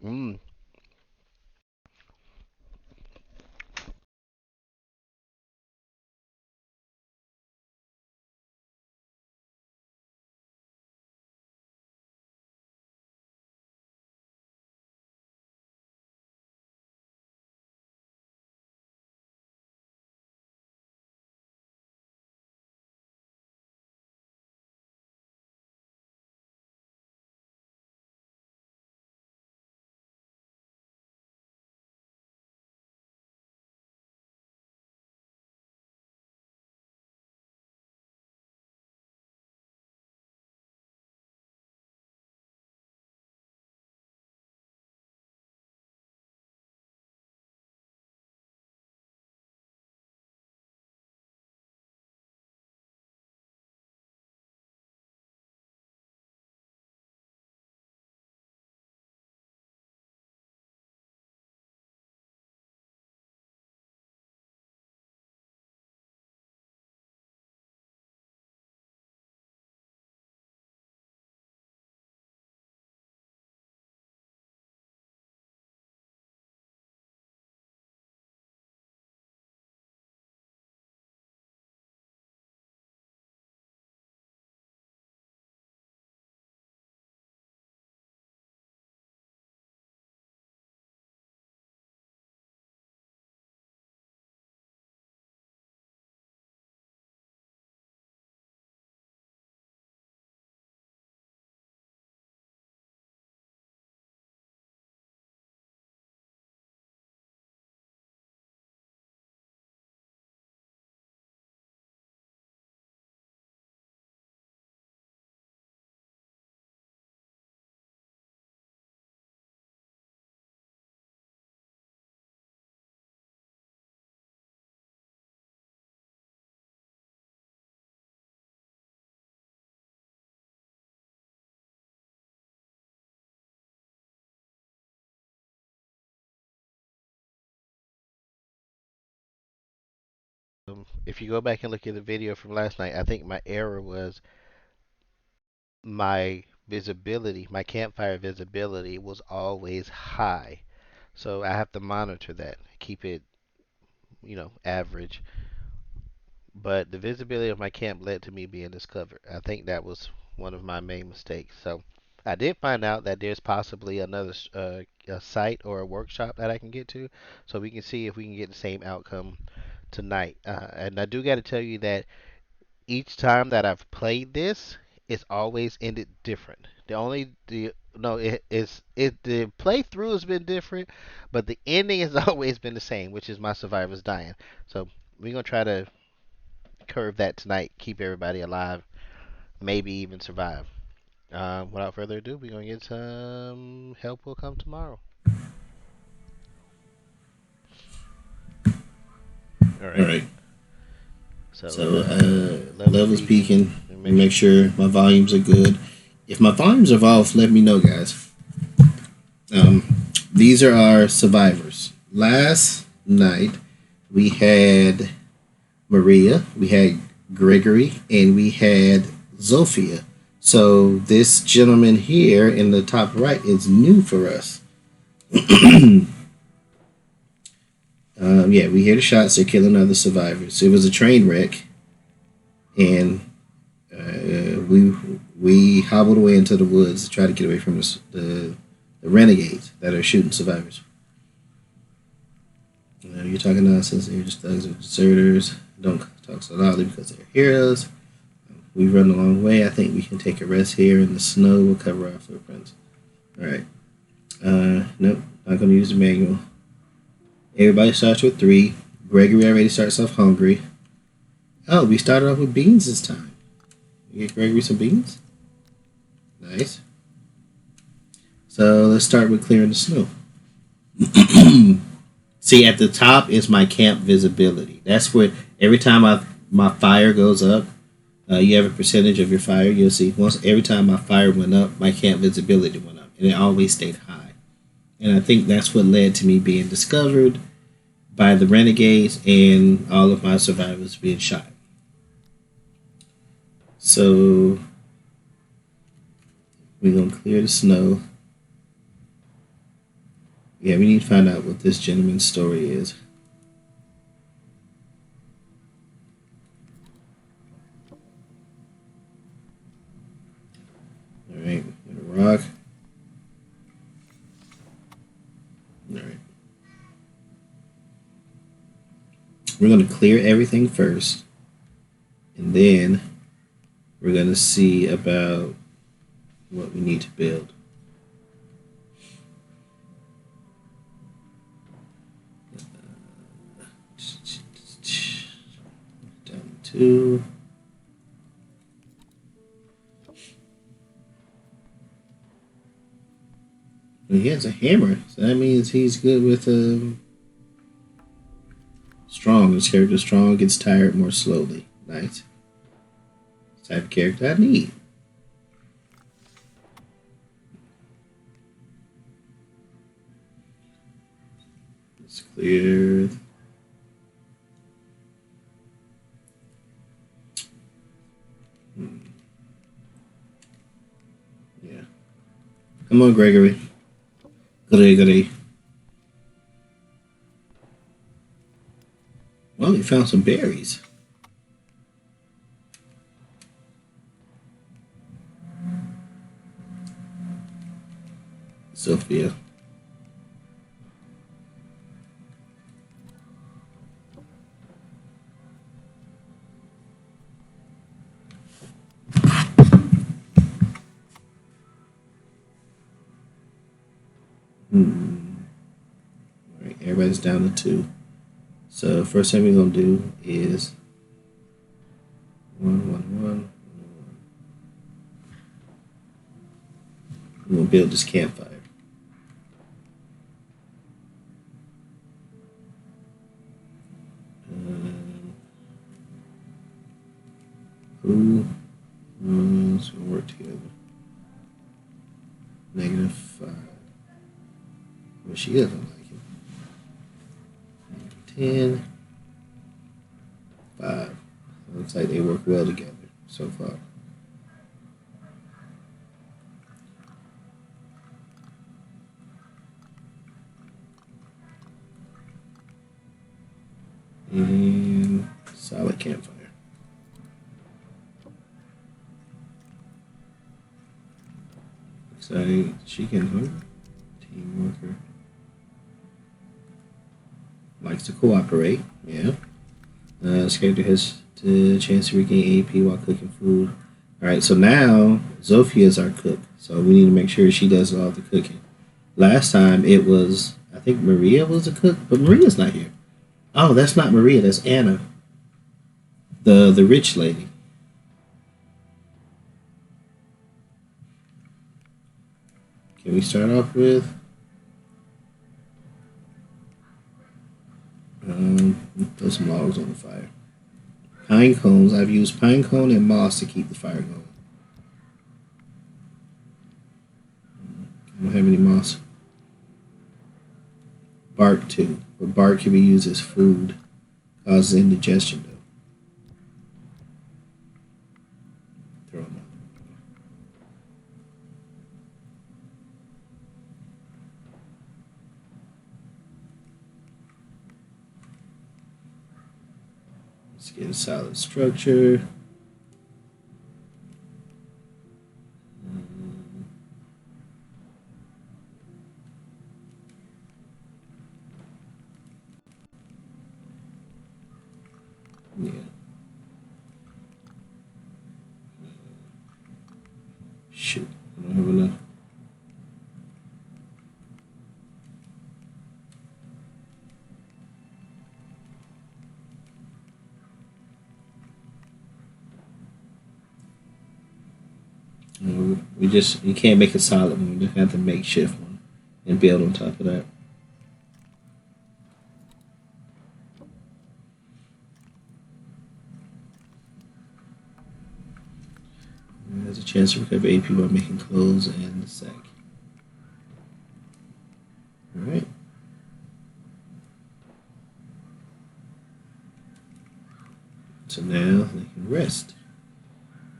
Mm. If you go back and look at the video from last night, I think my error was my visibility, my campfire visibility was always high. So I have to monitor that, keep it, average. But the visibility of my camp led to me being discovered. I think that was one of my main mistakes. So I did find out that there's possibly another a site or a workshop that I can get to, so we can see if we can get the same outcome tonight. And I do got to tell you that each time that I've played this, it's always ended different. The only the no, it the playthrough has been different, but the ending has always been the same, which is my survivors dying. So we're gonna try to curve that tonight, keep everybody alive, maybe even survive. Without further ado, we're gonna get some help. Will come tomorrow. All All right. right. So So, level level speaking, speaking, and make and make sure. sure my volumes are good. If my volumes are off, let me know, guys. Um, these are our survivors. Last night, we had Maria, we had Gregory, and we had Zofia. So, this gentleman here in the top right is new for us. Yeah, we hear the shots. They're killing other survivors. It was a train wreck, and we hobbled away into the woods to try to get away from the renegades that are shooting survivors. You're talking nonsense. You're just thugs and deserters. Don't talk so loudly because they're heroes. We run a long way. I think we can take a rest here in the snow. We'll cover our footprints. All right. Nope. Not going to use the manual. Everybody starts with 3. Gregory already starts off hungry. Oh, we started off with beans this time. You get Gregory some beans. Nice. So let's start with clearing the snow. See, at the top is my camp visibility. That's where every time my fire goes up, you have a percentage of your fire. You'll see once every time my fire went up, my camp visibility went up, and it always stayed high. And I think that's what led to me being discovered by the renegades and all of my survivors being shot. So we're gonna clear the snow. Yeah, we need to find out what this gentleman's story is. All right, got a rock. All right, we're gonna clear everything first, and then we're gonna see about what we need to build. Down two. Well, he has a hammer, so that means he's good with strong. His character strong gets tired more slowly. Nice. Type of character I need. It's clear. Yeah. Come on, Gregory. Gregory. Well, he found some berries. Sophia. All right, everybody's down to two. So first thing we're gonna do is one. We're gonna build this campfire. Who wants to work together? -5. Well, she doesn't like it. -10. 5. Looks like they work well together so far. And solid campfire. Looks like she can hook. Team worker. Likes to cooperate. Yeah. This character has the chance to regain AP while cooking food. Alright, so now Zofia is our cook. So we need to make sure she does all the cooking. Last time it was, I think Maria was the cook, but Maria's not here. Oh, that's not Maria, that's Anna. The rich lady. Can we start off with throw some logs on the fire. Pine cones. I've used pine cone and moss to keep the fire going. I don't have any moss. Bark too, but bark can be used as food. Causes indigestion though. Throw them out. Let's get a solid structure. Yeah. Shoot, I don't have enough. You can't make a solid one. You just have to make shift one and build on top of that. There's a chance to recover AP by making clothes and the sack. Alright. So now they can rest.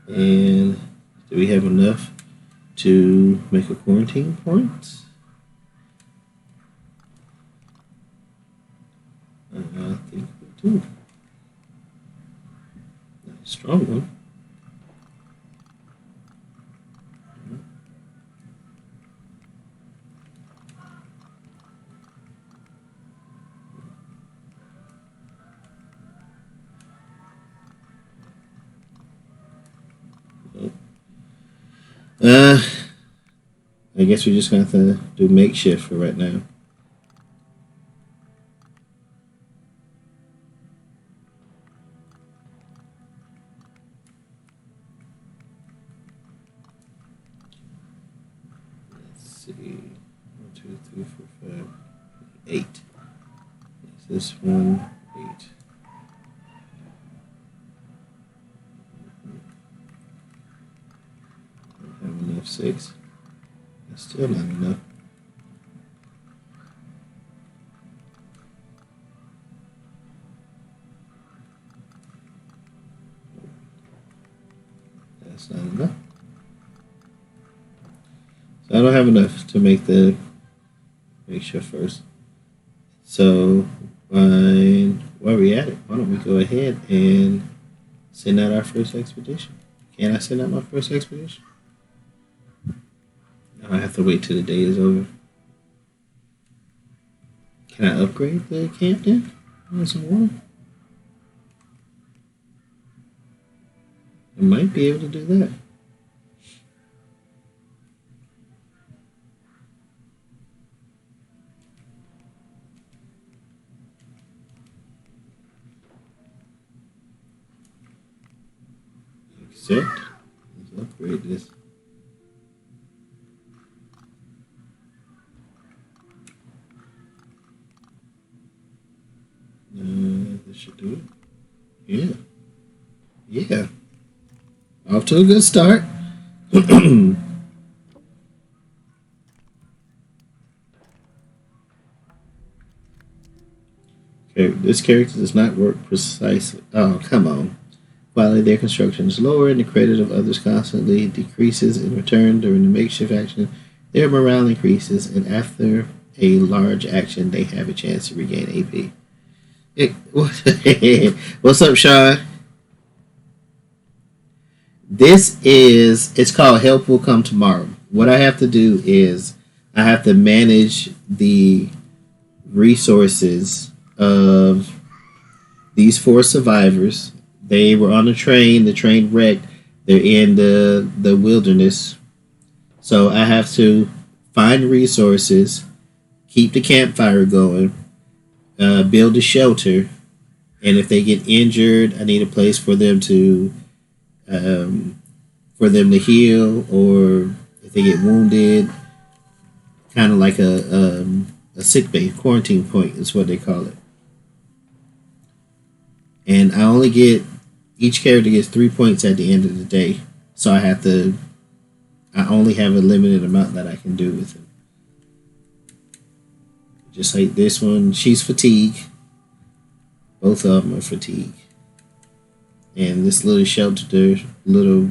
And do we have enough to make a quarantine point? Ooh, nice strong one. Uh, I guess we're just gonna have to do makeshift for right now. Let's see. 1, 2, 3, 4, 5, 8. Is this one 8? Don't have enough 6. That's still not enough. That's not enough. So I don't have enough to make the makeshift first. So while we at it, why don't we go ahead and send out our first expedition? Can I send out my first expedition? I have to wait till the day is over. Can I upgrade the camp then? Want some water? I might be able to do that. Accept. Let's upgrade this. This should do it. Yeah. Yeah. Off to a good start. Okay, this character does not work precisely. Oh, come on. Quality of their construction is lower, and the credit of others constantly decreases. In return, during the makeshift action, their morale increases, and after a large action, they have a chance to regain AP. What's up, Sean? It's called Help Will Come Tomorrow. What I have to do is I have to manage the resources of these 4 survivors. They were on a train. The train wrecked. They're in the wilderness. So I have to find resources, keep the campfire going, build a shelter, and if they get injured, I need a place um, for them to heal, or if they get wounded, kind of like a sick bay, quarantine point is what they call it. And I only get each character gets 3 points at the end of the day, so I only have a limited amount that I can do with it. Just like this one, she's fatigue. Both of them are fatigue. And this little shelter, little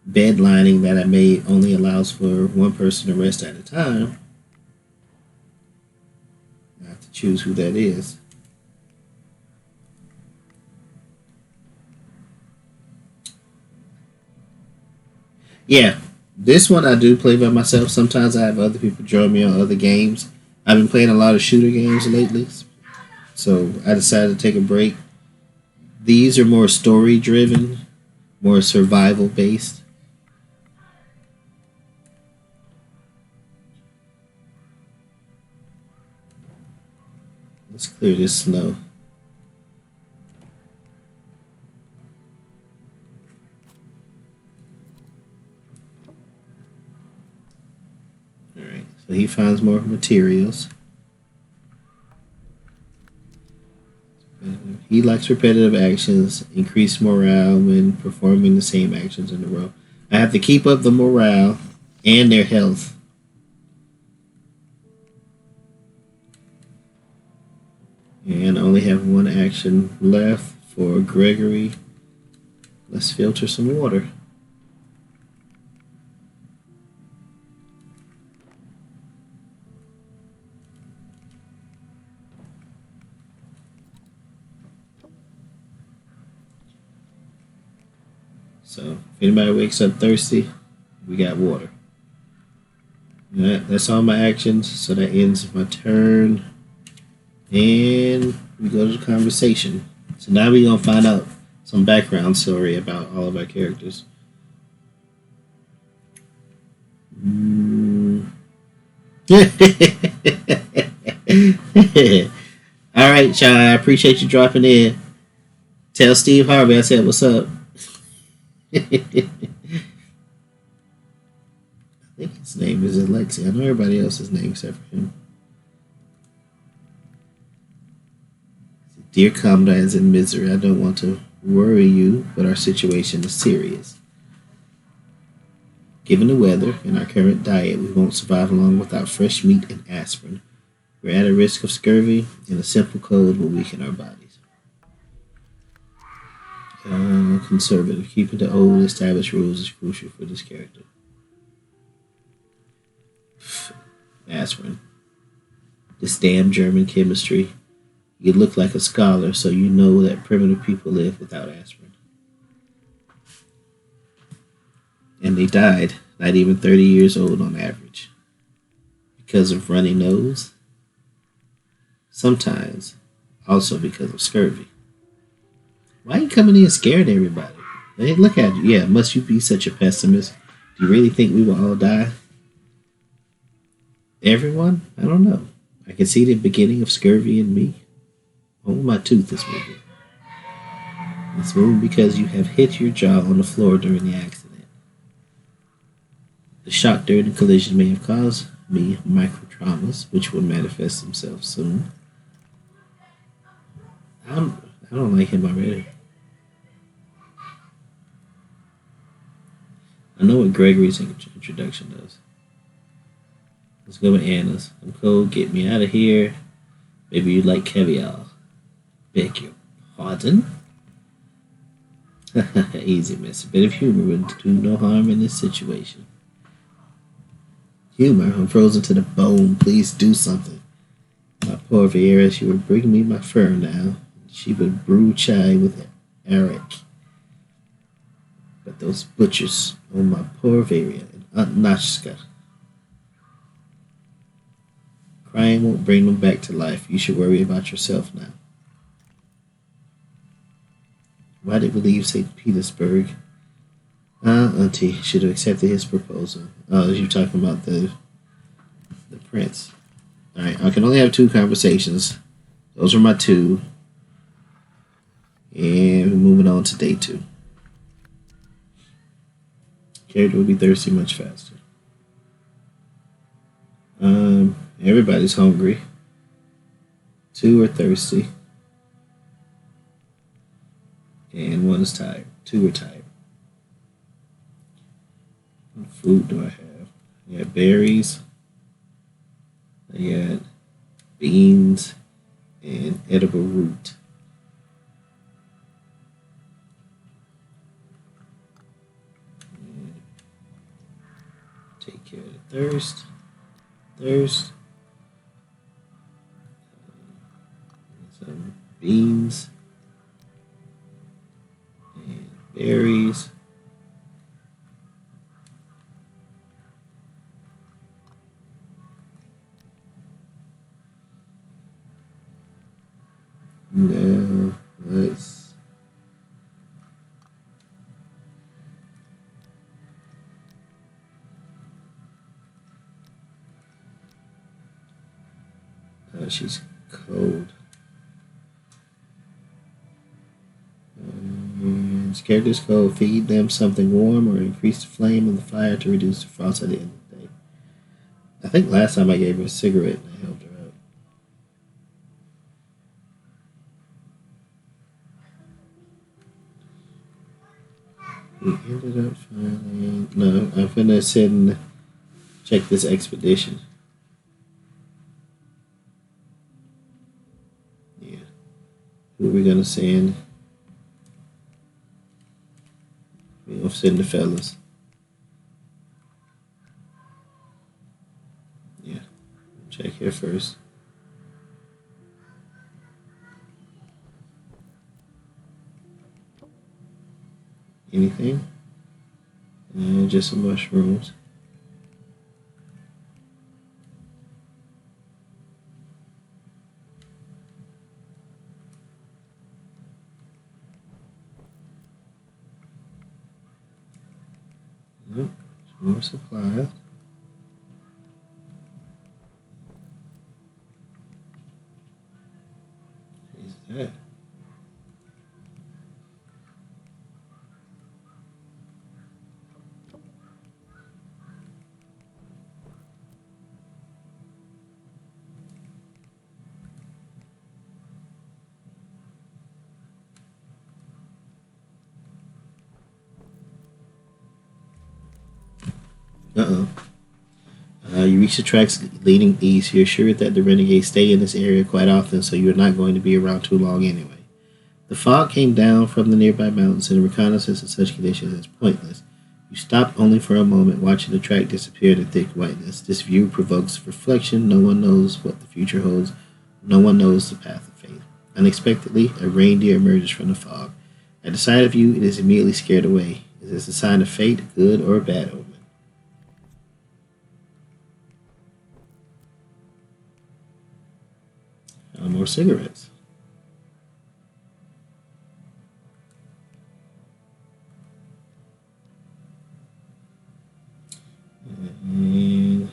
bed lining that I made only allows for one person to rest at a time. I have to choose who that is. Yeah, this one I do play by myself. Sometimes I have other people join me on other games. I've been playing a lot of shooter games lately, so I decided to take a break. These are more story driven, more survival based. Let's clear this snow. Alright, so he finds more materials. He likes repetitive actions, increase morale when performing the same actions in a row. I have to keep up the morale and their health. And I only have one action left for Gregory. Let's filter some water. So if anybody wakes up thirsty, we got water. That's all my actions. So that ends my turn. And we go to the conversation. So now we're going to find out some background story about all of our characters. All right, Chai, I appreciate you dropping in. Tell Steve Harvey I said what's up. I think his name is Alexi. I know everybody else's name except for him. Dear comrades in misery, I don't want to worry you, but our situation is serious. Given the weather and our current diet, we won't survive long without fresh meat and aspirin. We're at a risk of scurvy, and a simple cold will weaken our bodies. Conservative. Keeping the old established rules is crucial for this character. Aspirin. This damn German chemistry. You look like a scholar, so you know that primitive people live without aspirin. And they died, not even 30 years old on average. Because of runny nose. Sometimes, also because of scurvy. Why are you coming in scaring everybody? Hey, look at you. Yeah, must you be such a pessimist? Do you really think we will all die? Everyone? I don't know. I can see the beginning of scurvy in me. Oh, my tooth is moving. It's moving because you have hit your jaw on the floor during the accident. The shock during the collision may have caused me microtraumas, which will manifest themselves soon. I don't like him already. I know what Gregory's introduction does. Let's go with Anna's. I'm cold, get me out of here. Maybe you like caviar. Beg your pardon? Easy, miss. A bit of humor would do no harm in this situation. Humor? I'm frozen to the bone. Please do something. My poor Vieira, she would bring me my fur now. She would brew chai with Eric. But those butchers, oh my poor Vieira and Aunt Nashka. Crying won't bring them back to life. You should worry about yourself now. Why did we leave St. Petersburg? Auntie should have accepted his proposal. Oh, you're talking about the prince. Alright, I can only have 2 conversations. Those are my 2. And we're moving on to day 2. Character will be thirsty much faster. Everybody's hungry. 2 are thirsty. And 1 is tired. 2 are tired. What food do I have? I got berries. I got beans and edible root. And take care of the thirst. Some beans and berries. Now let's she's cold. This character's cold. Feed them something warm or increase the flame of the fire to reduce the frost at the end of the day. I think last time I gave her a cigarette and I helped her out. We ended up finding... No, I'm finna sit and check this expedition. Yeah. Who are we gonna send? We're gonna send the fellas. Yeah. Check here first. Anything? And just some mushrooms. Yep, more supplies. Is that? Uh-oh. You reach the tracks leading east. You're sure that the renegades stay in this area quite often, so you're not going to be around too long anyway. The fog came down from the nearby mountains, and reconnaissance in such conditions is pointless. You stop only for a moment, watching the track disappear in the thick whiteness. This view provokes reflection. No one knows what the future holds. No one knows the path of fate. Unexpectedly, a reindeer emerges from the fog. At the sight of you, it is immediately scared away. Is this a sign of fate, good or bad omen? More cigarettes. And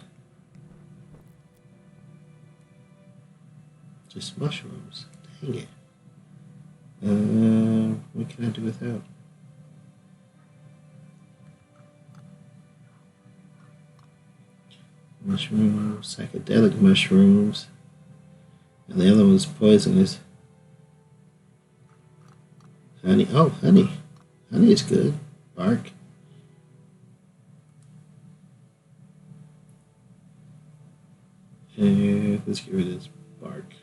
just mushrooms. Dang it. What can I do without? Mushrooms, psychedelic mushrooms. And the other one's poisonous. Honey. Oh, honey. Honey is good. Bark. And let's get rid of this bark.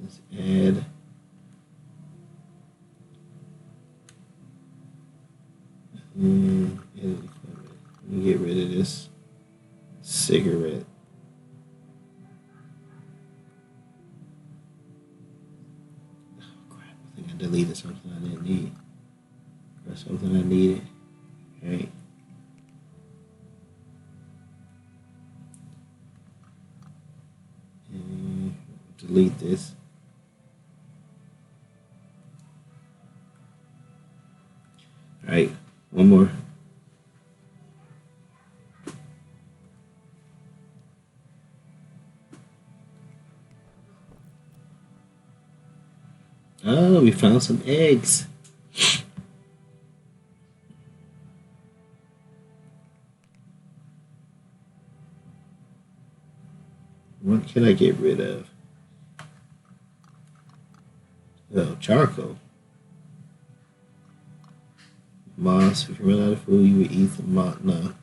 Let's add. And let me get rid of this cigarette. Oh crap! I think I deleted something I didn't need. Or something I needed. Right. And delete this. All right. One more. Oh, we found some eggs. What can I get rid of? Oh, charcoal. Moss. If you run out of food, you would eat the moss. No.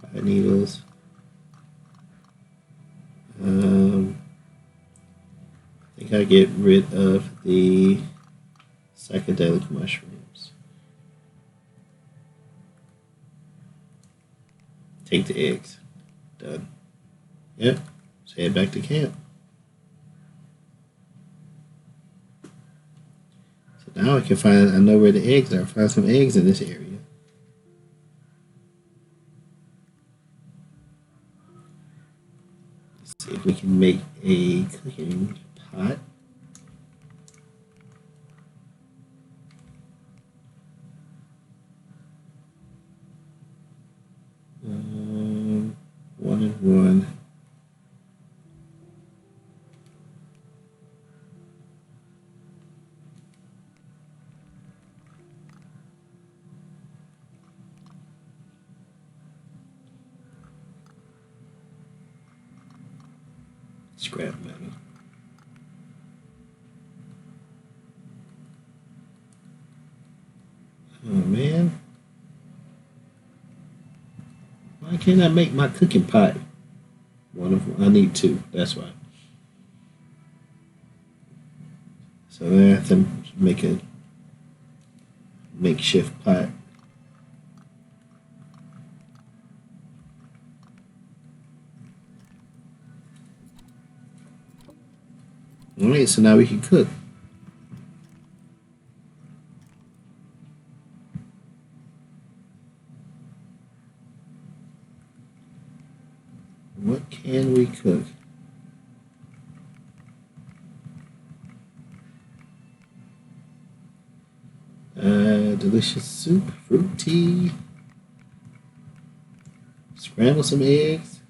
Pine needles. I think I get rid of the psychedelic mushrooms. Take the eggs. Done. Yep. Let's head back to camp. So now I can find, I know where the eggs are. Find some eggs in this area. Let's see if we can make a cooking pot. One and one. Scrap metal. Oh man. Why can't I make my cooking pot? One of I need two. That's why. So I have to make a makeshift pot. Alright, so now we can cook. What can we cook? Delicious soup, fruit tea, scramble some eggs.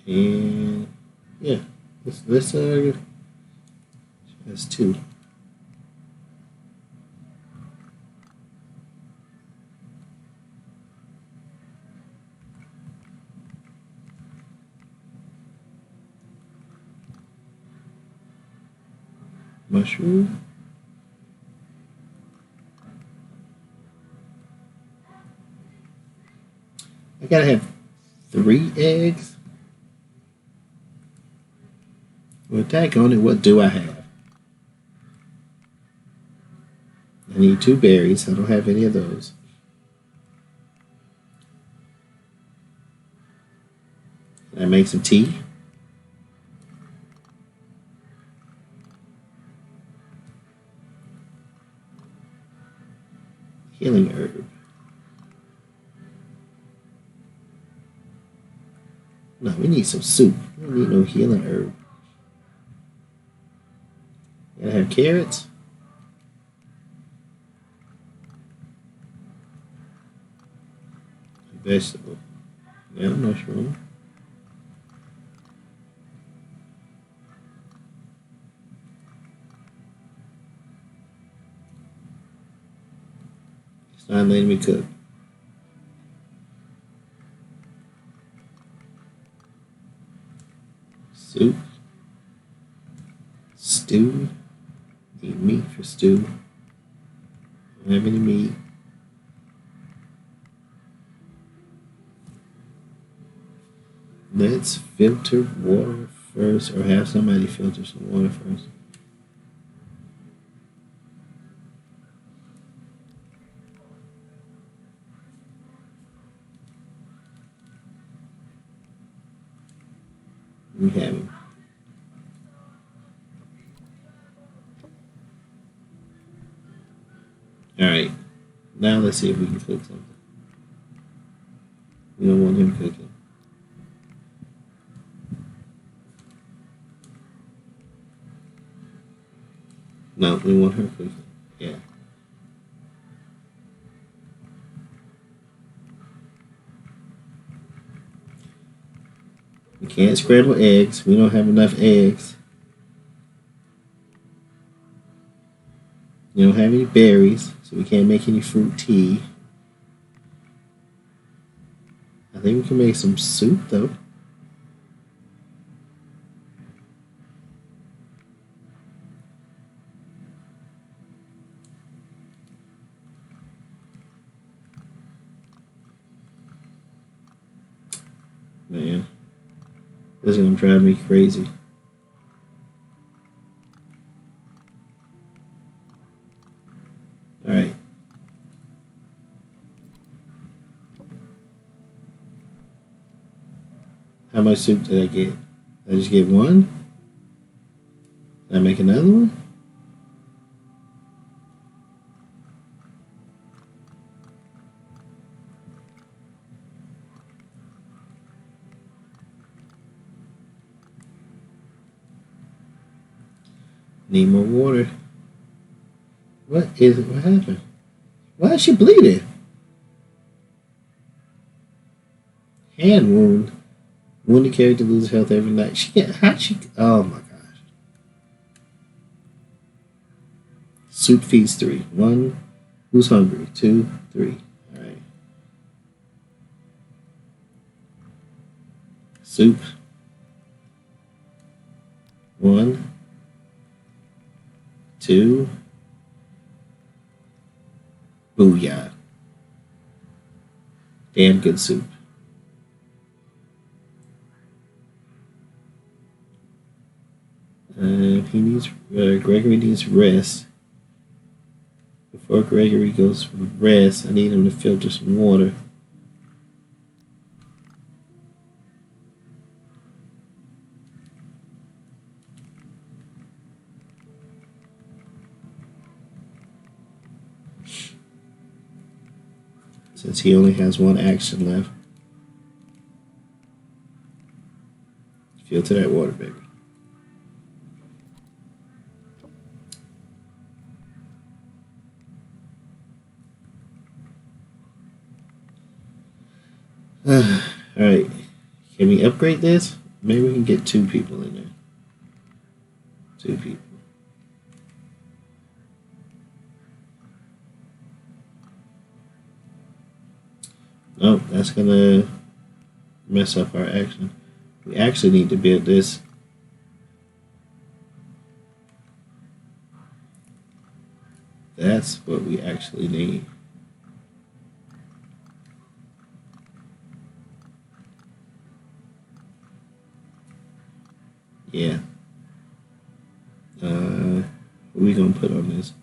And yeah, let's that's two. Mushroom. I gotta have 3 eggs. Well, tag on it. What do I have? I need 2 berries. I don't have any of those. Can I make some tea? Healing herb. No, we need some soup. We don't need no healing herb. Gotta have carrots. Vegetable. Yeah, mushroom. It's not letting me cook. Soup. Stew. Need meat for stew. Don't have any meat. Let's filter water first, or have somebody filter some water first. We have him. Alright, now let's see if we can cook something. We don't want him cooking. No, we want her cooking. Yeah. We can't scramble eggs. We don't have enough eggs. We don't have any berries, so we can't make any fruit tea. I think we can make some soup though. Man, this is gonna drive me crazy. Alright. How much soup did I get? Did I just get one? Did I make another one? Need more water. What is it? What happened? Why is she bleeding? Hand wound. Wounded character loses health every night. She can't. How'd she? Oh my gosh. Soup feeds 3. 1. Who's hungry? 2, 3. All right. Soup. 1, 2. Booyah. Damn good soup. He needs. Gregory needs rest. Before Gregory goes for rest, I need him to filter some water. since he only has one action left. Filter that water, baby. Alright. Can we upgrade this? Maybe we can get 2 people in there. 2 people. Nope, that's gonna mess up our action. We actually need to build this. That's what we actually need. Yeah. What we gonna put on this?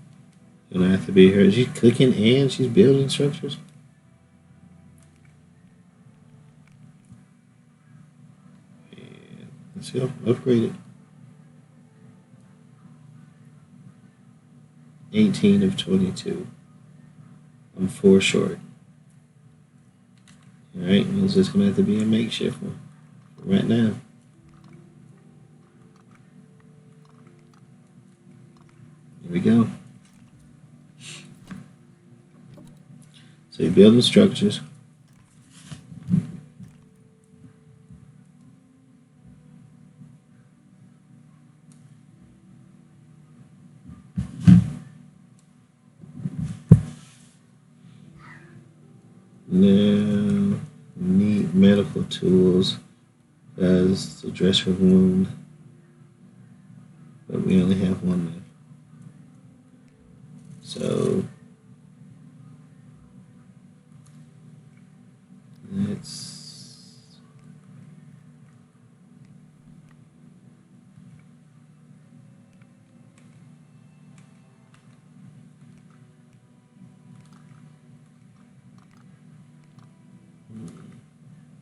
Gonna have to be her. She's cooking and she's building structures. And let's go upgrade it. 18 of 22. I'm 4 short. Alright, it's just gonna have to be a makeshift one right now. Here we go. So you're building structures. Now, need medical tools as to dress your wound, but we only have 1 left. So let's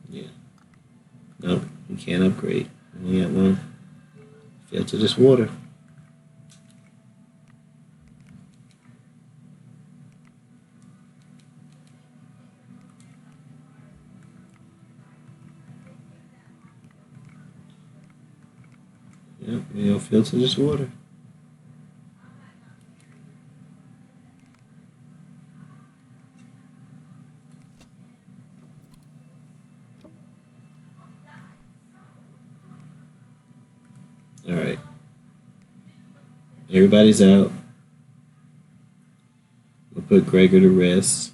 yeah. Nope, we can't upgrade. We only got 1. Filter this water. Yep, we'll filter this water. Alright. Everybody's out. We'll put Gregor to rest.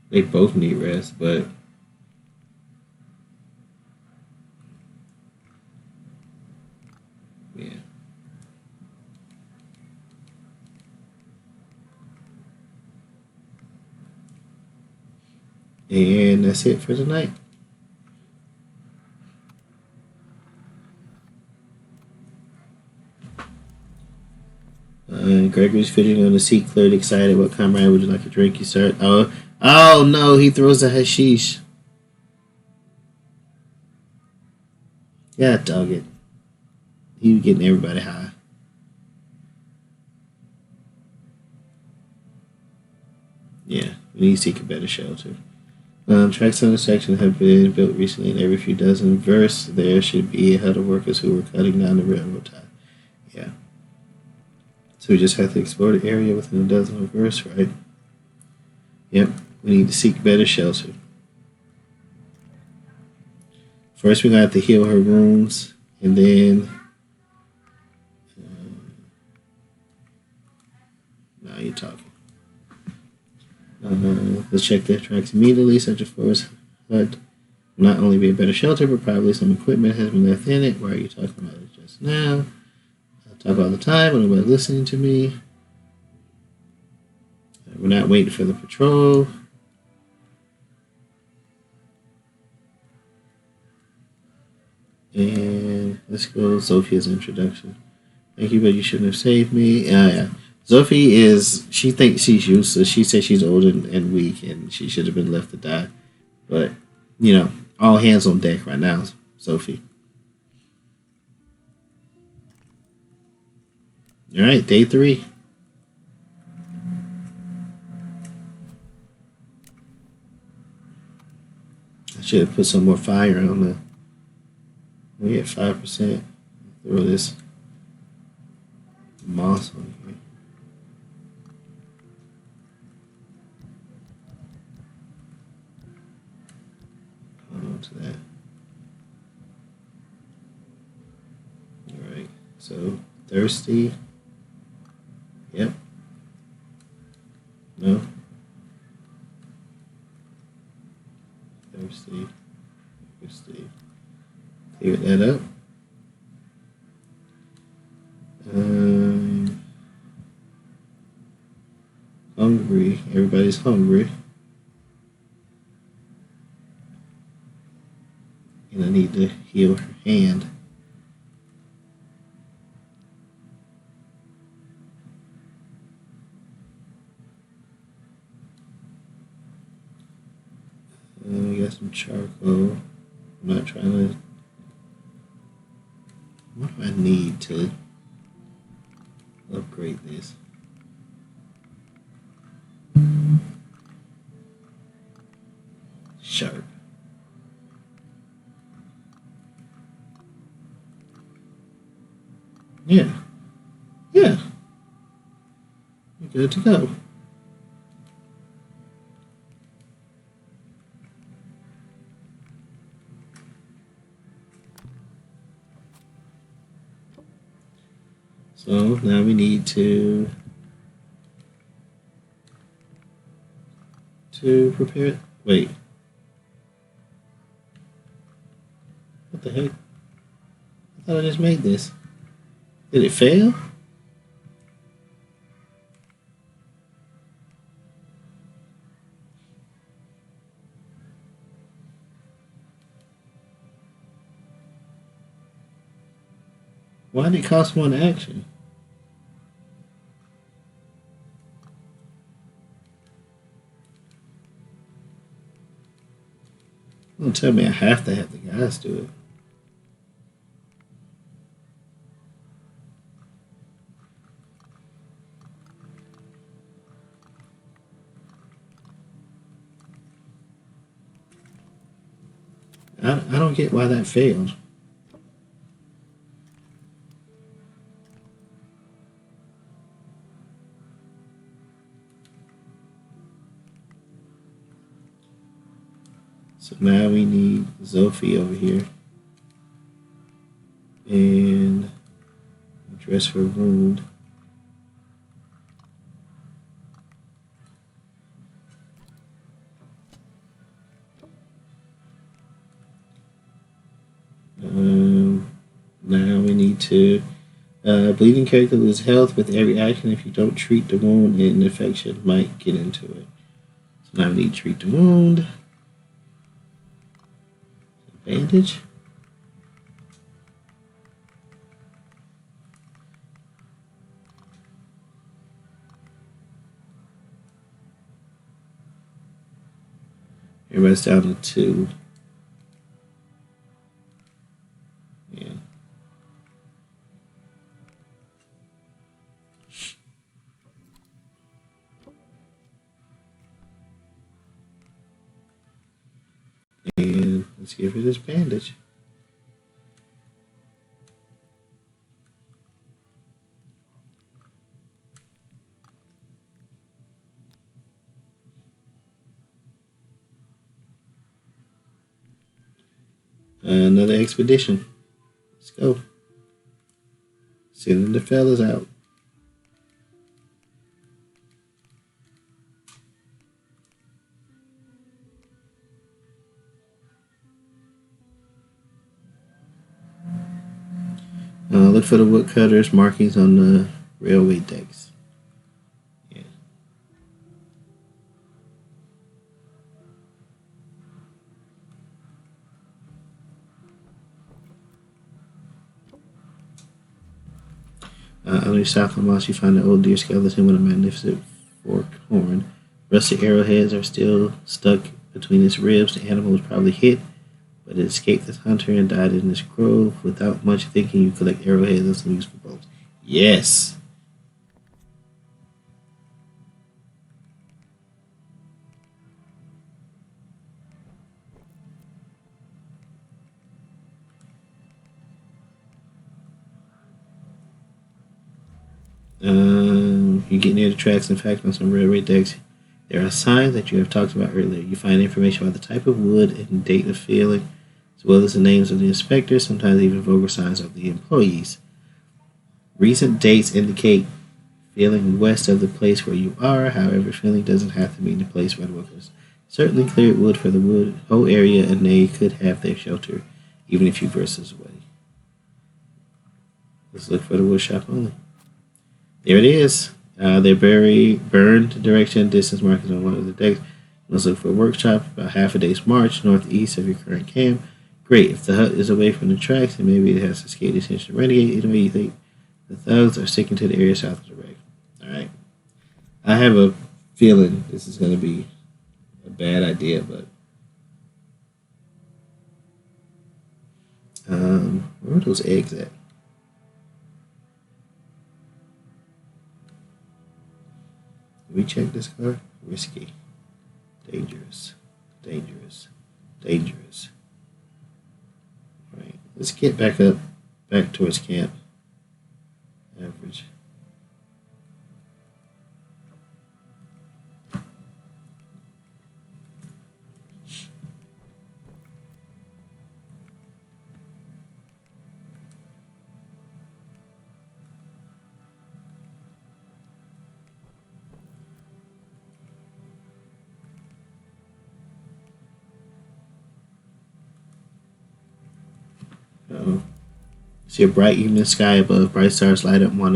They both need rest, but yeah. And that's it for tonight. Gregory's fidgeting on the seat, clearly excited. What comrade would you like a drink? You start. Oh no! He throws the hashish. Yeah, dog it. He was getting everybody high. Yeah, we need to seek a better shelter. Tracks on the section have been built recently, and every few dozen versts there should be a hut of workers who were cutting down the railroad tie. Yeah. So we just have to explore the area within a dozen of versts, right? Yep. We need to seek better shelter. First, we're going to have to heal her wounds, and then... now you're talking. Let's check the tracks immediately. Such a forest hut will not only be a better shelter, but probably some equipment has been left in it. Why are you talking about it just now? I talk all the time, but nobody's listening to me. We're not waiting for the patrol. And let's go Sophia's introduction. Thank you, but you shouldn't have saved me. Yeah. Sophie she thinks she's useless. She says she's old and weak and she should have been left to die. But, all hands on deck right now, Sophie. All right, day 3. I should have put some more fire on the. We at 5%. Throw this moss on here. Hold on to that. All right. So thirsty. Yep. No. Thirsty. Thirsty. Clear that up. Hungry. Everybody's hungry. And I need to heal her hand. We got some charcoal. I'm not trying to. What do I need to upgrade this? Sharp. Yeah. Yeah. You're good to go. So now we need to prepare it. Wait. What the heck? I thought I just made this. Did it fail? Why did it cost one action? Don't tell me I have to have the guys do it. I don't get why that failed. So now we need Zophie over here. And address her wound. Now we need to bleeding character loses health with every action. If you don't treat the wound, an infection might get into it. So now we need to treat the wound. Bandage. Everybody's down to 2. Yeah. And let's give her this bandage. Another expedition. Let's go. Sending the fellas out. Look for the woodcutters markings on the railway decks. Yeah. Under south of Moss, you find an old deer skeleton with a magnificent forked horn. Rusty arrowheads are still stuck between its ribs. The animal was probably hit, but it escaped its hunter and died in this grove. Without much thinking, you collect arrowheads and some useful bones. Yes! You get near the tracks. In fact, on some railway decks, there are signs that you have talked about earlier. You find information about the type of wood and date of filling, as well as the names of the inspectors, sometimes even vocal signs of the employees. Recent dates indicate filling west of the place where you are. However, filling doesn't have to mean the place where the workers certainly cleared wood for the wood whole area, and they could have their shelter even a few verses away. Let's look for the wood shop only. There it is. They're very burned direction and distance markers on one of the decks. Let's look for a workshop about half a day's march northeast of your current camp. Great. If the hut is away from the tracks, then maybe it has escaped the attention of renegade. Either way, you think the thugs are sticking to the area south of the wreck. Alright. I have a feeling this is going to be a bad idea, but where are those eggs at? Did we check this car? Risky. Dangerous. Dangerous. Dangerous. Alright, let's get back up, back towards camp. Average. Uh-oh. See a bright evening sky above. Bright stars light up one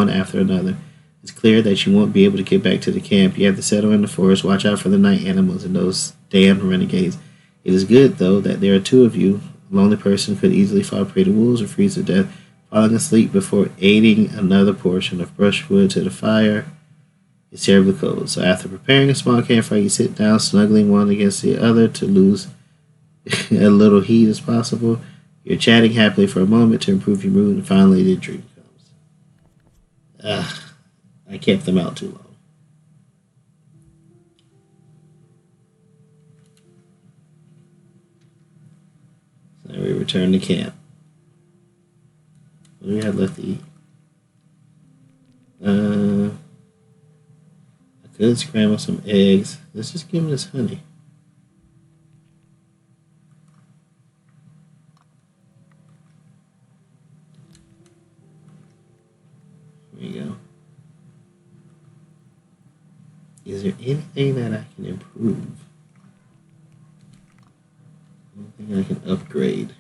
after another. It's clear that you won't be able to get back to the camp. You have to settle in the forest. Watch out for the night animals and those damned renegades. It is good, though, that there are two of you. A lonely person could easily fall prey to wolves or freeze to death, falling asleep before aiding another portion of brushwood to the fire. It's terribly cold. So after preparing a small campfire, you sit down, snuggling one against the other to lose a little heat as possible. You're chatting happily for a moment to improve your mood, and finally the dream comes. I kept them out too long. So we return to camp. What do we have left to eat? I could scramble some eggs. Let's just give them this honey. There you go. Is there anything that I can improve? Anything I can upgrade?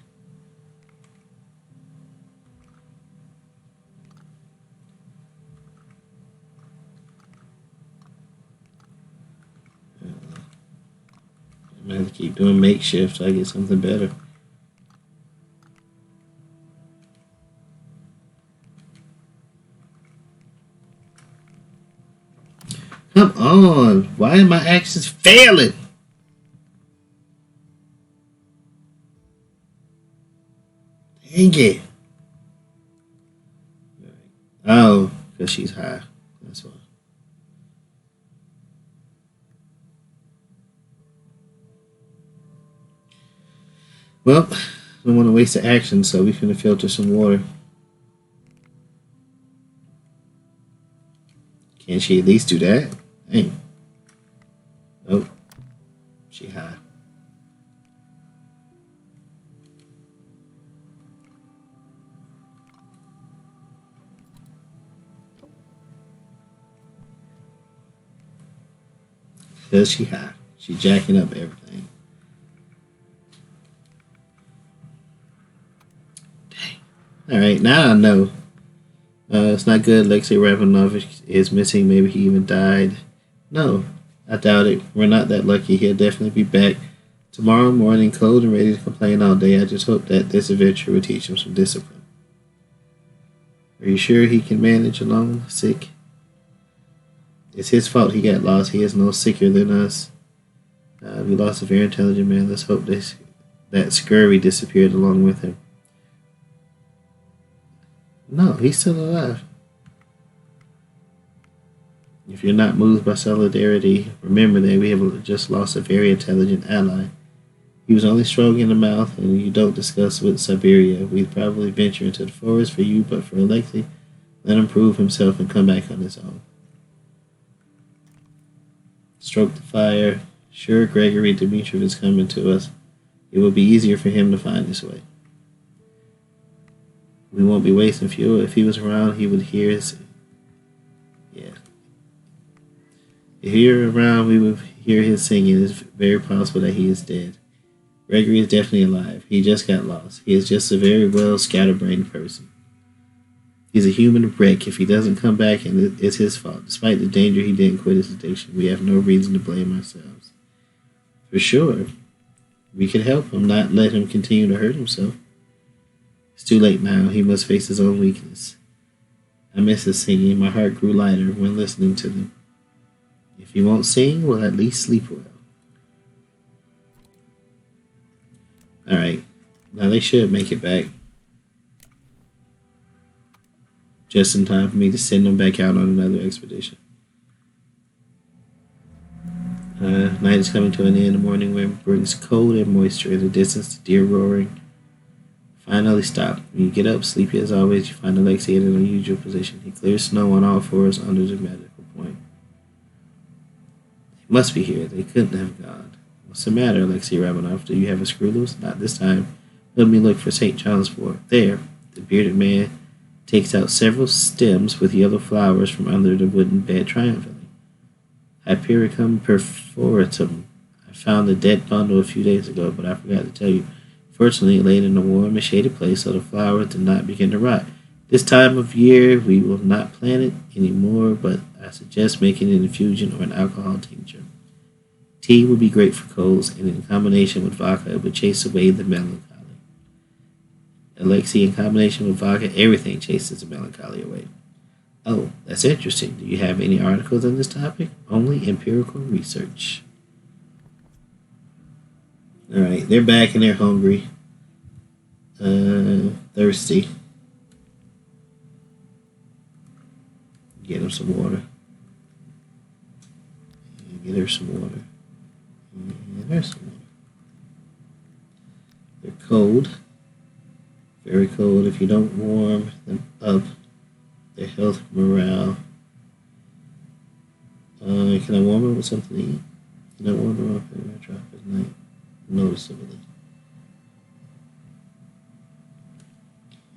I might have to keep doing makeshift so I get something better. Come on! Why are my actions failing? Dang it. Oh, because she's high. That's why. Well, I don't want to waste the action, so we're going to filter some water. Can she at least do that? Hey. Oh. She high. Because she high. She jacking up everything. Dang. Alright, now I know. It's not good. Alexei Ravenovich is missing. Maybe he even died. No, I doubt it. We're not that lucky. He'll definitely be back tomorrow morning, cold and ready to complain all day. I just hope that this adventure will teach him some discipline. Are you sure he can manage alone? Sick? It's his fault he got lost. He is no sicker than us. We lost a very intelligent man. Let's hope that scurvy disappeared along with him. No, he's still alive. If you're not moved by solidarity, remember that we have just lost a very intelligent ally. He was only strong in the mouth, and you don't discuss with Siberia. We'd probably venture into the forest for you, but for Alexei, Let him prove himself and come back on his own. Stroke the fire. Sure, Gregory Dmitriev is coming to us. It will be easier for him to find his way. We won't be wasting fuel. If he was around, he would hear his. Yeah. If he were around, we would hear his singing. It's very possible that he is dead. Gregory is definitely alive. He just got lost. He is just a very well scatterbrained person. He's a human wreck. If he doesn't come back, and it's his fault. Despite the danger, he didn't quit his addiction. We have no reason to blame ourselves. For sure, we could help him, not let him continue to hurt himself. It's too late now. He must face his own weakness. I miss his singing. My heart grew lighter when listening to them. If he won't sing, we'll at least sleep well. Alright. Now they should make it back. Just in time for me to send them back out on another expedition. Night is coming to an end. The morning wind brings cold and moisture. In the distance, the deer roaring finally stop. When you get up, sleepy as always, you find Alexei in an unusual position. He clears snow on all fours under the medical point. They must be here. They couldn't have gone. What's the matter, Alexei Ramanov? Do you have a screw loose? Not this time. Let me look for St. John's wort. There. The bearded man takes out several stems with yellow flowers from under the wooden bed triumphantly. Hypericum perforatum. I found the dead bundle a few days ago, but I forgot to tell you. Fortunately, it laid in a warm and shaded place so the flowers did not begin to rot. This time of year, we will not plant it anymore, but I suggest making an infusion or an alcohol tincture. Tea would be great for colds, and in combination with vodka, it would chase away the melancholy. Elixir in combination with vodka, everything chases the melancholy away. Oh, that's interesting. Do you have any articles on this topic? Only empirical research. Alright, they're back and they're hungry. Thirsty. Get them some water. Get her some water. And there's some water. They're cold. Very cold. If you don't warm them up, their health, morale. Can I warm them with something to eat? Can I warm them up in my drop at night? Noticeably.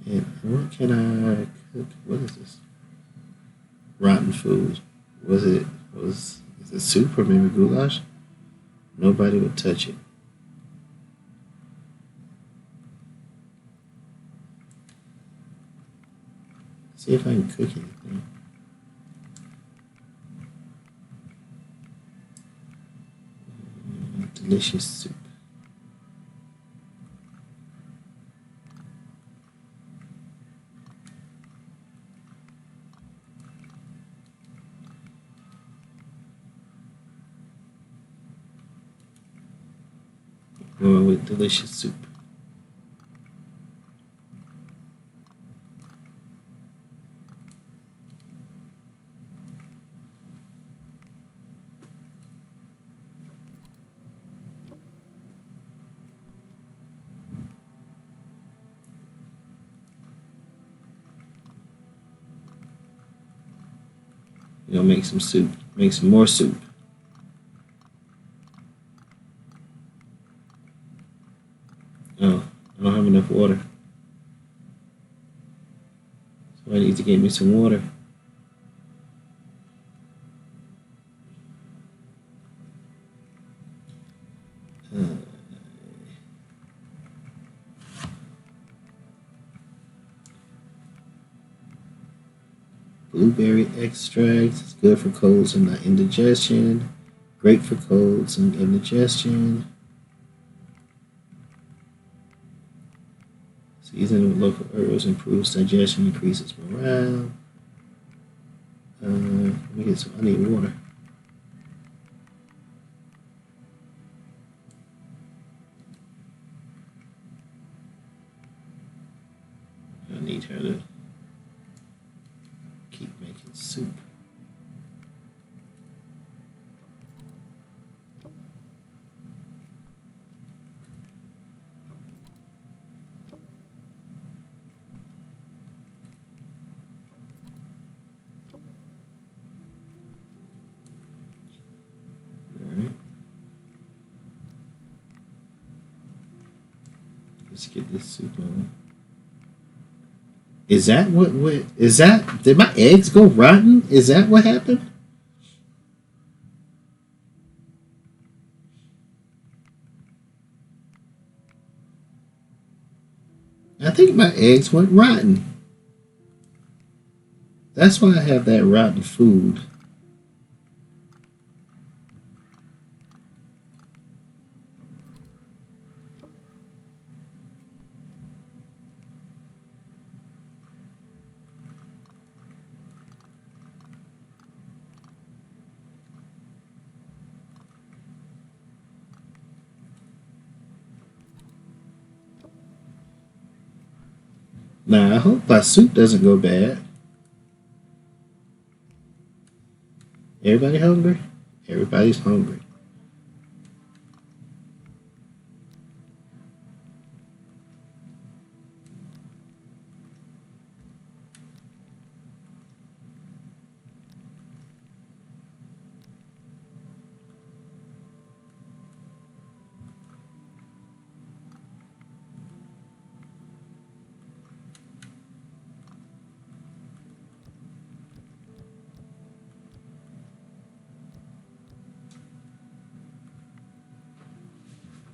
And what can I cook? What is this? Rotten food. Is it soup or maybe goulash? Nobody would touch it. See if I can cook anything. Delicious soup. Going with delicious soup. Make some soup. Make some more soup. Oh, I don't have enough water. So I need to get me some water. Blueberry extract is good for colds and indigestion. Great for colds and indigestion. Seasoning with local herbs improves digestion, increases morale. Let me get some. I need water. I need her to keep making soup. Let's get this soup on. Is that what is that? Did my eggs go rotten? Is that what happened? I think my eggs went rotten. That's why I have that rotten food. Now I hope my soup doesn't go bad. Everybody hungry? Everybody's hungry.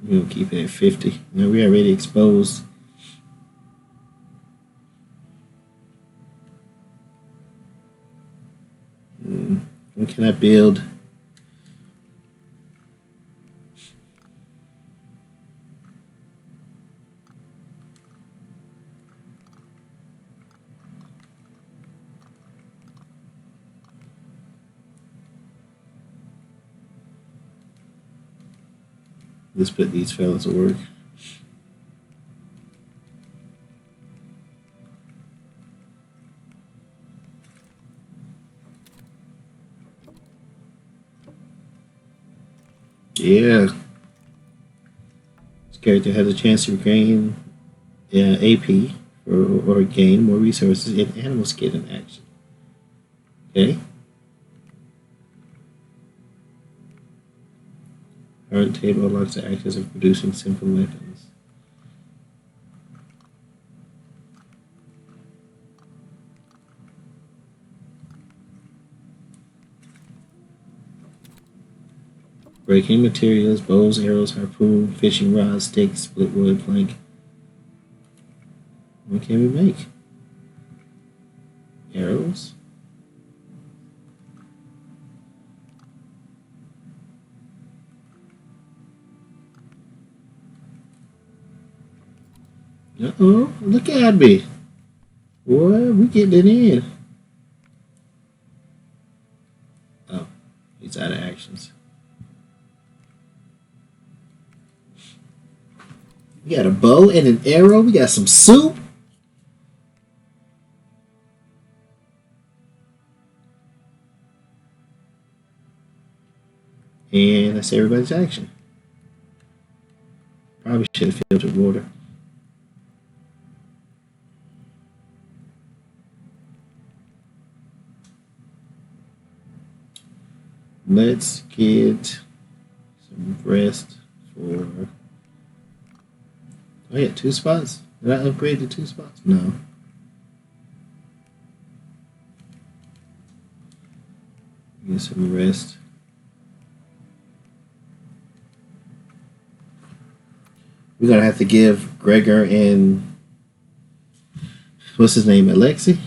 We'll keep it at 50. Now we already exposed. What can I build? Let's put these fellas to work. Yeah. This character has a chance to gain AP or gain more resources in animal skin action. Okay. Current table unlocks the actions of producing simple weapons. Breaking materials, bows, arrows, harpoon, fishing rods, sticks, split wood, plank. What can we make? Arrows? Uh-oh, look at me. Boy, we getting it in. Oh, he's out of actions. We got a bow and an arrow. We got some soup. And that's everybody's action. Probably should have filtered water. Let's get some rest for. Oh yeah, 2 spots. Did I upgrade to 2 spots? No. Get some rest. We're gonna have to give Gregor and what's his name, Alexei?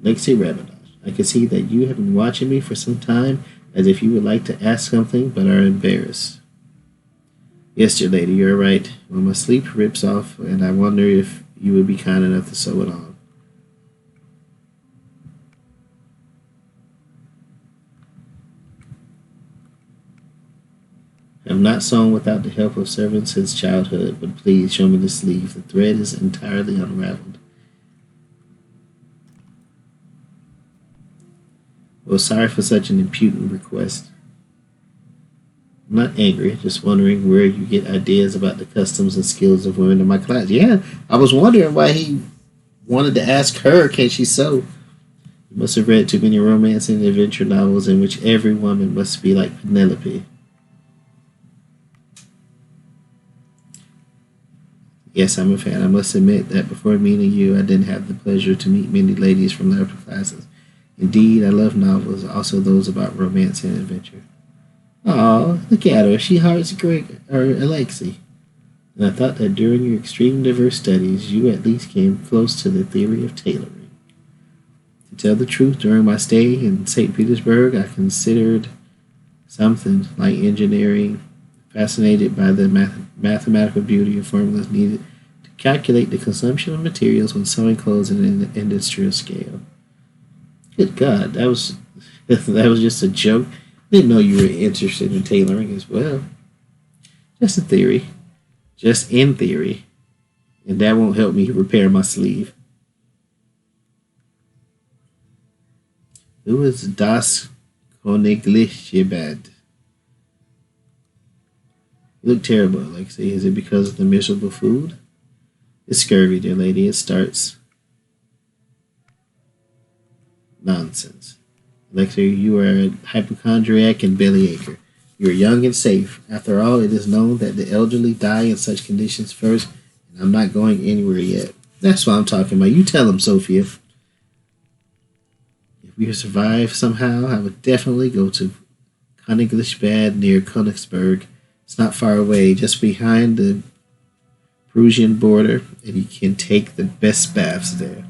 Alexei Rabinov. I can see that you have been watching me for some time, as if you would like to ask something but are embarrassed. Yes, dear lady, you're right. When my sleep rips off, and I wonder if you would be kind enough to sew it on. I have not sewn without the help of servants since childhood, but please show me the sleeve. The thread is entirely unraveled. Well, sorry for such an impudent request. I'm not angry, just wondering where you get ideas about the customs and skills of women in my class. Yeah, I was wondering why he wanted to ask her, can she sew? You must have read too many romance and adventure novels in which every woman must be like Penelope. Yes, I'm a fan. I must admit that before meeting you, I didn't have the pleasure to meet many ladies from the upper classes. Indeed, I love novels, also those about romance and adventure. Aw, look at her. She hearts Greg or Alexei. And I thought that during your extreme diverse studies, you at least came close to the theory of tailoring. To tell the truth, during my stay in St. Petersburg, I considered something like engineering, fascinated by the mathematical beauty of formulas needed to calculate the consumption of materials when sewing clothes on an industrial scale. Good God, that was that was just a joke. Didn't know you were interested in tailoring as well. Just a theory, just in theory, and that won't help me repair my sleeve. Who is Das Koniglichebed? You look terrible, Alexei. Is it because of the miserable food? It's scurvy, dear lady. It starts. Nonsense. Alexei, you are a hypochondriac and bellyacre. You are young and safe. After all, it is known that the elderly die in such conditions first, and I'm not going anywhere yet. That's what I'm talking about. You tell him, Sophia. If we survive somehow, I would definitely go to Königsbad near Königsberg. It's not far away, just behind the Prussian border, and you can take the best baths there.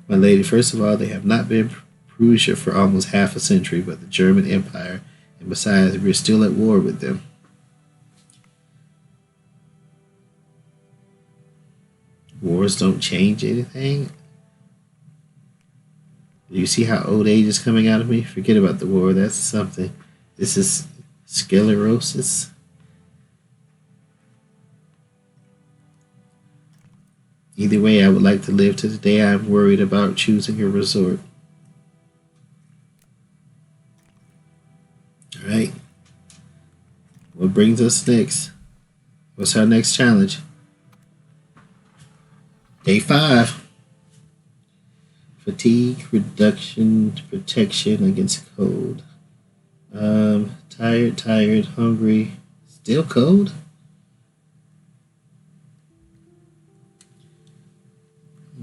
My lady, first of all, they have not been Prussia for almost half a century, but the German Empire, and besides, we're still at war with them. Wars don't change anything. Do you see how old age is coming out of me? Forget about the war. That's something. This is sclerosis. Either way, I would like to live to the day I'm worried about choosing a resort. All right. What brings us next? What's our next challenge? Day 5. Fatigue reduction protection against cold. Tired, hungry. Still cold?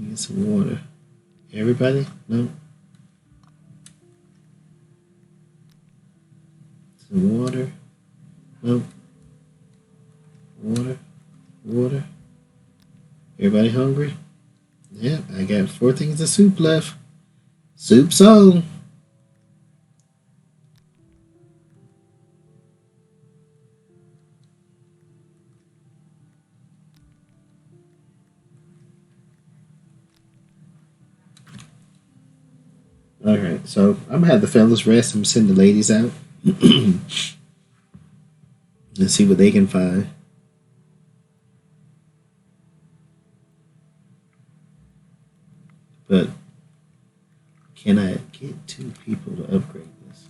Get some water. Everybody? No? Some water? No? Water? Everybody hungry? Yep, I got 4 things of soup left. Soup so. Alright, so I'm gonna have the fellas rest. I'm gonna send the ladies out and see what they can find. But can I get 2 people to upgrade this?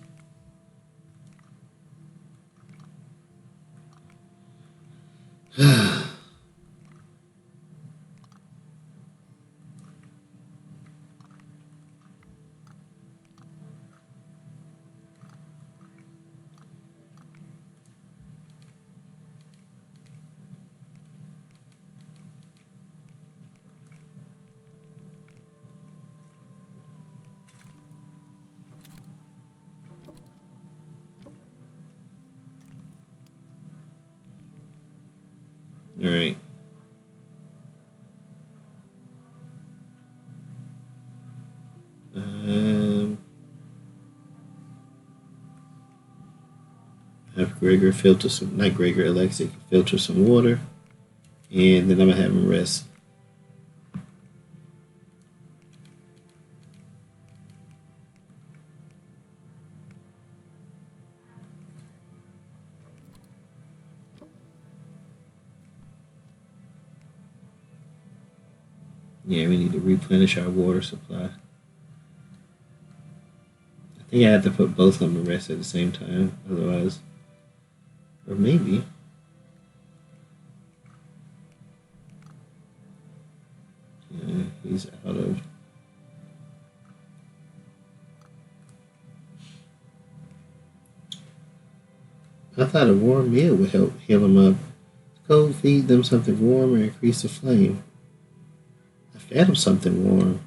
Alright. Have Gregor filter some, not Gregor, Alexei filter some water, and then I'm gonna have him rest. Yeah, we need to replenish our water supply. I think I have to put both of them to rest at the same time, otherwise, or maybe. Yeah, he's out of. I thought a warm meal would help heal him up. Cold, feed them something warm or increase the flame. I fed them something warm.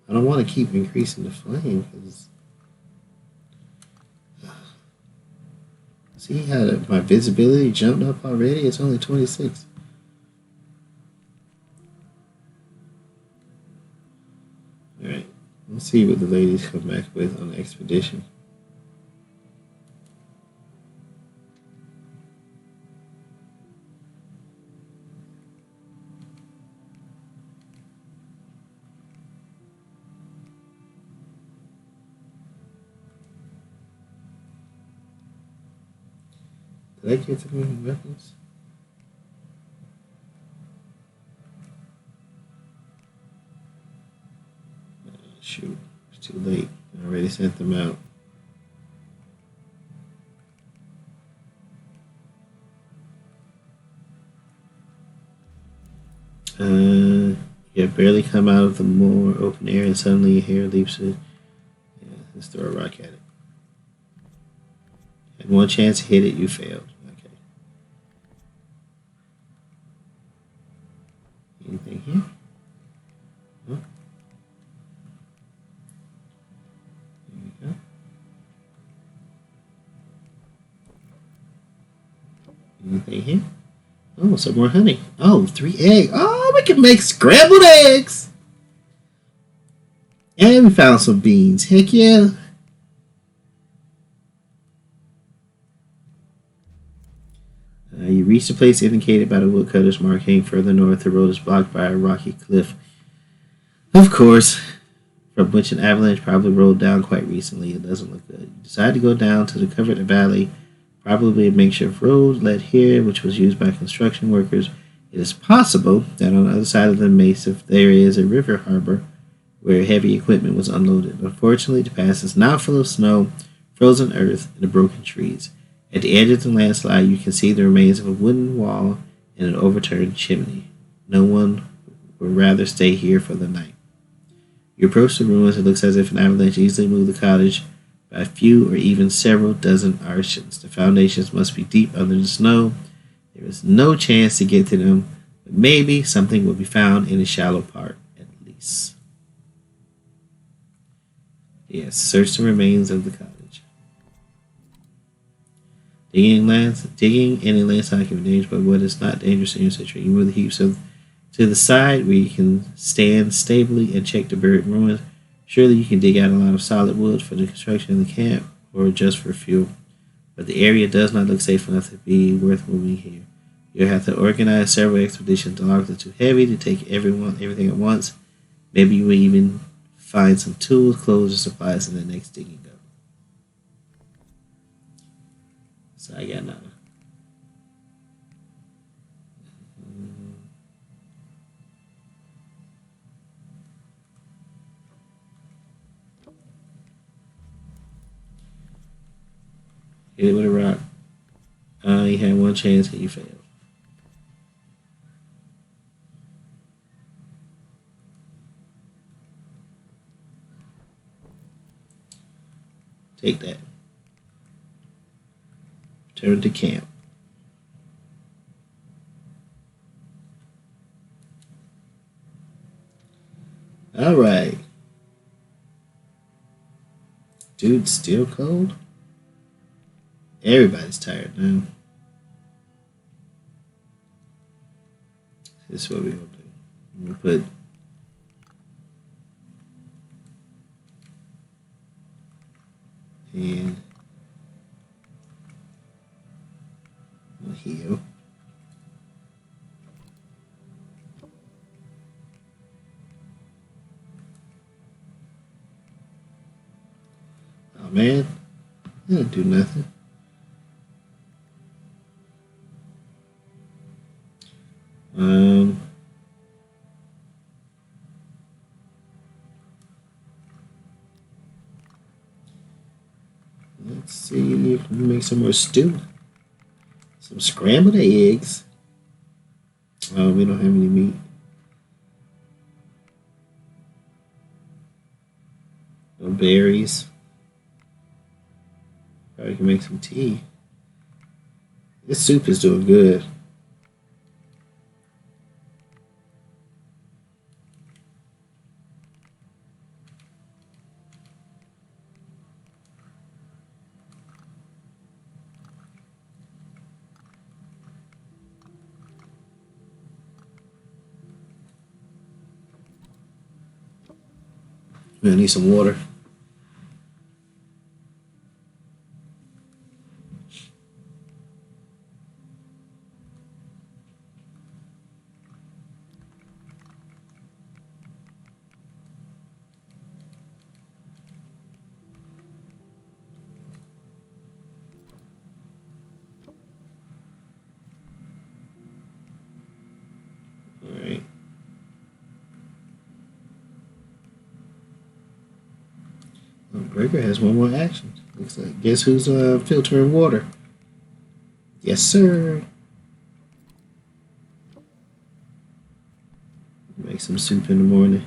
I don't want to keep increasing the flame because see how my visibility jumped up already? It's only 26. Alright, let's see what the ladies come back with on the expedition. Did I get to moving weapons? Shoot, it's too late. I already sent them out. You barely come out of the more open air and suddenly your hair leaps it. Yeah, let's throw a rock at it. Had one chance to hit it, you failed. Okay. Anything here? Oh. There we go. Anything here? Oh, some more honey. Oh, 3 eggs. Oh, we can make scrambled eggs. And we found some beans. Heck yeah. You reach the place indicated by the woodcutter's marking. Further north, the road is blocked by a rocky cliff. Of course, from which an avalanche probably rolled down quite recently. It doesn't look good. You decide to go down to the covered valley. Probably a makeshift road led here, which was used by construction workers. It is possible that on the other side of the mesa there is a river harbor where heavy equipment was unloaded. Unfortunately, the pass is now full of snow, frozen earth, and broken trees. At the edge of the landslide, you can see the remains of a wooden wall and an overturned chimney. No one would rather stay here for the night. You approach the ruins. It looks as if an avalanche easily moved the cottage by a few or even several dozen archons. The foundations must be deep under the snow. There is no chance to get to them, but maybe something will be found in the shallow part at least. Yes, search the remains of the cottage. Digging any landslide can be dangerous, but what is not dangerous in your situation? You move the heaps to the side where you can stand stably and check the buried ruins. Surely you can dig out a lot of solid wood for the construction of the camp or just for fuel. But the area does not look safe enough to be worth moving here. You'll have to organize several expeditions. The logs are too heavy to take everything at once. Maybe you will even find some tools, clothes, or supplies in the next digging go. So I got nothing. Hit it with a rock. You had one chance and you failed. Take that. Return to camp. Alright. Dude, still cold? Everybody's tired now. This is what we're going to do. We'll put and we'll heal. Oh man, I didn't do nothing. Let's see if we can make some more stew. Some scrambled eggs. Oh, we don't have any meat. No berries. Probably can make some tea. This soup is doing good. I need some water. All right. Oh, Gregor has one more action. Looks like guess who's filtering water? Yes, sir. Make some soup in the morning.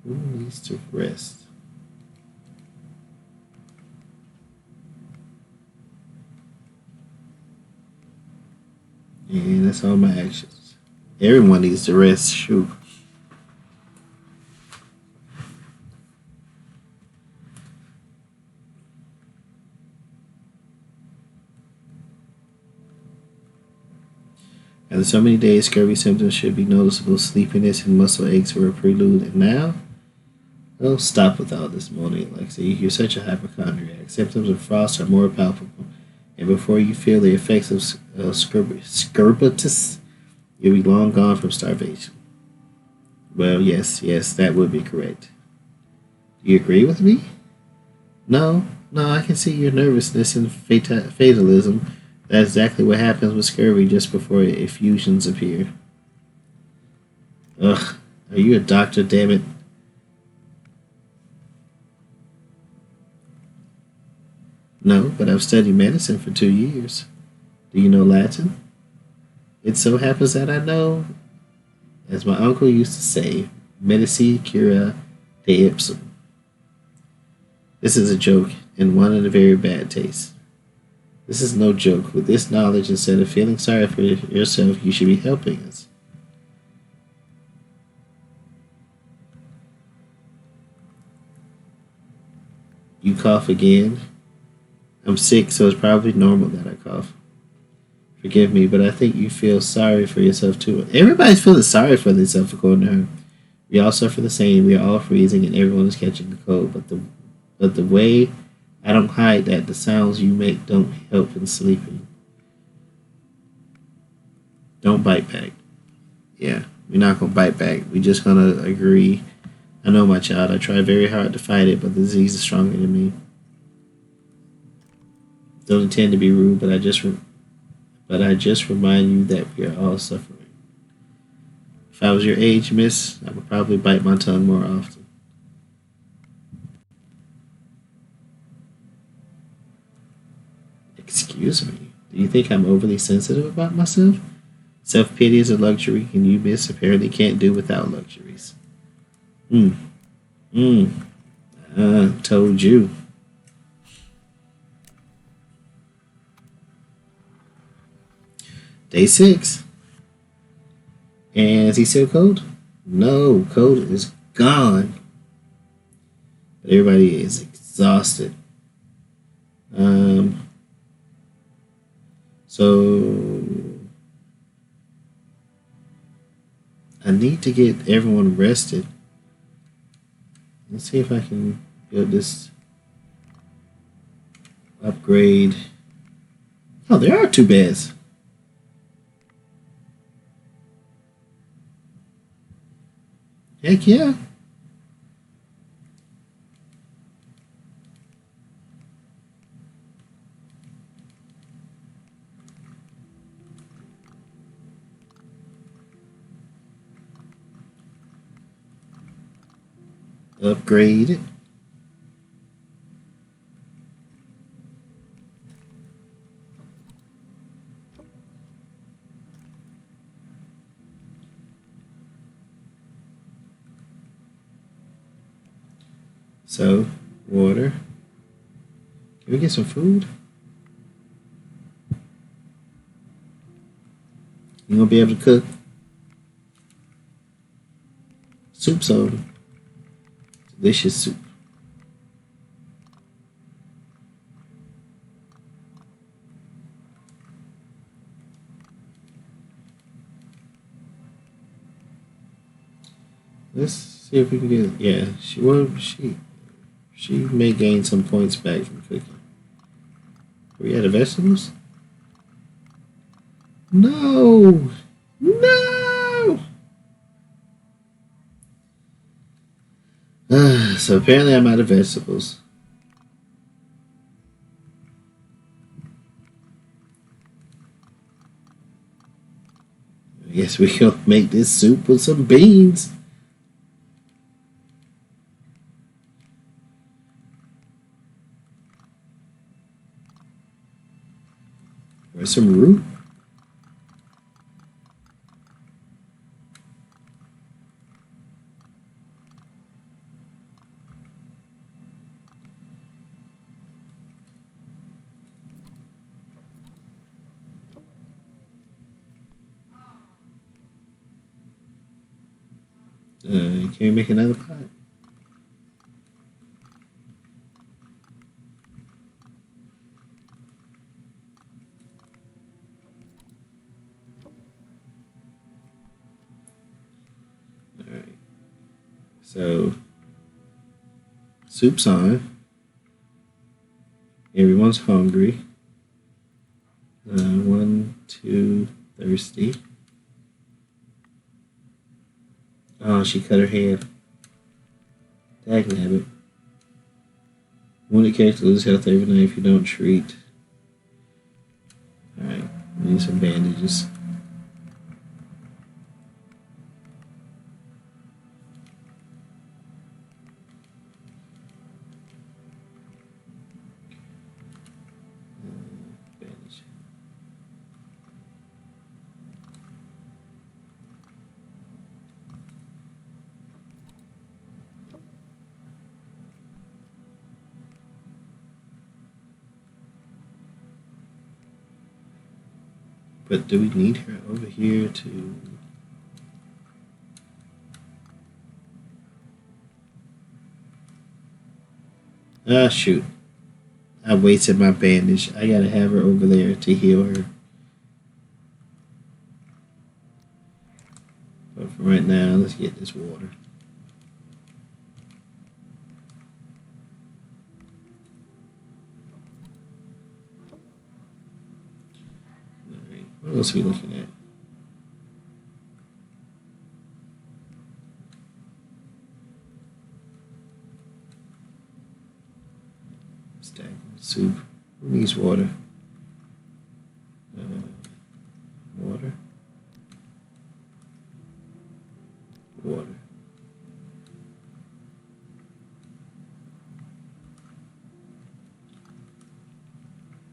Who needs to rest? And that's all my actions. Everyone needs to rest. Shoot. After so many days, scurvy symptoms should be noticeable. Sleepiness and muscle aches were a prelude. And now? Oh, stop with all this moaning, Alexi. You're such a hypochondriac. Symptoms of frost are more palpable. And before you feel the effects of scorbutus, you'll be long gone from starvation. Well, yes, that would be correct. Do you agree with me? No, I can see your nervousness and fatalism. That's exactly what happens with scurvy just before effusions appear. Ugh, are you a doctor, damn it? No, but I've studied medicine for 2 years. Do you know Latin? It so happens that I know, as my uncle used to say, medici cura de ipsum. This is a joke, and one in a very bad taste. This is no joke. With this knowledge, instead of feeling sorry for yourself, you should be helping us. You cough again. I'm sick, so it's probably normal that I cough. Forgive me, but I think you feel sorry for yourself too. Everybody's feeling sorry for themselves, according to her. We all suffer the same. We are all freezing, and everyone is catching the cold. But the way I don't hide that the sounds you make don't help in sleeping. Don't bite back. Yeah, we're not gonna bite back. We're just gonna agree. I know, my child. I try very hard to fight it, but the disease is stronger than me. Don't intend to be rude, but I just remind you that we are all suffering. If I was your age, miss, I would probably bite my tongue more often. Excuse me. Do you think I'm overly sensitive about myself? Self pity is a luxury, and you, miss, apparently can't do without luxuries. Hmm. Hmm. Told you. Day 6. And is he still cold? No, cold is gone. But everybody is exhausted. Um, so I need to get everyone rested. Let's see if I can build this upgrade. Oh, there are 2 beds. Heck yeah. Upgrade. So, water. Can we get some food? You gonna be able to cook? Soup's on. Delicious soup. Let's see if we can get. Yeah, she may gain some points back from cooking. Are we out of vegetables? No, no. So apparently I'm out of vegetables. I guess we gonna make this soup with some beans or some root. Can we make another pot? All right. So soup's on. Everyone's hungry. One, two, thirsty. Oh, she cut her hand. Dagnabbit. Wounded character loses health every night if you don't treat. Alright, we need some bandages. Bandage. But do we need her over here to... Ah, shoot. I wasted my bandage. I gotta have her over there to heal her. But for right now, let's get this water. Alright, what else are we looking at? Stack soup. Who needs water? Uh, water. Water.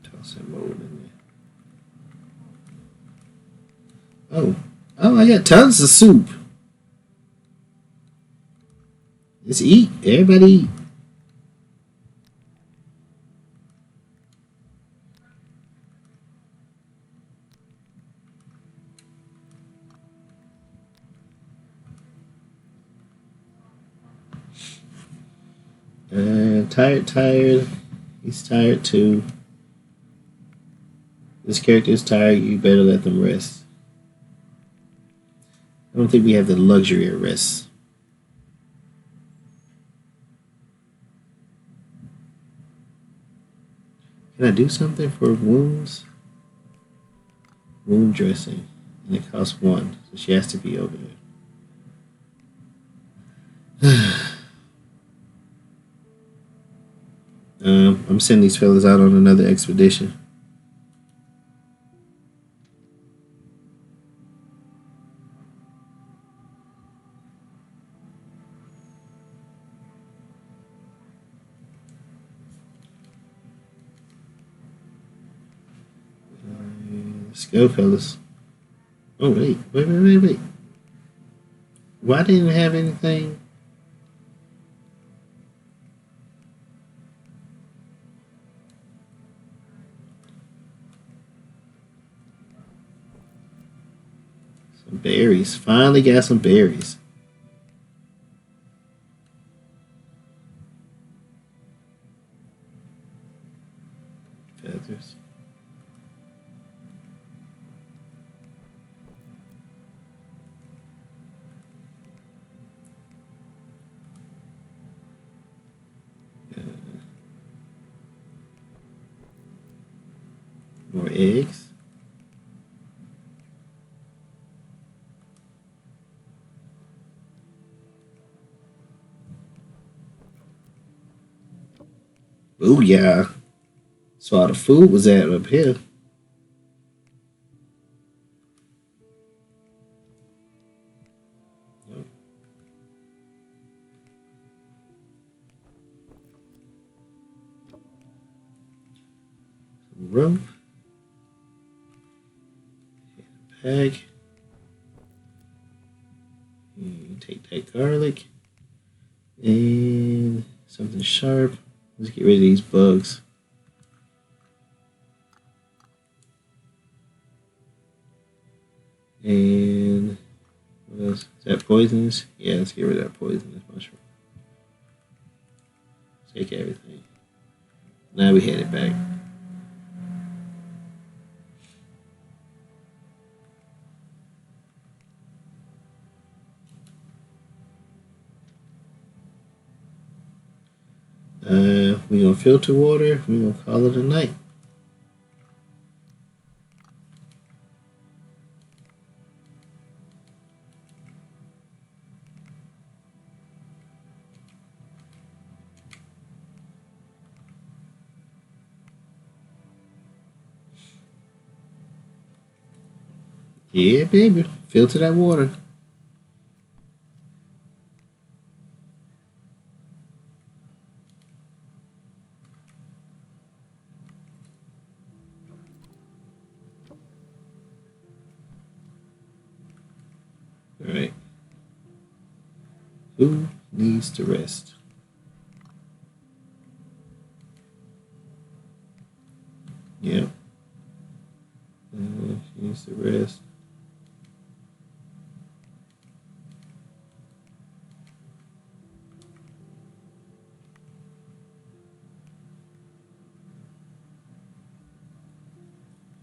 Toss that mold in there. Oh. Oh, I got tons of soup. Let's eat. Everybody eat. Tired. He's tired too. This character is tired. You better let them rest. I don't think we have the luxury of rest. Can I do something for wounds? Wound dressing. And it costs one. So she has to be over there. I'm sending these fellas out on another expedition. Let's go, fellas. Oh, wait. Why didn't it have anything? Some berries. Finally got some berries. Feathers. eggs. Oh yeah. So all the food was at up here. Rope, bag. Take that garlic and something sharp. Let's get rid of these bugs. And what else? Is that poisonous? Yeah, let's get rid of that poisonous mushroom. Take everything. Now we head it back. We gonna filter water. We gonna call it a night. Yeah, baby. Filter that water. All right. Who needs to rest? Yep. She needs to rest.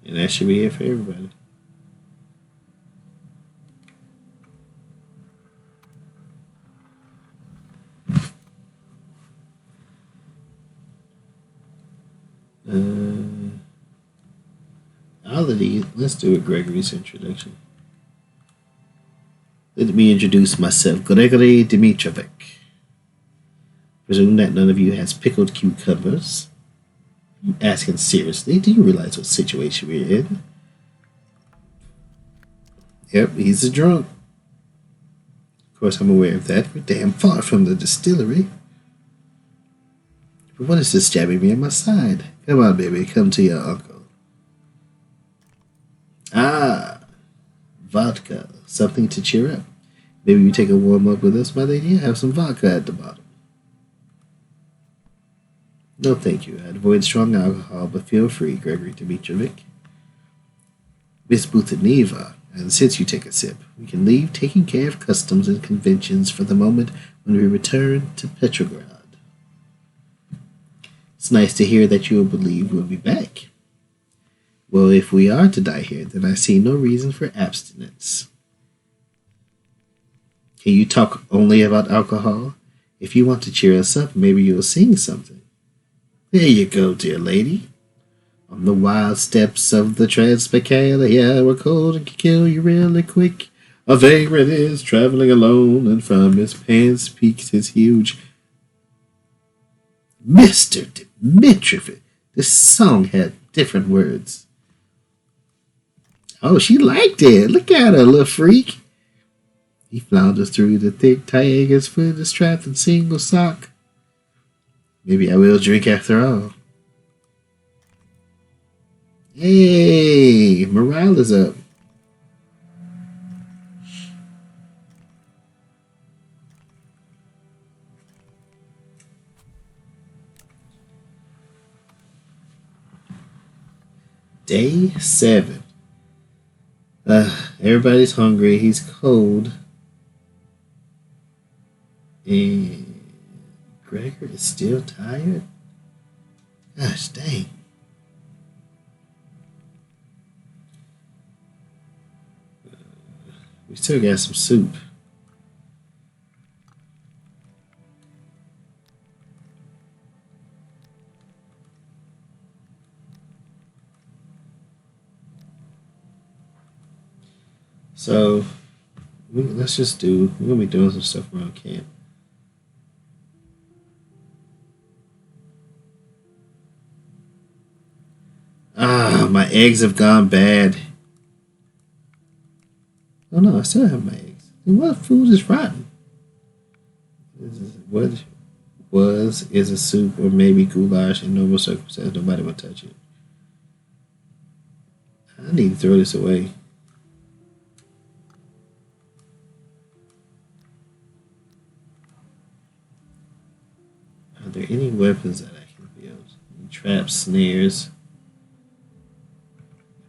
And that should be it for everybody. All of these, let's do a Gregory's introduction. Let me introduce myself, Gregory Dmitrovic. Presume that none of you has pickled cucumbers. I'm asking seriously, do you realize what situation we're in? Yep, he's a drunk. Of course, I'm aware of that. We're damn far from the distillery. But what is this jabbing me on my side? Come on, baby, come to your uncle. Ah, vodka. Something to cheer up. Maybe you take a warm up with us, my lady, and have some vodka at the bottom. No, thank you. I'd avoid strong alcohol, but feel free, Gregory Dmitrovic. Miss Buthaneva, and since you take a sip, we can leave taking care of customs and conventions for the moment when we return to Petrograd. It's nice to hear that you will believe we'll be back. Well, if we are to die here, then I see no reason for abstinence. Can you talk only about alcohol? If you want to cheer us up, maybe you'll sing something. There you go, dear lady. On the wild steppes of the Transbaikalia, where cold and can kill you really quick. A vagrant is traveling alone, and from his pants peeks his huge. Mr. Dmitrovic, this song had different words. Oh, she liked it. Look at her, little freak. He flounders through the thick Tiega's foot is trapped in single sock. Maybe I will drink after all. Hey, morale is up. Day 7. Everybody's hungry. He's cold. And Gregor is still tired? Gosh dang. We still got some soup. So let's just do. We're gonna be doing some stuff around camp. Ah, my eggs have gone bad. Oh no, I still have my eggs. And what food is rotten? What was is a soup or maybe goulash in normal circumstances. Nobody would touch it. I need to throw this away. Are there any weapons that I can build? Traps, snares.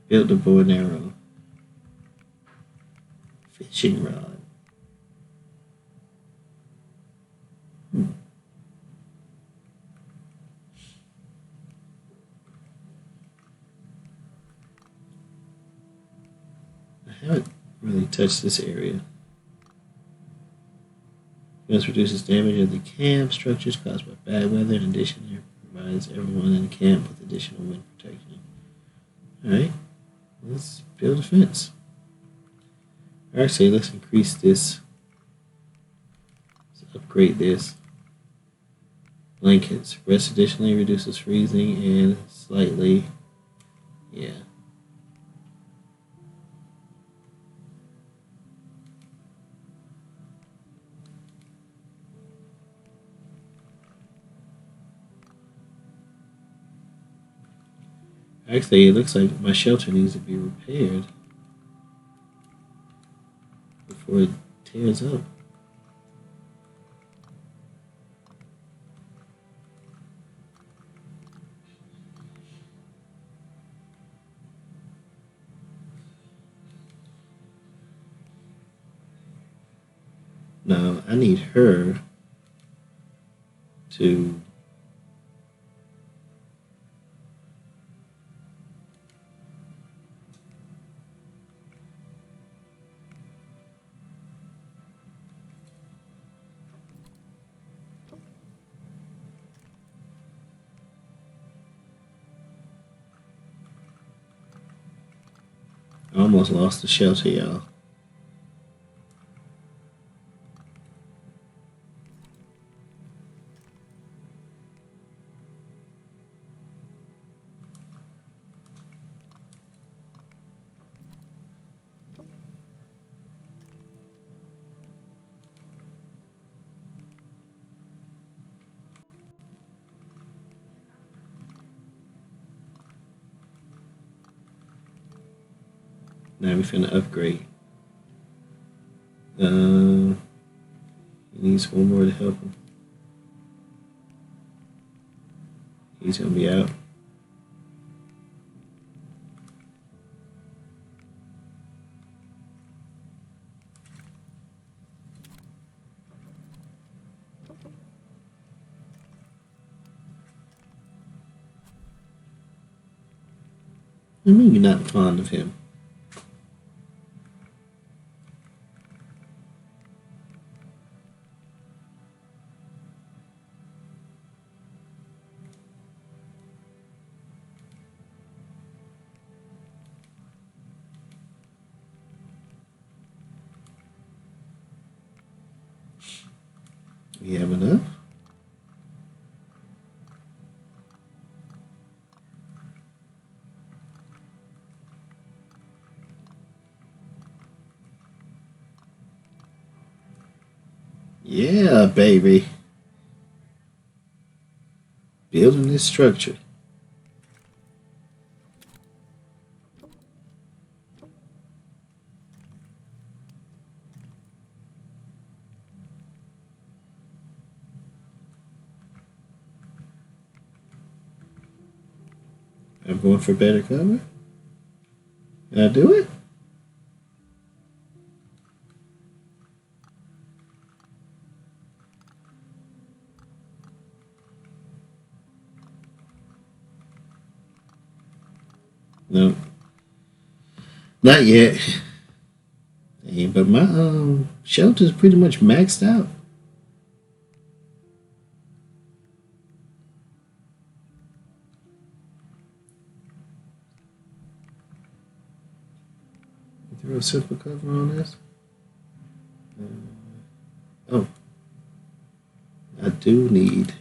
Build the bow and arrow. Fishing rod. Hmm. I haven't really touched this area. This reduces damage of the camp structures caused by bad weather. In addition, it provides everyone in the camp with additional wind protection. Alright, let's build a fence. Actually, let's increase this. Let's upgrade this. Blankets. Rest additionally reduces freezing and slightly. Yeah. Actually, it looks like my shelter needs to be repaired before it tears up. Now, I need her to. I almost lost the shelter, y'all. Now we're finna upgrade. He needs one more to help him. He's gonna be out. I mean, you're not fond of him. We have enough. Yeah, baby. Building this structure. I'm going for better cover. Can I do it? No, not yet. Hey, but my shelter's pretty much maxed out. real simple cover on this. Oh, I do need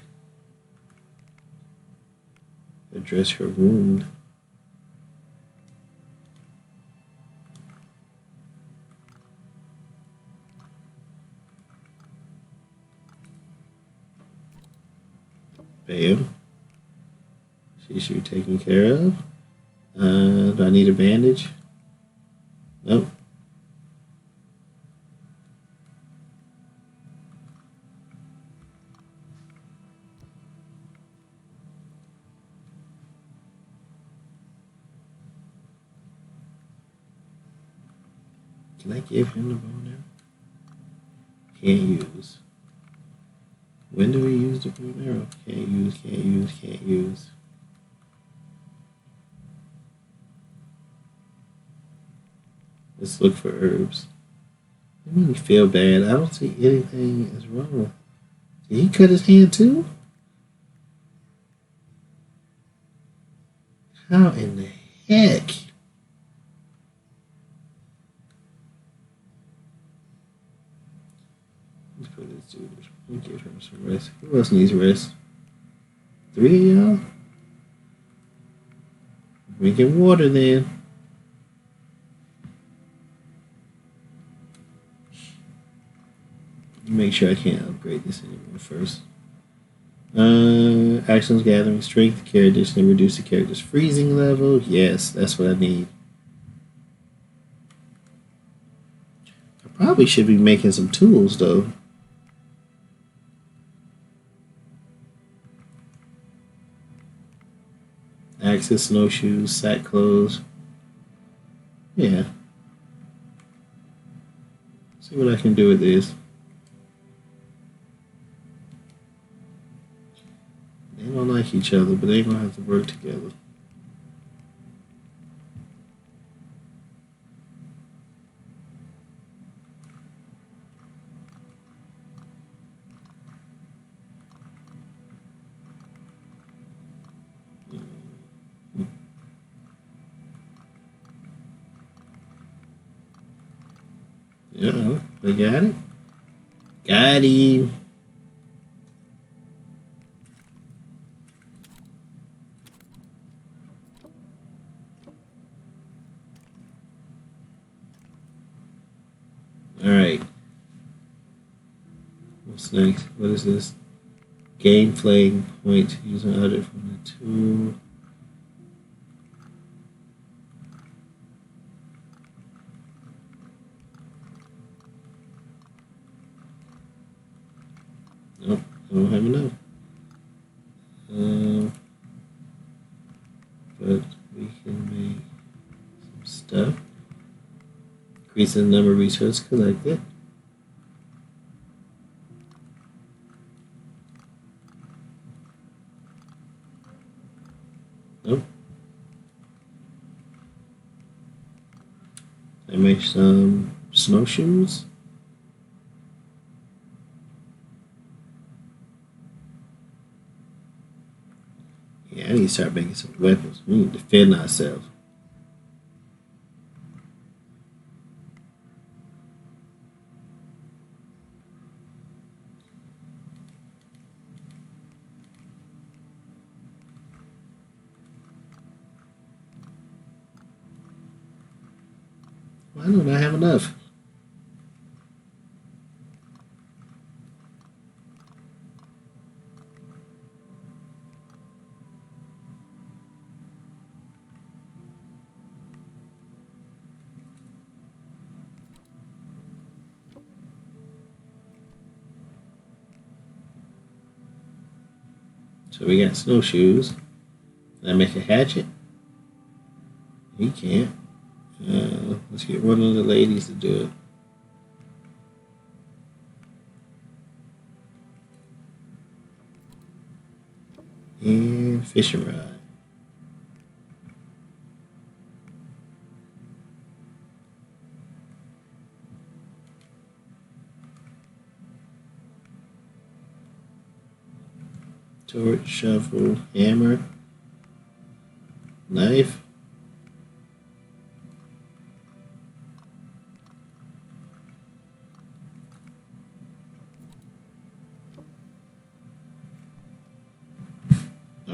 to address her wound. Bam. She should be taken care of. Do I need a bandage? Nope. Can I give him the bow now? Can't use. When do we use the bow and arrow? Can't use, can't use, can't use. Let's look for herbs. I mean, feel bad. I don't see anything is wrong. Did he cut his hand too? How in the heck? Let's put this dude. We'll give him some rest. Who else needs rest? 3 of y'all? Drinking water then. Make sure I can't upgrade this anymore first. Actions gathering strength, care addition, and reduce the character's freezing level. Yes, that's what I need. I probably should be making some tools though. Axes, snowshoes, sack clothes. Yeah. See what I can do with this. They don't like each other, but they're gonna have to work together. Yeah, they got it. Got him. Alright. What's next? What is this? Gain flag point using other from the tool. Nope, I don't have enough. But we can make some stuff. Increase the number of resources collected. Nope. I make some snowshoes. Yeah, I need to start making some weapons. We need to defend ourselves. Why don't I have enough? So we got snowshoes. Can I make a hatchet? He can't. Let's get one of the ladies to do it. And fishing rod. Torch, shovel, hammer, knife.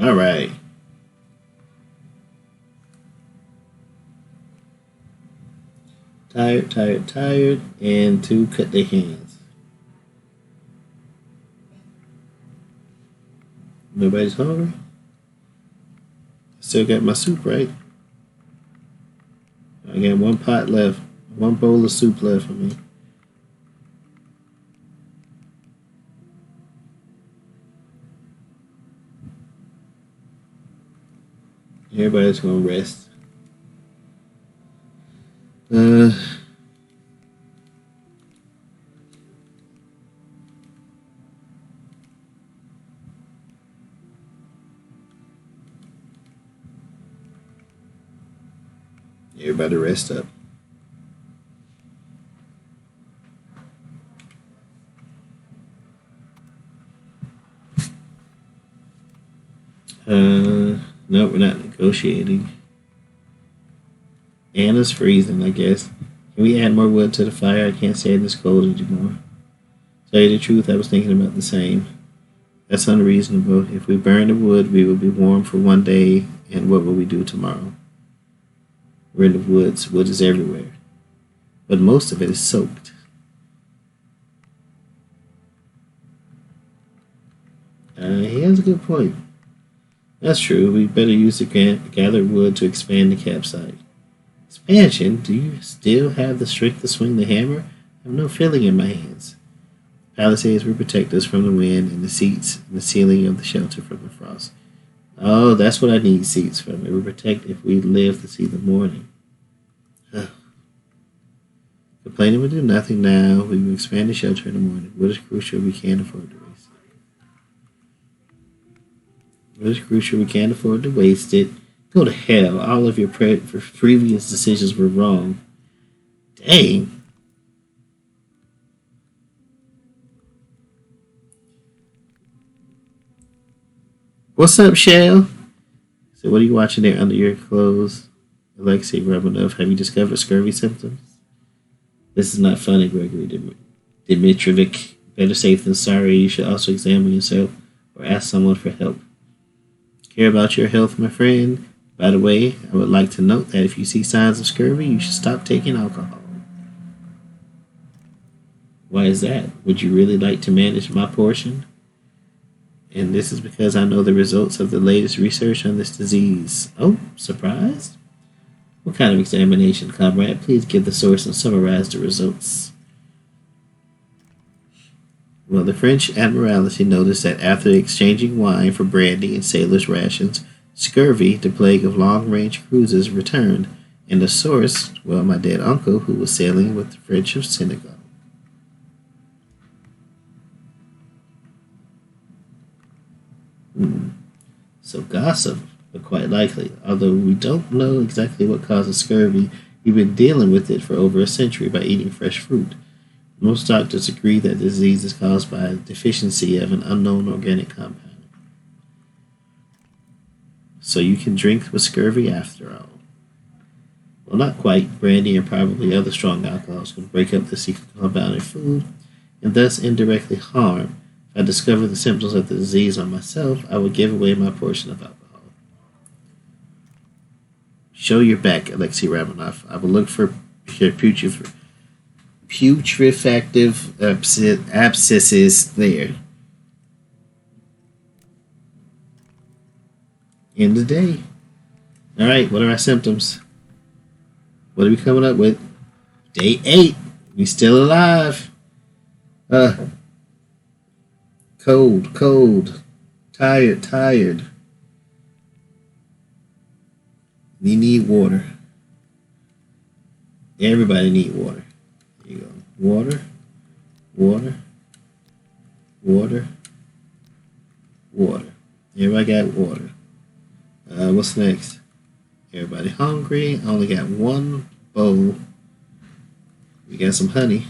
All right. Tired, tired, tired, and to cut their hands. Nobody's hungry. Still got my soup, right? I got one pot left, one bowl of soup left for me. Everybody's gonna rest. Uh, Everybody rest up. No, we're not negotiating. Anna's freezing, I guess. Can we add more wood to the fire? I can't stand this cold anymore. To tell you the truth, I was thinking about the same. That's unreasonable. If we burn the wood, we will be warm for one day, and what will we do tomorrow? We're in the woods. Wood is everywhere. But most of it is soaked. He has a good point. That's true. We better use the gathered wood to expand the campsite. Expansion? Do you still have the strength to swing the hammer? I have no feeling in my hands. Palisades will protect us from the wind, and the seats and the ceiling of the shelter from the frost. Oh, that's what I need seats from. It will protect if we live to see the morning. Complaining will do nothing now. We will expand the shelter in the morning. What is crucial? We can't afford to waste it. What is crucial? We can't afford to waste it. Go to hell. All of your previous decisions were wrong. Dang. What's up, Shell? So, what are you watching there under your clothes? Alexei Romanov, have you discovered scurvy symptoms? This is not funny, Gregory Dmitrovic. Better safe than sorry. You should also examine yourself or ask someone for help. Care about your health, my friend? By the way, I would like to note that if you see signs of scurvy, you should stop taking alcohol. Why is that? Would you really like to manage my portion? And this is because I know the results of the latest research on this disease. Oh, surprised? What kind of examination, comrade? Please give the source and summarize the results. Well, the French Admiralty noticed that after exchanging wine for brandy and sailors' rations, scurvy, the plague of long-range cruises, returned. And the source, well, my dead uncle, who was sailing with the French of Senegal. So gossip, but quite likely. Although we don't know exactly what causes scurvy, we've been dealing with it for over a century by eating fresh fruit. Most doctors agree that the disease is caused by a deficiency of an unknown organic compound. So you can drink with scurvy after all. Well, not quite. Brandy and probably other strong alcohols can break up the secret compound in food and thus indirectly harm. If I discover the symptoms of the disease on myself, I would give away my portion of alcohol. Show your back, Alexei Ramanov. I will look for putrefactive abscesses there. End of the day. All right, what are our symptoms? What are we coming up with? Day 8. We still alive. Cold. Tired. We need water. Everybody need water. There you go. Water. Everybody got water. What's next? Everybody hungry. I only got one bowl. We got some honey.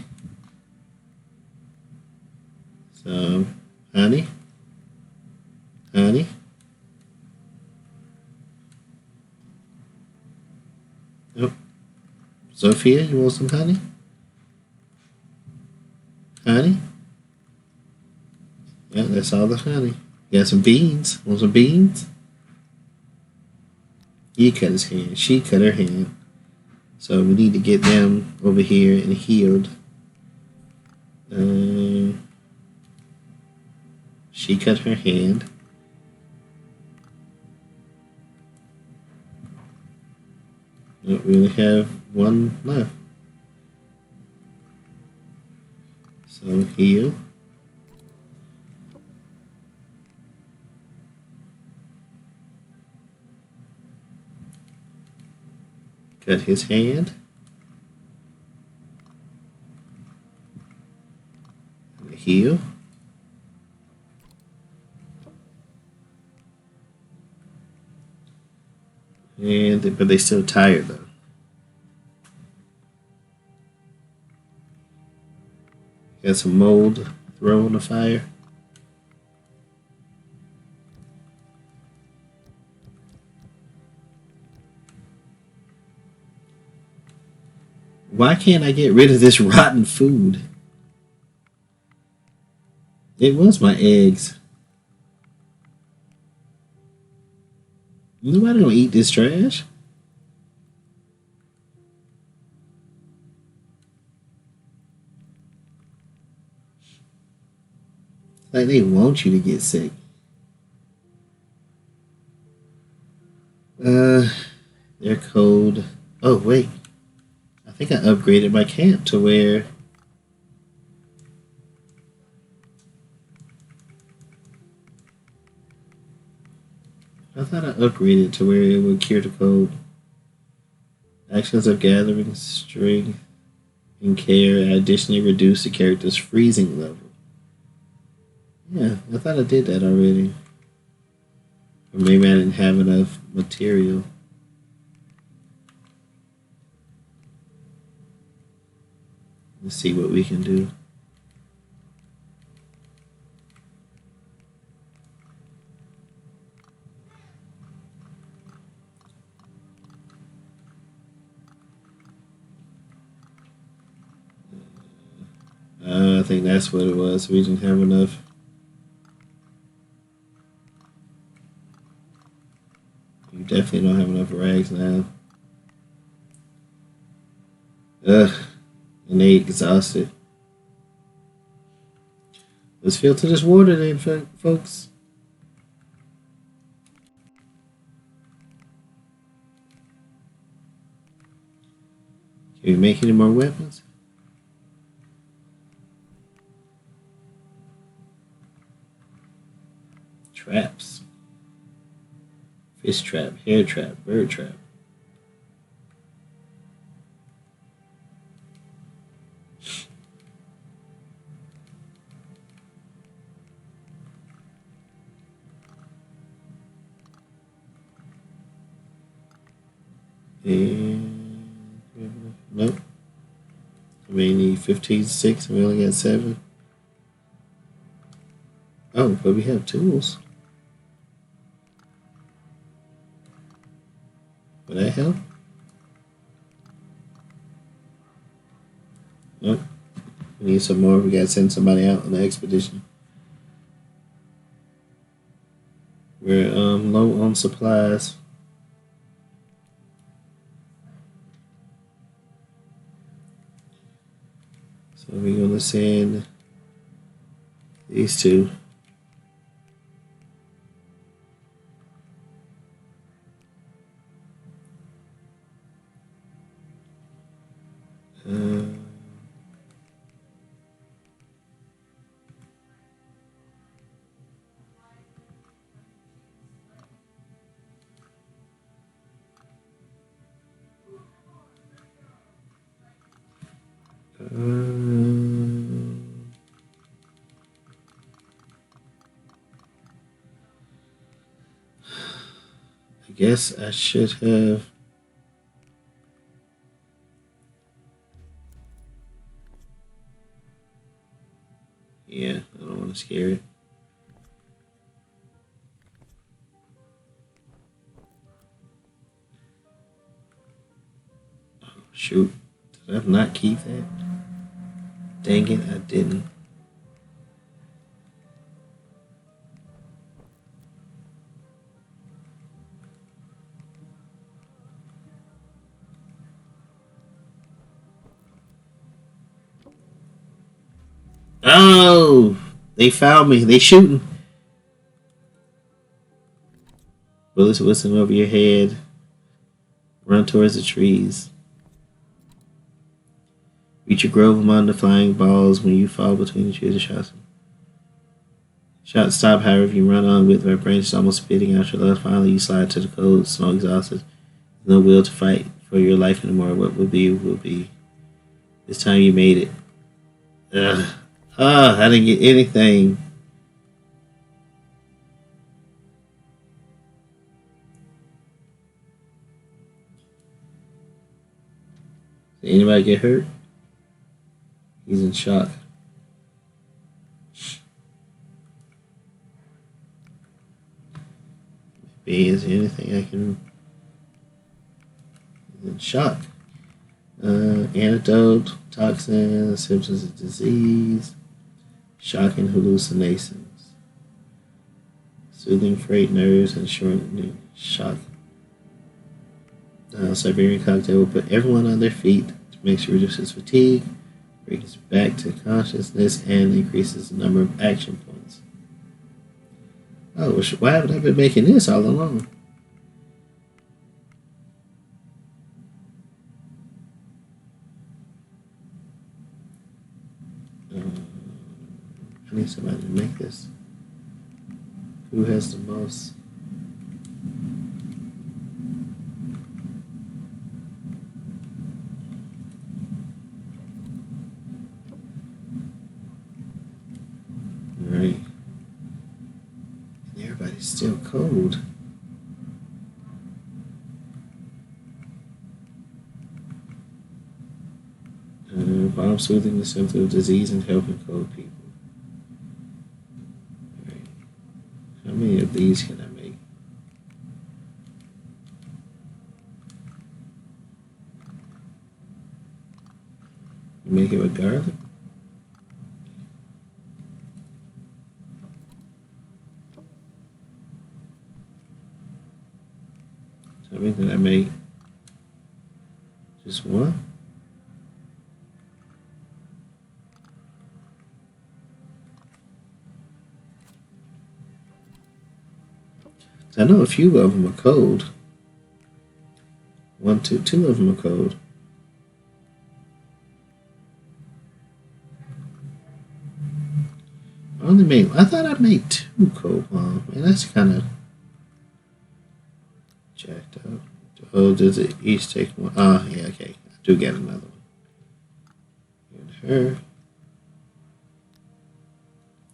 Some honey. Oh. Sophia, you want some honey? Honey? Yeah, that's all the honey. You got some beans. Want some beans? He cut his hand. She cut her hand. So we need to get them over here and healed. She cut her hand. We only have one left. So heal. Cut his hand. Heal. But they still tired though. Got some mold. Throw on the fire. Why can't I get rid of this rotten food? It was my eggs. Nobody gonna eat this trash. Like they want you to get sick. They're cold. Oh wait, I think I upgraded my camp to where I thought I upgraded to where it would cure the cold. Actions of gathering strength and care additionally reduce the character's freezing level. Yeah, I thought I did that already. Or maybe I didn't have enough material. Let's see what we can do. I think that's what it was. We didn't have enough. You definitely don't have enough rags now. Ugh, and they exhausted. Let's filter this water then, folks. Can we make any more weapons? Traps. Fish trap, hair trap, bird trap. And nope. We need 15, 6, and we only got 7. Oh, but we have tools. Would that help? Nope. We need some more. We gotta send somebody out on the expedition. We're low on supplies. So we're gonna send these two. I guess I should have. Yeah, I don't want to scare it. Oh, shoot. Did I not keep that? Dang it, I didn't. Oh, they found me. They shooting. Bullets whistling over your head. Run towards the trees. Reach a grove among the flying balls. When you fall between the trees, the shots stop. However, you run on with vibrations almost spitting out your lungs. Finally, you slide to the cold snow, exhausted. No will to fight for your life anymore. What will be will be. This time you made it. Ugh. Ah, I didn't get anything. Did anybody get hurt? He's in shock. B, is there anything I can... He's in shock. Antidote, toxin, symptoms of disease, shocking hallucinations, soothing frayed nerves, and shortening shock. Siberian cocktail will put everyone on their feet to make sure reduces fatigue, brings back to consciousness, and increases the number of action points. Oh, why haven't I been making this all along? I need somebody to make this. Who has the most? Alright. And everybody's still cold. Bomb soothing the symptom of disease and helping cold people. Alright. How many of these can I make? You make it with garlic? How many did I make? Just one? I know a few of them are cold. Two of them are cold. I thought I made 2 cold bombs. Man, that's kind of jacked up. Oh, does it each take one? Oh, yeah, okay. I do get another one. And her.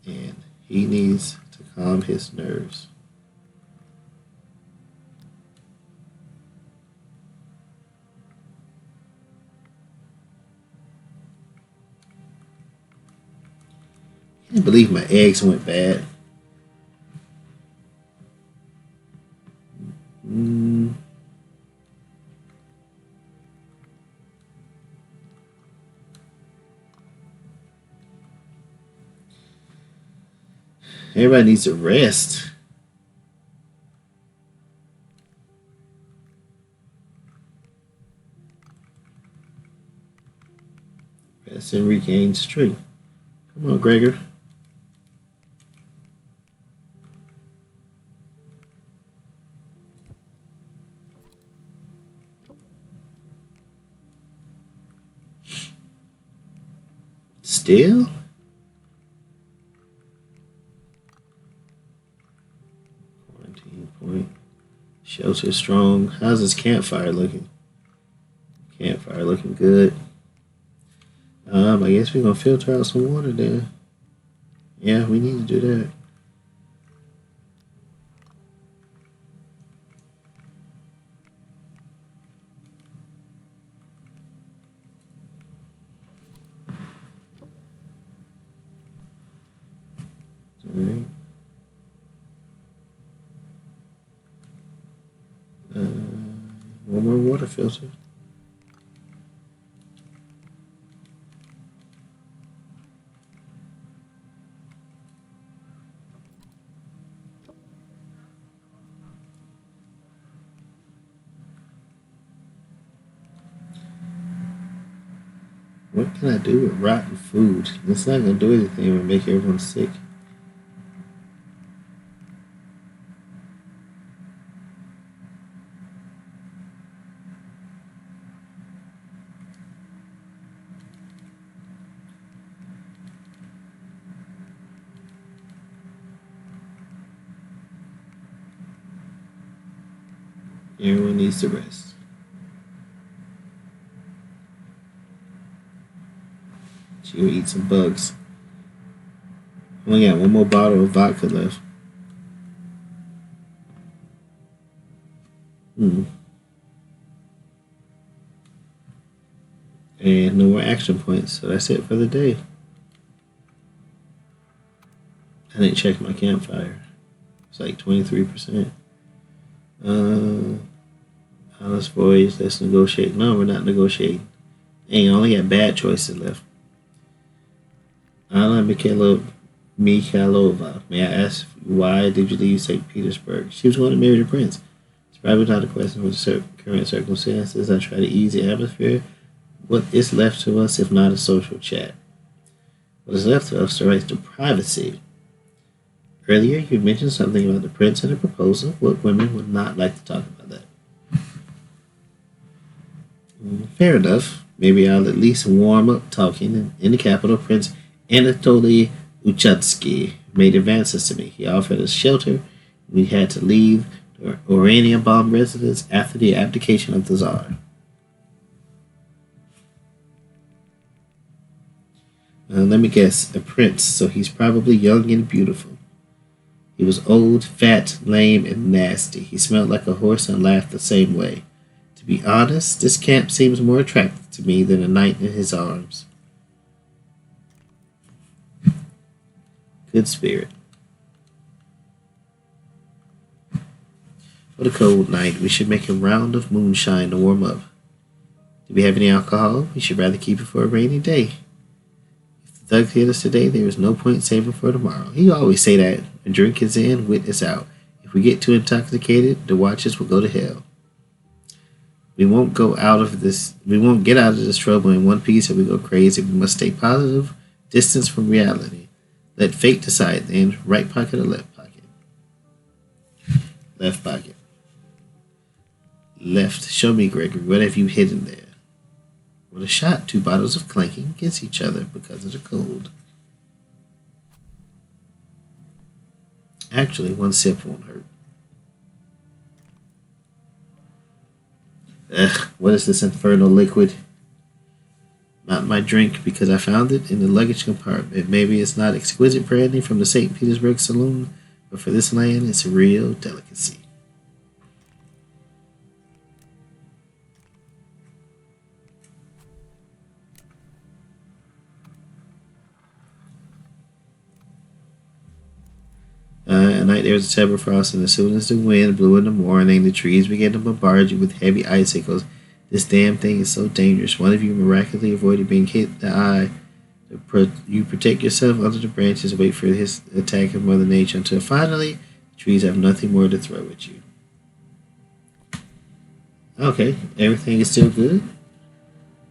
And he needs to calm his nerves. I can't believe my eggs went bad. Everybody needs to rest. Rest and regain strength. Come on, Gregor. Still? Quarantine point. Shelter strong. How's this campfire looking? Campfire looking good. I guess we're gonna filter out some water then. Yeah, we need to do that. Alright. One more water filter. What can I do with rotten food? It's not gonna do anything. It will make everyone sick. Everyone needs to rest. She will eat some bugs. Only got one more bottle of vodka left. Hmm. And no more action points, so that's it for the day. I didn't check my campfire. It's like 23%. Uh, Honest voice, let's negotiate. No, we're not negotiating. Hey, I only got bad choices left. Anna Mikhailova, may I ask why did you leave St. Petersburg? She was going to marry the prince. It's probably not a question of the current circumstances. I try to ease the atmosphere. What is left to us if not a social chat? What is left to us the right to privacy? Earlier, you mentioned something about the prince and a proposal. What women would not like to talk about that? Fair enough. Maybe I'll at least warm up talking. In the capital, Prince Anatoly Uchatsky made advances to me. He offered us shelter. We had to leave the uranium bomb residence after the abdication of the Tsar. Let me guess, a prince, so he's probably young and beautiful. He was old, fat, lame, and nasty. He smelled like a horse and laughed the same way. To be honest, this camp seems more attractive to me than a knight in his arms. Good spirit. For the cold night, we should make a round of moonshine to warm up. Do we have any alcohol? We should rather keep it for a rainy day. If the thugs hit us today, there is no point saving for tomorrow. He always say that. A drink is in, wit is out. If we get too intoxicated, the watches will go to hell. We won't go out of this. We won't get out of this trouble in one piece if we go crazy. We must stay positive, distance from reality. Let fate decide then. Right pocket or left pocket? Left pocket. Left. Show me, Gregory. What have you hidden there? With a shot, two bottles of clanking against each other because of the cold. Actually, one sip won't hurt. Ugh, what is this infernal liquid? Not my drink because I found it in the luggage compartment. Maybe it's not exquisite brandy from the St. Petersburg saloon, but for this land, it's a real delicacy. At night there was a terrible frost, and as soon as the wind blew in the morning, the trees began to bombard you with heavy icicles. This damn thing is so dangerous. One of you miraculously avoided being hit in the eye. You protect yourself under the branches, wait for his attack of Mother Nature until finally the trees have nothing more to throw at you. Okay, everything is still good.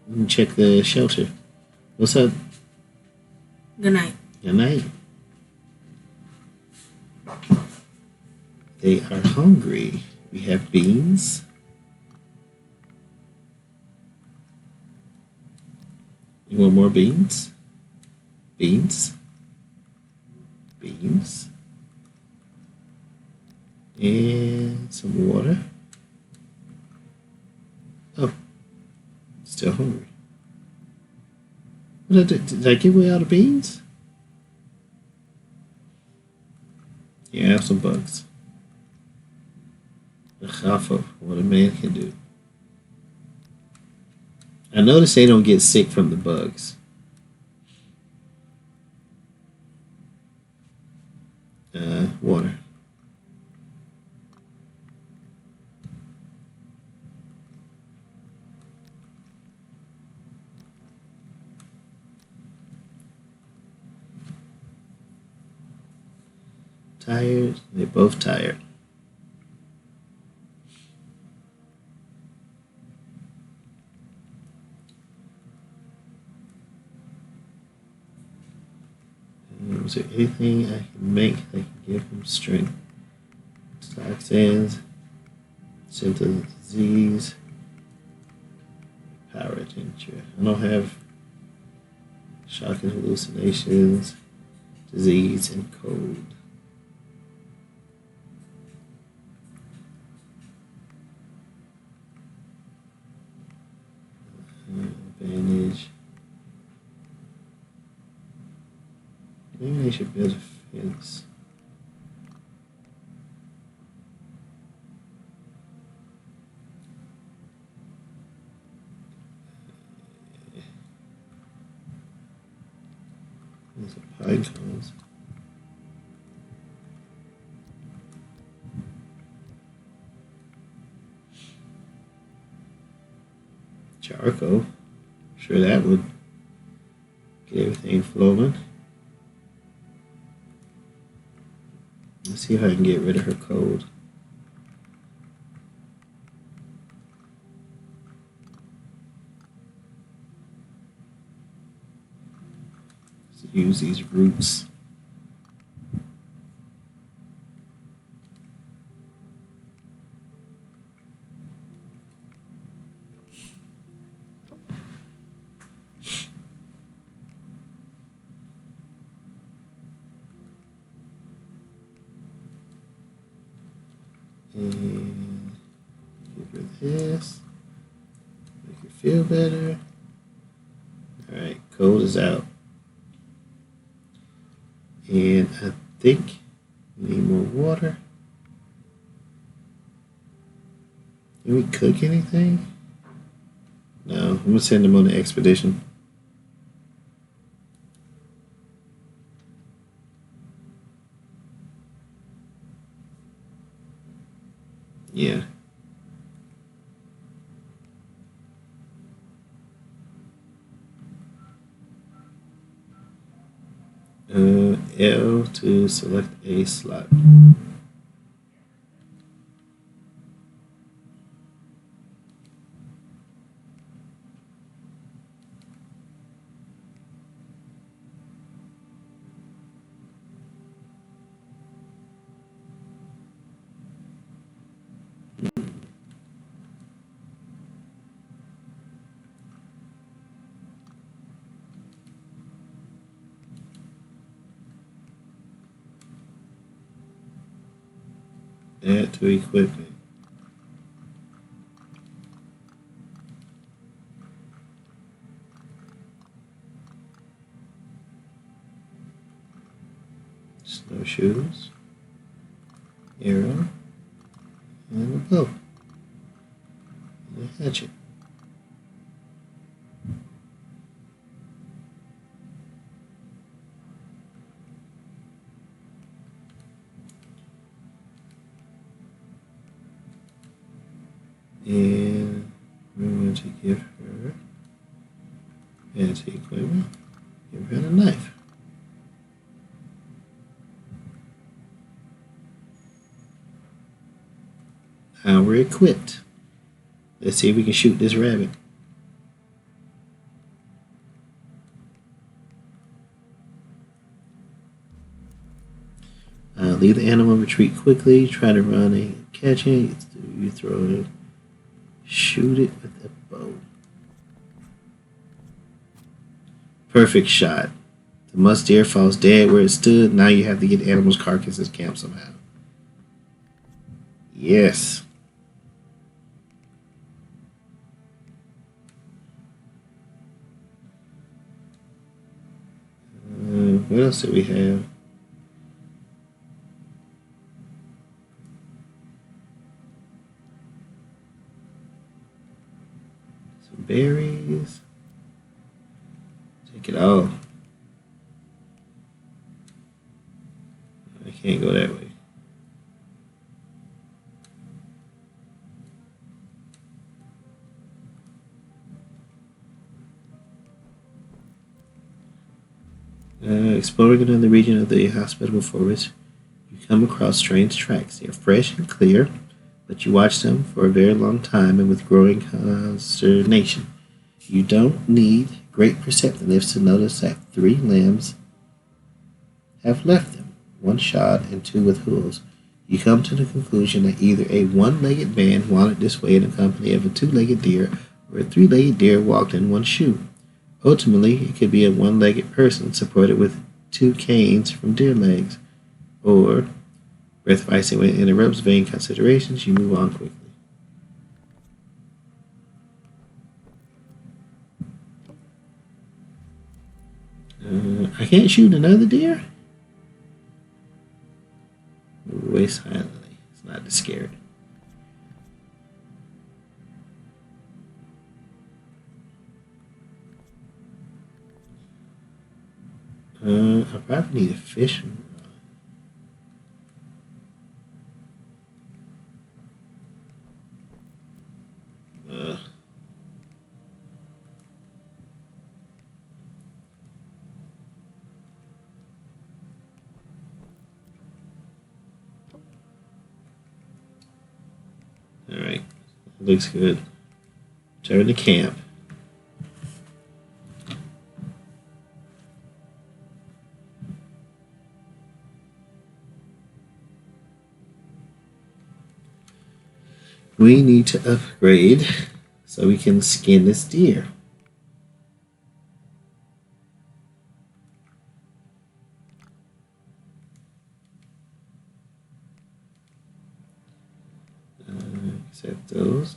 You can check the shelter. What's up? Good night. Good night. They are hungry. We have beans. You want more beans? Beans. Beans. And some water. Oh, still hungry. Did I give away all the beans? Yeah, I have some bugs. Half of what a man can do. I notice they don't get sick from the bugs. Water. Tired? They're both tired. Is there anything I can make that can give him strength? Toxins, symptoms of disease, power tincture. I don't have shock and hallucinations, disease, and cold. Advantage. Maybe they should build a fence. There's a pine cones. Charcoal. Sure that would get everything flowing. Let's see if I can get rid of her cold. Let's use these roots. And get rid of this. Make it feel better. Alright, cold is out. And I think we need more water. Can we cook anything? No, I'm gonna send them on the expedition. Yeah. L to select a slot. Add to equipment. Snowshoes, arrow, and a bow, and a hatchet. And we're going to give her, add to equipment, give her a knife. Now we're equipped. Let's see if we can shoot this rabbit. Leave the animal, retreat quickly, try to run and catch it. You throw it, shoot it with a bow. Perfect shot. The musk deer falls dead where it stood. Now you have to get the animal's carcass at camp somehow. Yes. What else do we have? Some berries. Take it all. I can't go that way. Exploring another region of the hospitable forest, you come across strange tracks. They are fresh and clear, but you watch them for a very long time and with growing consternation. You don't need great perceptiveness to notice that 3 limbs have left them, one shod and two with hooves. You come to the conclusion that either a one-legged man wandered this way in the company of a two-legged deer, or a three-legged deer walked in one shoe. Ultimately, it could be a one-legged person supported with two canes from deer legs. Or, Breath of Ice interrupts vain considerations, you move on quickly. I can't shoot another deer? Move away silently. It's not to scare it. I probably need a fish. Uh, Alright, looks good. Turn to camp. We need to upgrade so we can skin this deer. Accept those.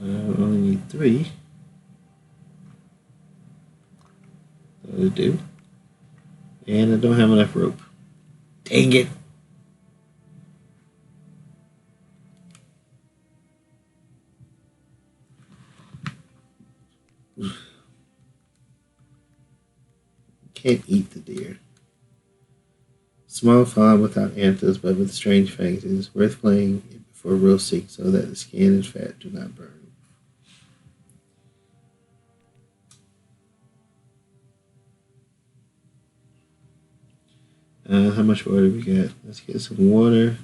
I only need 3. That'll do. And I don't have enough rope. Dang it. Can't eat the deer. Small fawn without antlers but with strange fangs. It is worth playing before roasting so that the skin and fat do not burn. How much water we got? Let's get some water.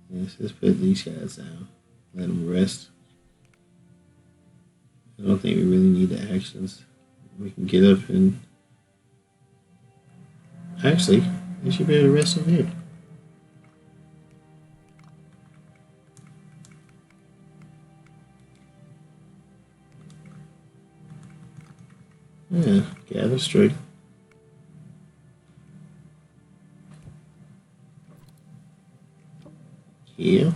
Let's just put these guys down. Let them rest. I don't think we really need the actions. We can get up and... Actually, we should be able to rest over here. Yeah, gather strength. Heal.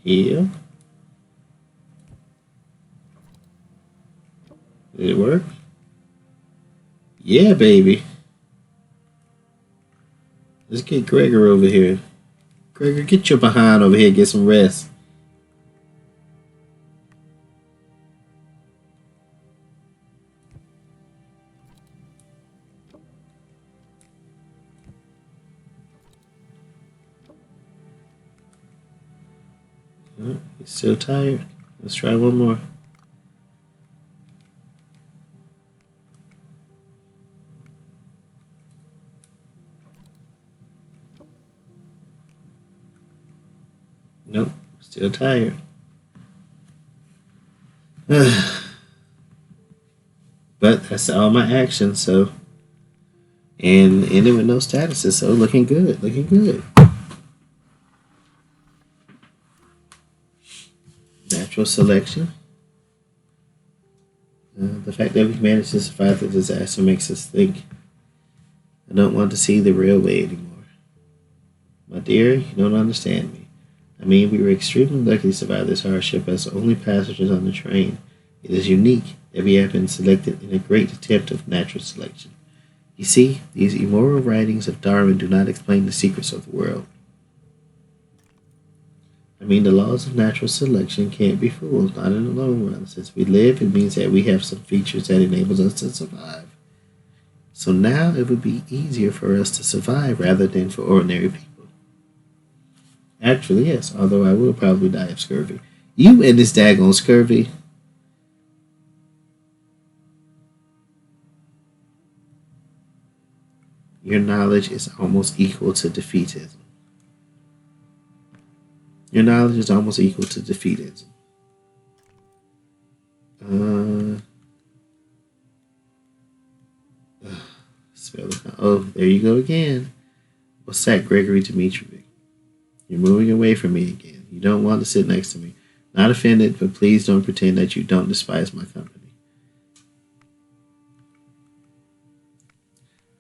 Heal. Did it work? Yeah, baby. Let's get Gregor over here. Gregor, get your behind over here. Get some rest. Oh, he's still tired. Let's try one more. Nope, still tired. But that's all my actions, so. And ending with no statuses, so looking good, looking good. Natural selection. The fact that we managed to survive the disaster makes us think. I don't want to see the railway anymore. My dear, you don't understand me. I mean, we were extremely lucky to survive this hardship as the only passengers on the train. It is unique that we have been selected in a great attempt of natural selection. You see, these immoral writings of Darwin do not explain the secrets of the world. I mean, the laws of natural selection can't be fooled, not in the long run. Since we live, it means that we have some features that enables us to survive. So now it would be easier for us to survive rather than for ordinary people. Actually, yes, although I will probably die of scurvy. You and this daggone scurvy. Your knowledge is almost equal to defeatism. Your knowledge is almost equal to defeatism. Uh, spell it. Oh, there you go again. What's that, Gregory Dmitrovic? You're moving away from me again. You don't want to sit next to me. Not offended, but please don't pretend that you don't despise my company.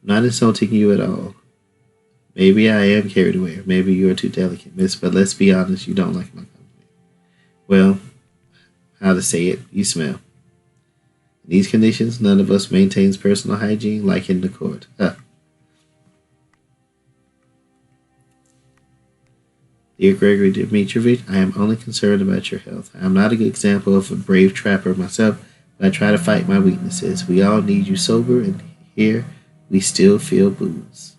I'm not insulting you at all. Maybe I am carried away, or maybe you are too delicate, miss, but let's be honest, you don't like my company. Well, how to say it, you smell. In these conditions, none of us maintains personal hygiene like in the court. Huh. Dear Gregory Dmitrievich, I am only concerned about your health. I am not a good example of a brave trapper myself, but I try to fight my weaknesses. We all need you sober, and here we still feel booze.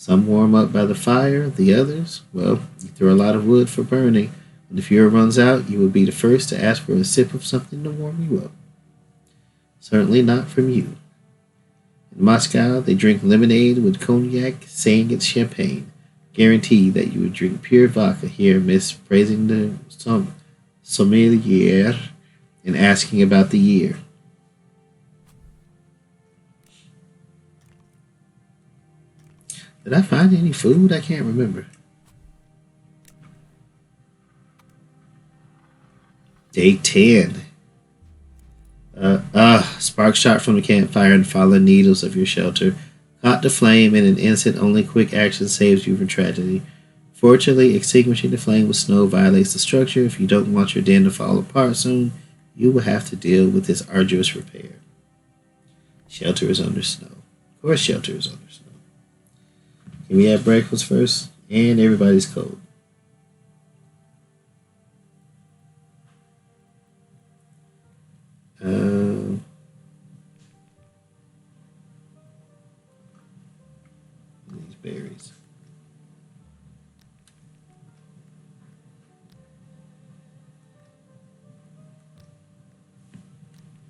Some warm up by the fire, the others, well, you throw a lot of wood for burning, and if yours runs out, you will be the first to ask for a sip of something to warm you up. Certainly not from you. In Moscow, they drink lemonade with cognac, saying it's champagne. Guarantee that you would drink pure vodka here, miss, praising the sommelier and asking about the year. Did I find any food? I can't remember. Day 10. Spark shot from the campfire and fallen needles of your shelter. Caught the flame in an instant, only quick action saves you from tragedy. Fortunately, extinguishing the flame with snow violates the structure. If you don't want your den to fall apart soon, you will have to deal with this arduous repair. Shelter is under snow. Of course, shelter is under snow. Can we have breakfast first? And everybody's cold. Um, these berries.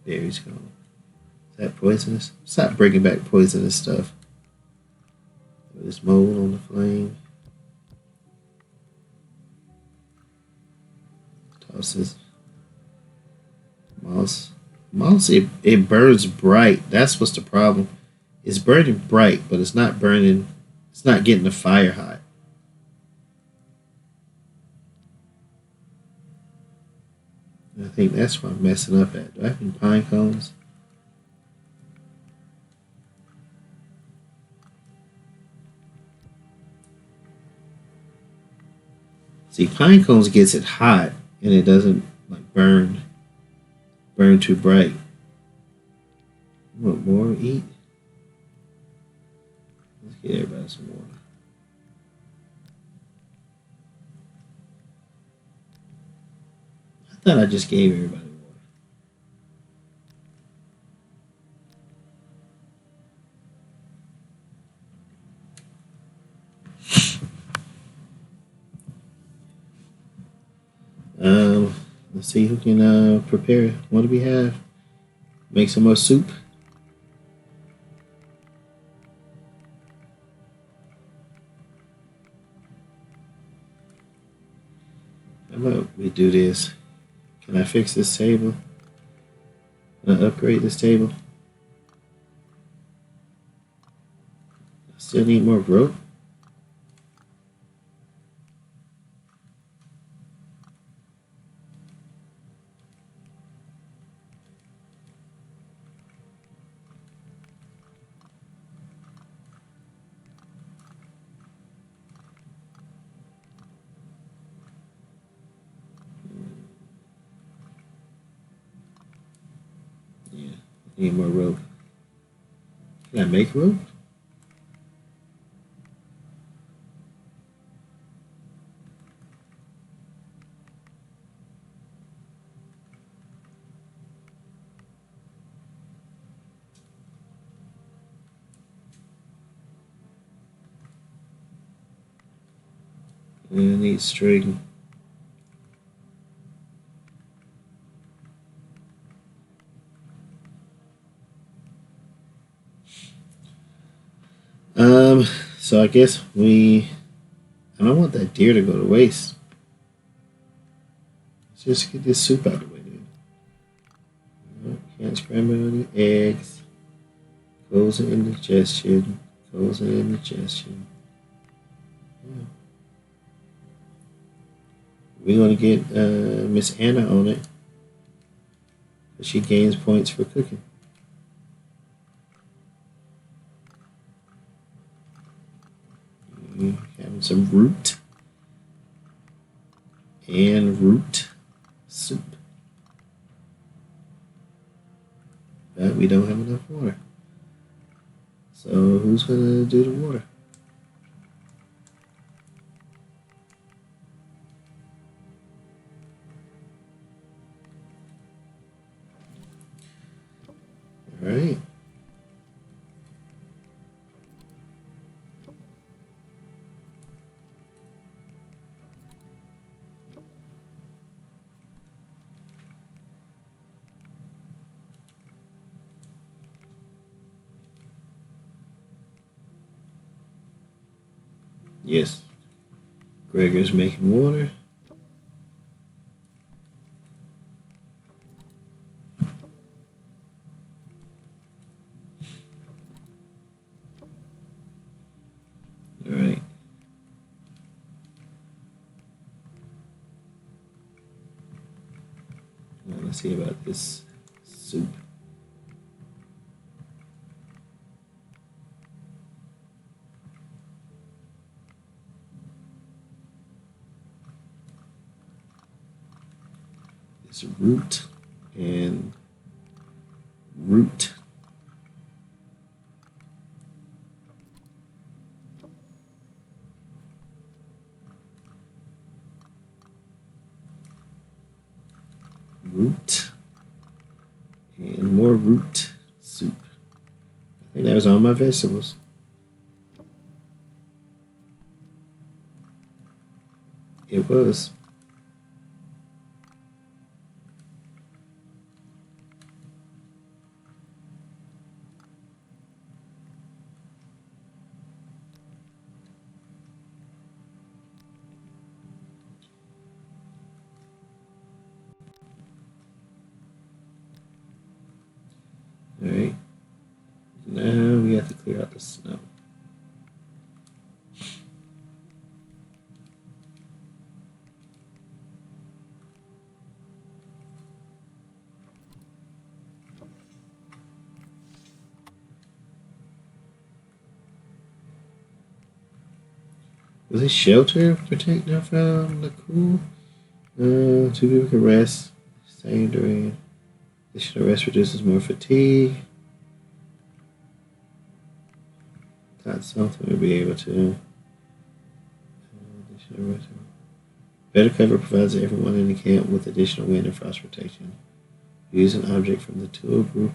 Berries gone. Is that poisonous? Stop bringing back poisonous stuff. There's mold on the flame. Toss this moss. Moss, it burns bright. That's what's the problem. It's burning bright, but it's not burning. It's not getting the fire hot. I think that's what I'm messing up at. Do I have any pine cones? See, pine cones gets it hot and it doesn't like burn too bright. You want more? Eat. Let's get everybody some water. I thought I just gave everybody water. Let's see who can prepare. What do we have? Make some more soup. How about we do this? Can I fix this table? Can I upgrade this table? I still need more rope. Yeah, I need more rope. Can I make rope? I need string. So I guess I don't want that deer to go to waste. Let's just get this soup out of the way, dude. Can't scramble any eggs. Goes in indigestion. Goes in indigestion. Yeah. We're going to get Miss Anna on it. She gains points for cooking. Having some root and root soup. But we don't have enough water. So who's going to do the water? All right. Yes. Gregor's making water. All right. Now let's see about this soup. This root and root. Root and more root soup. I think that was all my vegetables. It was. All right. Now we have to clear out the snow. Does this shelter protect them from the cool? 2 people can rest. Same during. Additional rest reduces more fatigue. Not something we'll be able to. Additional rest. Better cover provides everyone in the camp with additional wind and frost protection. Use an object from the tool group.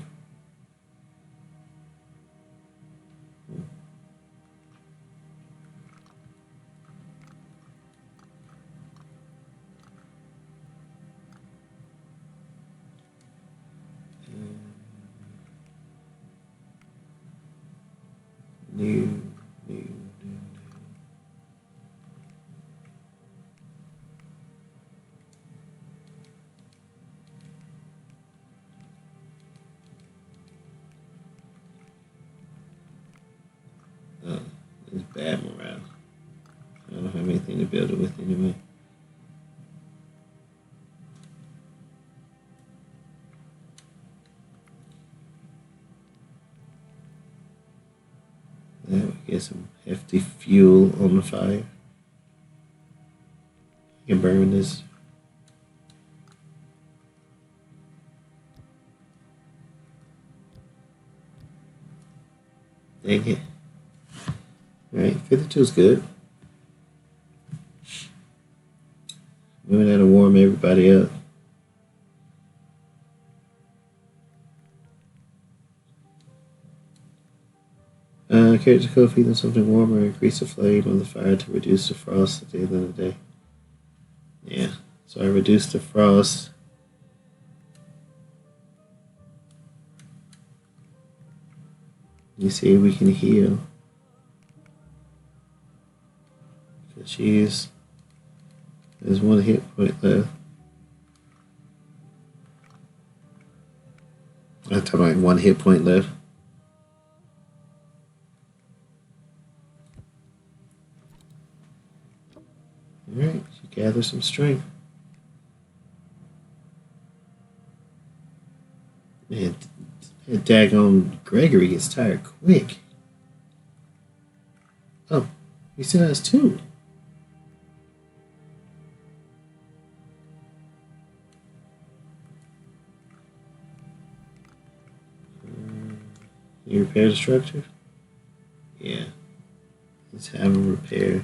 New. It's bad morale. I don't have anything to build it with anyway. There we get some hefty fuel on the fire. You can burn this. Dang it. Alright, 52 is good. Maybe that'll warm everybody up. Character code feed them something warmer, increase the flame on the fire to reduce the frost at the end of the day. Yeah, so I reduced the frost. You see, we can heal. Jeez. There's one hit point left. I'm talking about one hit point left. Alright, she gathers some strength. Man, that daggone Gregory gets tired quick. Oh, he still has two. You repair the structure? Yeah. Let's have him repaired.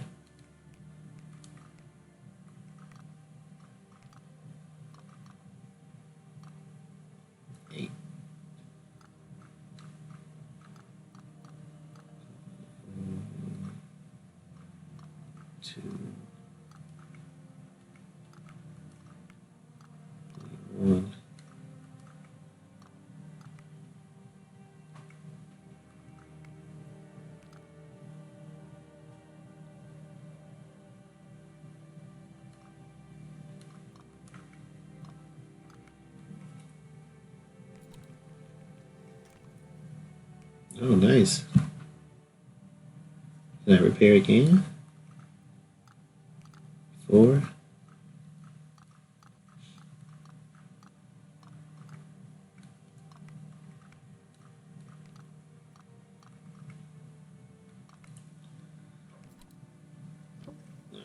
Two, one. Oh, nice. Can I repair again? 4.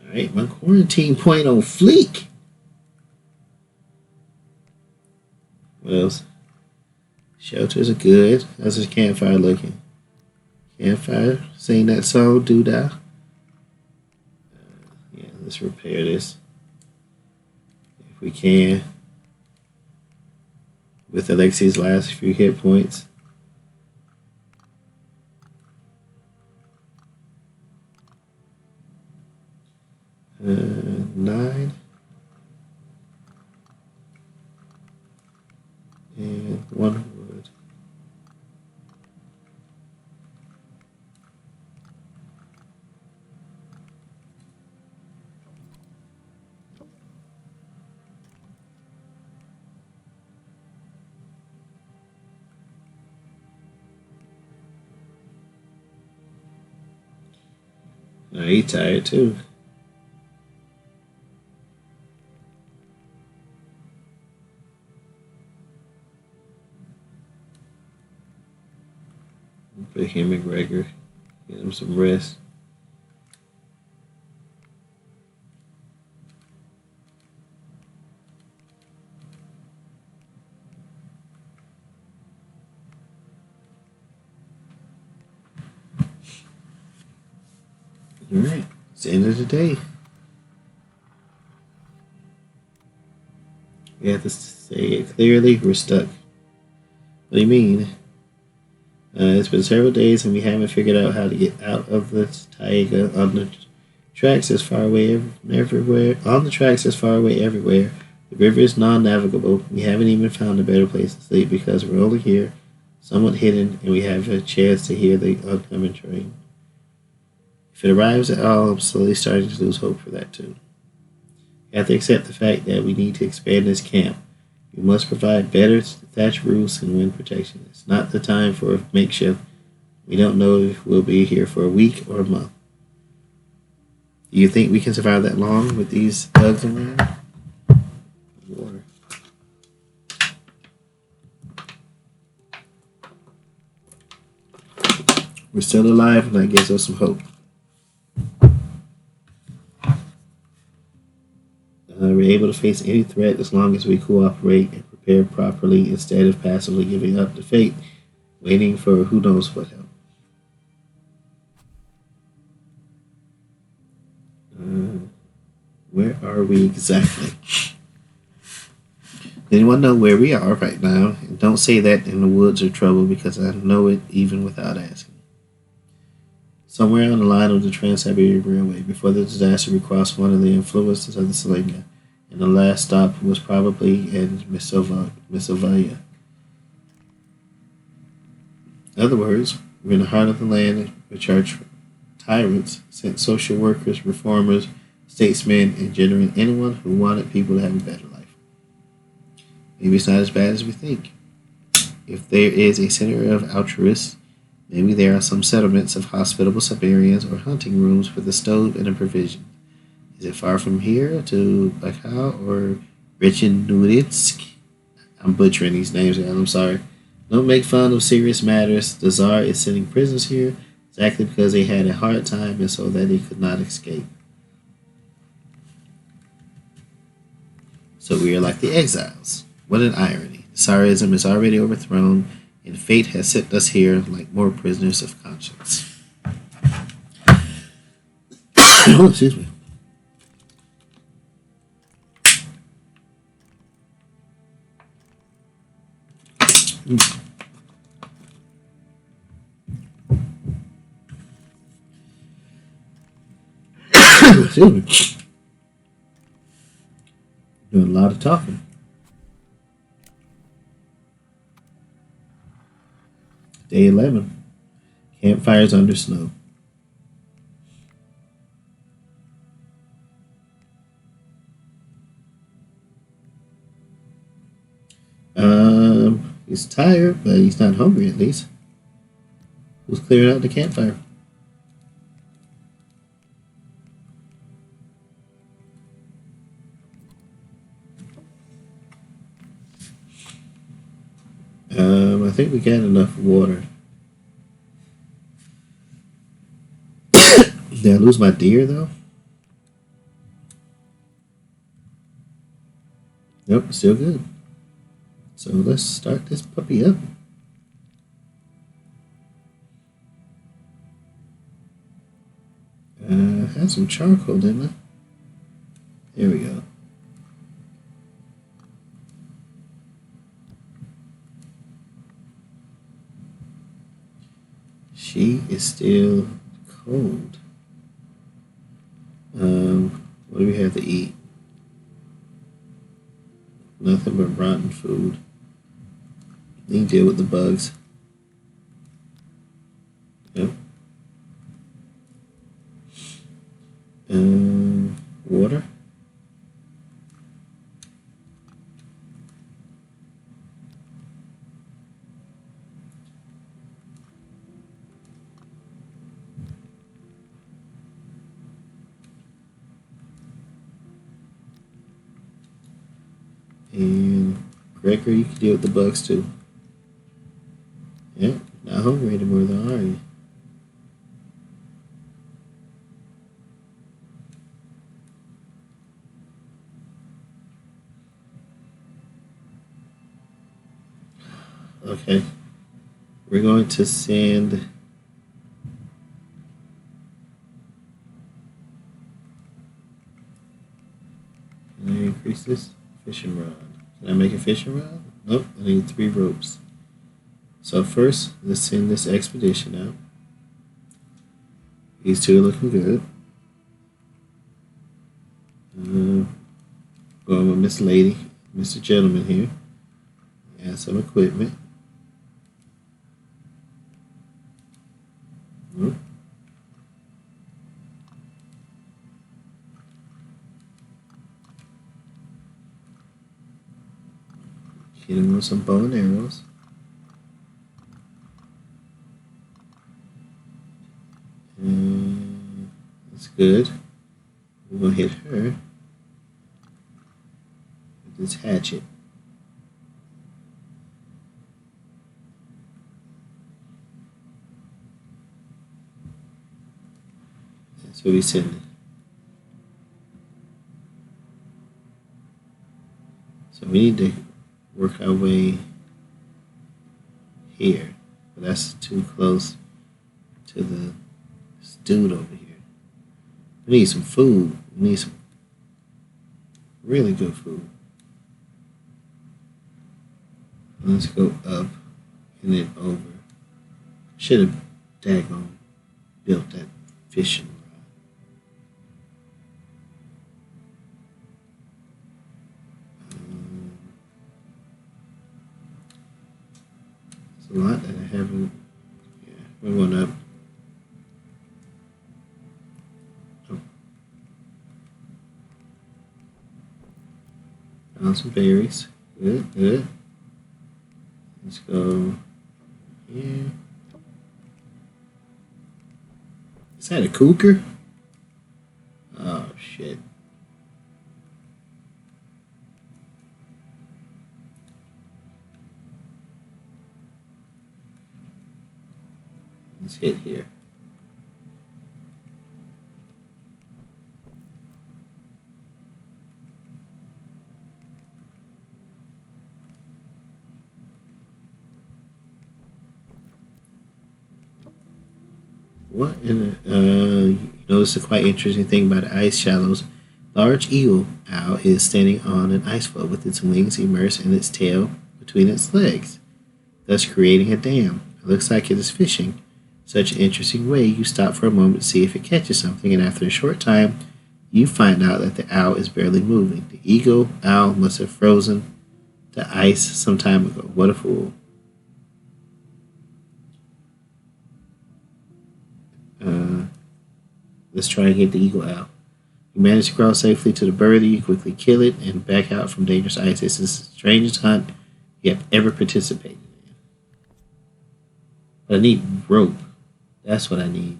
Alright, my quarantine point on fleek. What else? Shelters are good. How's this campfire looking? Campfire, sing that song, doo-dah. Yeah, let's repair this. If we can. With Alexi's last few hit points. Uh, 9. And 1 wood. Now he's tired too. Put him and Gregor. Get him some rest. Alright, it's the end of the day. We have to say it clearly, we're stuck. What do you mean? It's been several days and we haven't figured out how to get out of the taiga on the tracks as far away everywhere. On the tracks as far away everywhere. The river is non-navigable. We haven't even found a better place to sleep because we're only here, somewhat hidden, and we have a chance to hear the oncoming train. If it arrives at all, I'm slowly starting to lose hope for that too. We have to accept the fact that we need to expand this camp. We must provide better thatch roofs and wind protection. It's not the time for a makeshift. We don't know if we'll be here for a week or a month. Do you think we can survive that long with these bugs around? Water. We're still alive, and that gives us some hope. We're able to face any threat as long as we cooperate and prepare properly instead of passively giving up to fate, waiting for who knows what help. Where are we exactly? Anyone know where we are right now? And don't say that in the woods or trouble because I know it even without asking. Somewhere on the line of the Trans-Siberian Railway, before the disaster, we crossed one of the influences of the Salinga, and the last stop was probably in Misovaya. In other words, we're in the heart of the land which our tyrants sent social workers, reformers, statesmen, and generally anyone who wanted people to have a better life. Maybe it's not as bad as we think. If there is a center of altruists, maybe there are some settlements of hospitable Siberians or hunting rooms with a stove and a provision. Is it far from here to Baikal or Rechenuditsk? I'm butchering these names, guys. I'm sorry. Don't make fun of serious matters. The Tsar is sending prisoners here exactly because they had a hard time and so that they could not escape. So we are like the exiles. What an irony. The Tsarism is already overthrown, and fate has sent us here like more prisoners of conscience. Oh, excuse me. Excuse me. Doing a lot of talking. Day 11. Campfires under snow. He's tired, but he's not hungry at least. Who's clearing out the campfire? I think we got enough water. Did I lose my deer though? Nope, still good. So let's start this puppy up. I had some charcoal, didn't I? There we go. She is still cold. What do we have to eat? Nothing but rotten food. You can deal with the bugs. Yep. Water. And Gregory, you can deal with the bugs too. Yep, not hungry anymore though, are you? Okay. We're going to send can I increase this? Fishing rod. Can I make a fishing rod? Nope, I need 3 ropes. So first, let's send this expedition out. These two are looking good. Going with Miss Lady, Mr. Gentleman here. Add some equipment. Nope. Hit him with some bow and arrows. That's good. We're gonna hit her with this hatchet. That's what we send. So we need to work our way here. But that's too close to the dude over here. We need some food. We need some really good food. Let's go up and then over. Should have daggone built that fishing rod. There's a lot that I haven't. Yeah, we're going up. Found some berries. Good, good. Let's go here. Is that a cougar? Oh shit. Let's hit here. What in the, you notice a quite interesting thing about the ice shallows. Large eagle owl is standing on an ice floe with its wings immersed and its tail between its legs, thus creating a dam. It looks like it is fishing. Such an interesting way. You stop for a moment to see if it catches something, and after a short time, you find out that the owl is barely moving. The eagle owl must have frozen to ice some time ago. What a fool. Uh, let's try and get the eagle owl. You manage to crawl safely to the birdie. You quickly kill it and back out from dangerous ice. This is the strangest hunt you have ever participated in. But I need rope. That's what I need.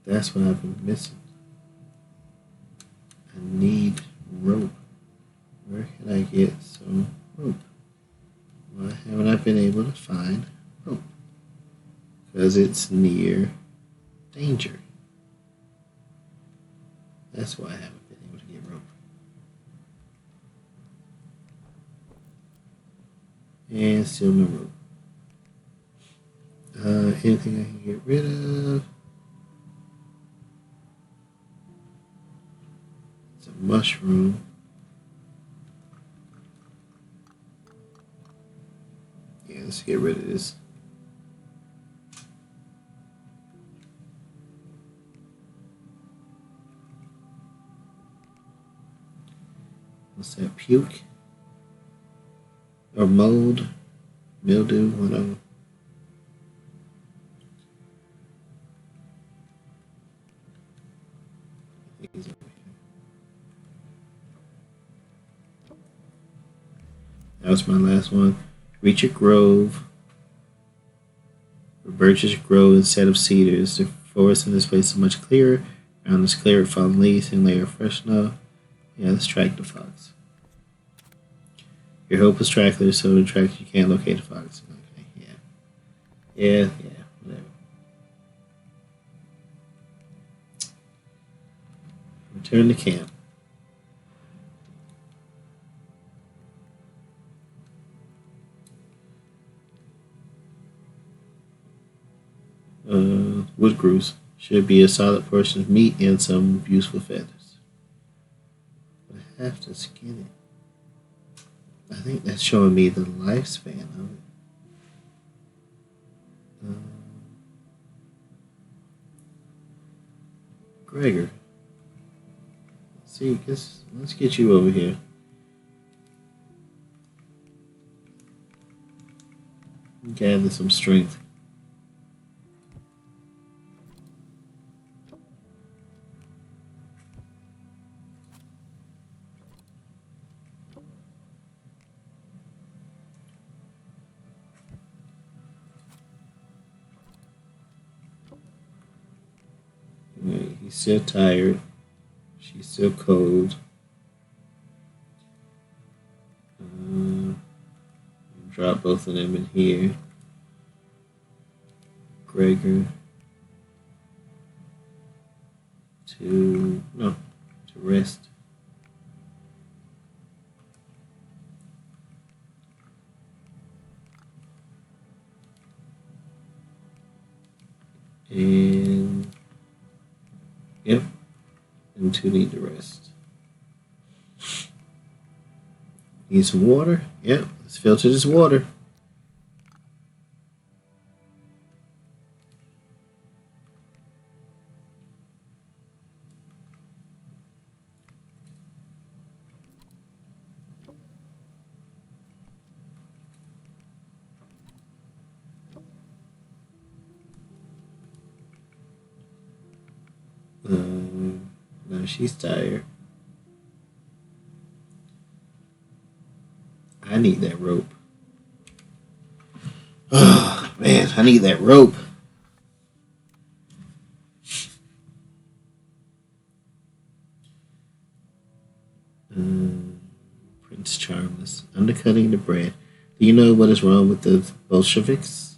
That's what I've been missing. I need rope. Where can I get some rope? Why haven't I been able to find rope? Because it's near danger. That's why I haven't been able to get rope. And still no rope. Anything I can get rid of? It's a mushroom. Yeah, let's get rid of this. What's that? Puke? Or mold? Mildew? One of them. That was my last one. Reach a grove where birches grow instead of cedars. The forest in this place is much clearer. Around this cleared fallen leaves and layer of fresh snow. Yeah, let's track the fox. Your hope is trackler, so to track you can't locate the fox. Okay, yeah, whatever. Return to camp. Wood grooves should be a solid portion of meat and some useful feathers. I have to skin it. I think that's showing me the lifespan of it. Gregor, see, let's get you over here. Gather some strength. Right, he's still tired. She's still cold. Drop both of them in here. Gregor to rest. And yep, and two need to rest. Need some water? Yep, let's filter this water. she's tired. I need that rope. Oh man, I need that rope. Um, Prince Charmless, undercutting the brand. Do you know what is wrong with the Bolsheviks?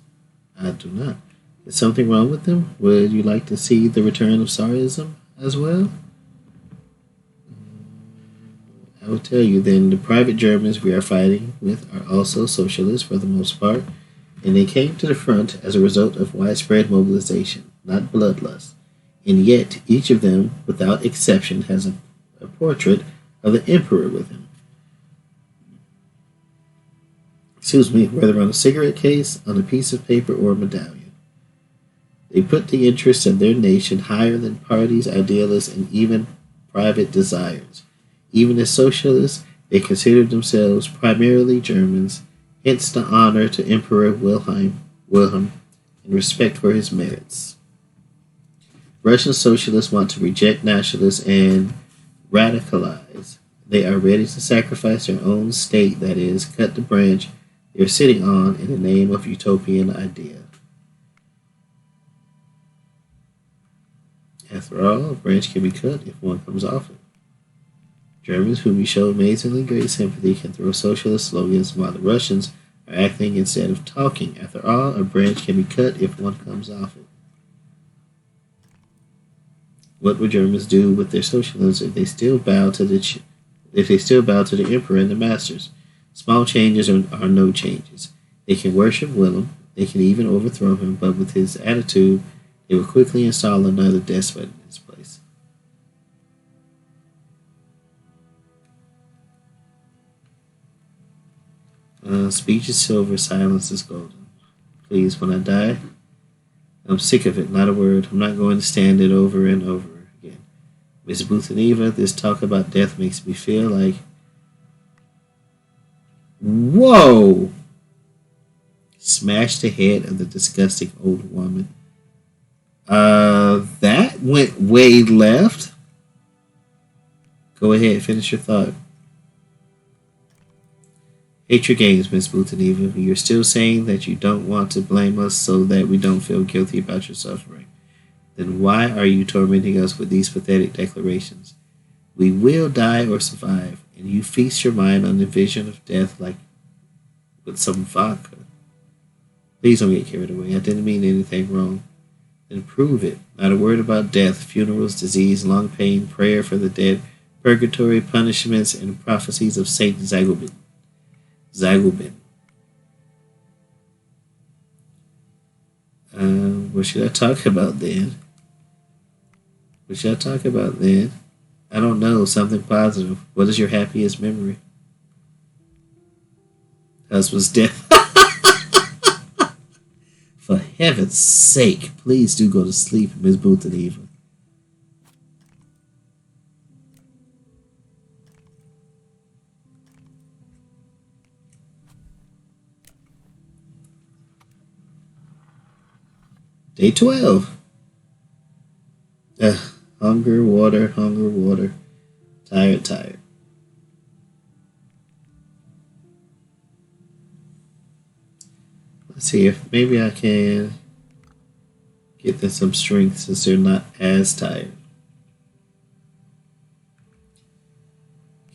I do not. Is something wrong with them? Would you like to see the return of Tsarism as well? I will tell you then, the private Germans we are fighting with are also socialists for the most part, and they came to the front as a result of widespread mobilization, not bloodlust. And yet, each of them, without exception, has a portrait of the emperor with him. Excuse me, whether on a cigarette case, on a piece of paper, or a medallion. They put the interests of their nation higher than parties, idealists, and even private desires. Even as socialists, they considered themselves primarily Germans, hence the honor to Emperor Wilhelm and respect for his merits. Russian socialists want to reject nationalists and radicalize. They are ready to sacrifice their own state, that is, cut the branch they are sitting on in the name of utopian idea. After all, a branch can be cut if one comes off it. Germans whom we show amazingly great sympathy can throw socialist slogans while the Russians are acting instead of talking. After all, a branch can be cut if one comes off it. What would Germans do with their socialism if they still bow to the emperor and the masters? Small changes are no changes. They can worship Wilhelm, they can even overthrow him, but with his attitude, they will quickly install another despot in his place. Speech is silver, silence is golden. Please, when I die, I'm sick of it, not a word. I'm not going to stand it over and over again. Miss Boothaniva, this talk about death makes me feel like... Whoa! Smash the head of the disgusting old woman. That went way left. Go ahead, finish your thought. Hate your games, Miss Boothaniva. You're still saying that you don't want to blame us so that we don't feel guilty about your suffering. Then why are you tormenting us with these pathetic declarations? We will die or survive, and you feast your mind on the vision of death like with some vodka. Please don't get carried away. I didn't mean anything wrong. Then prove it. Not a word about death, funerals, disease, long pain, prayer for the dead, purgatory, punishments, and prophecies of Saint Zagobin. What should I talk about then? I don't know. Something positive. What is your happiest memory? Husband's death. For heaven's sake, please do go to sleep, Miss Boothaniva. Day 12. Hunger, water, hunger, water. Tired, tired. Let's see if maybe I can get them some strength since they're not as tired.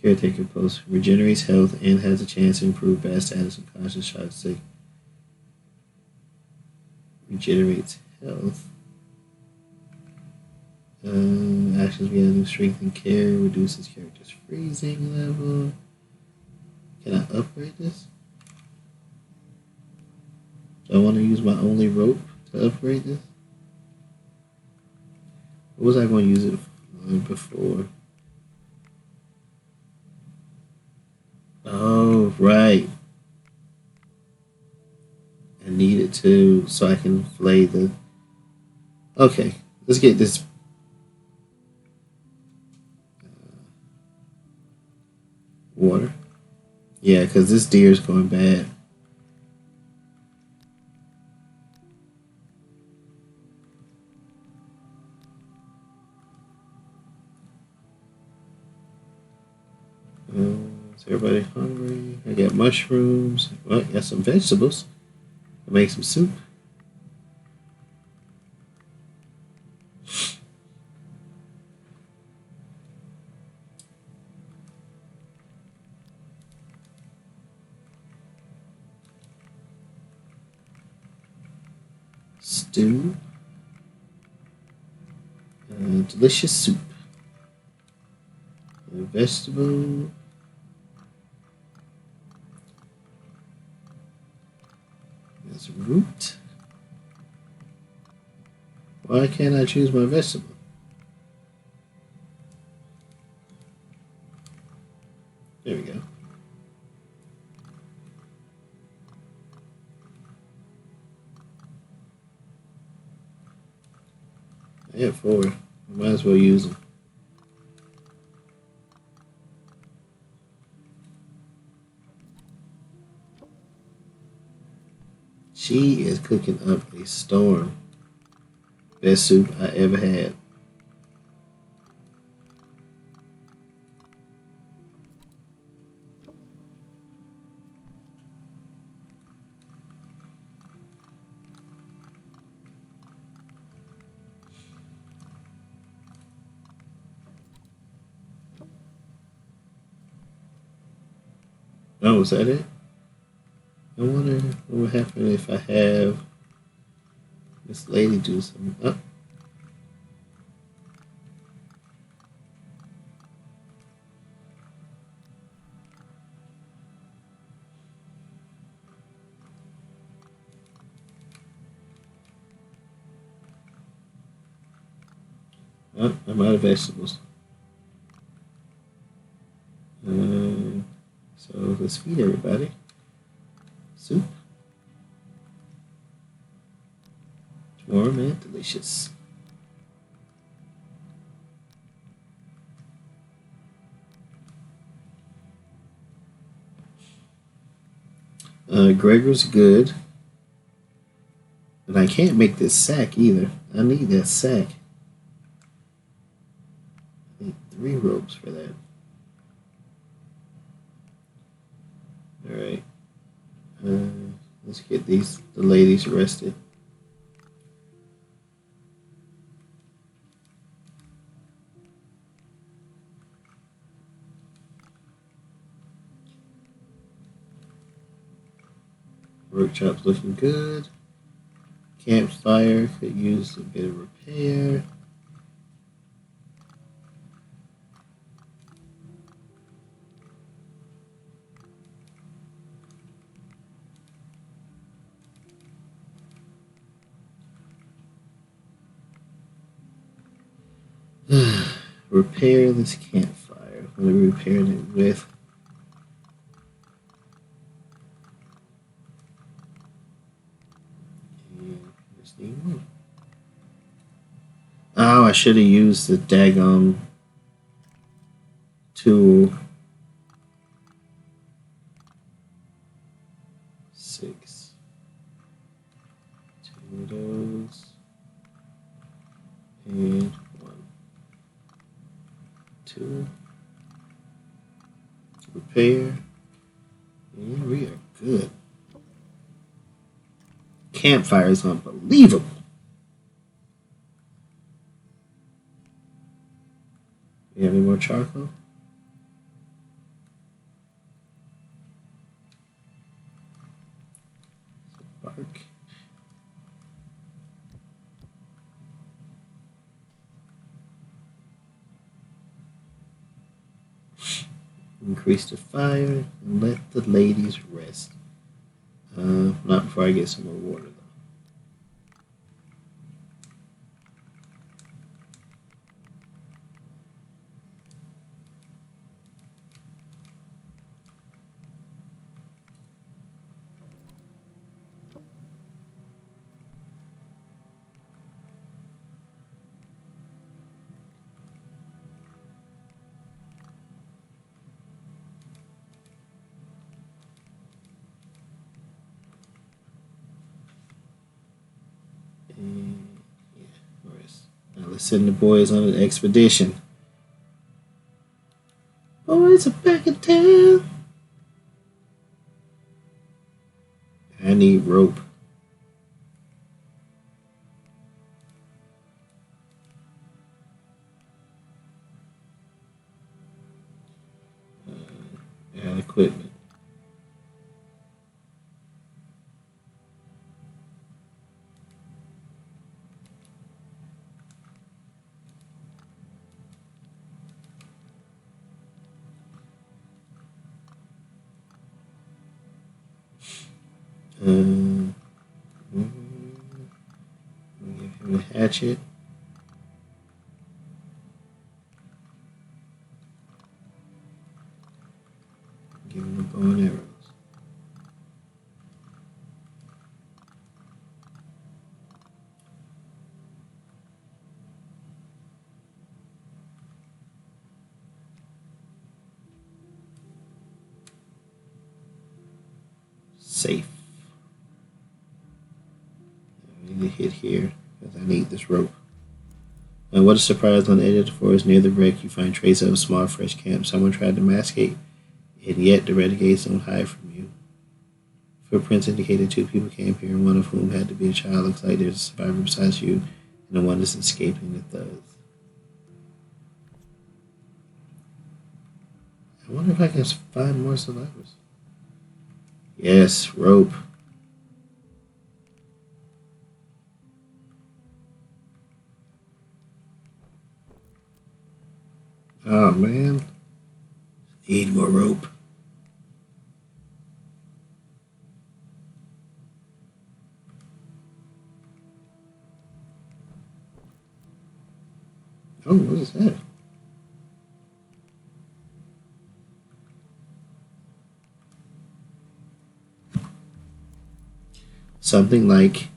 Caretaker post regenerates health and has a chance to improve bad status and conscious try to say regenerates health. Actions beyond new strength and care reduces character's freezing level. Can I upgrade this? Do I want to use my only rope to upgrade this? What was I going to use it for before? Oh, right. I need it to so I can flay the... Okay, let's get this... water. Yeah, because this deer is going bad. Is everybody hungry? I got mushrooms. Well, got some vegetables. I'll make some soup. Stew. Delicious soup. Vegetable. There's root. Why can't I choose my vegetable? There we go. I have 4. I might as well use them. She is cooking up a storm. Best soup I ever had. Oh, is that it? I wonder what would happen if I have this lady do something. I'm out of vegetables. So let's feed everybody. Soup. Warm and delicious. Gregor's good. But I can't make this sack either. I need that sack. I need 3 ropes for that. Alright. Let's get the ladies rested. Workshop's looking good. Campfire could use a bit of repair. Repair this campfire. What are we repairing it with? Oh, I should have used the daggum tool. 6. 2 of those. And 1. 2. Repair. And we are good. Campfire is unbelievable. You have any more charcoal? Bark. Increase the fire and let the ladies rest. Not before I get some more water though. Now let's send the boys on an expedition. Boys are back in town. I need rope. And equipment. Give him a hatchet. Give him a bow and arrows. Safe. I need to hit here because I need this rope. And what a surprise, on the edge of the forest near the wreck, you find traces of a small fresh camp. Someone tried to masquerade, and yet the renegades don't hide from you. Footprints indicated two people came here, one of whom had to be a child. Looks like there's a survivor besides you, and the one that's escaping the thugs. I wonder if I can find more survivors. Yes, rope. Oh man, need more rope. Oh, what is that? Something like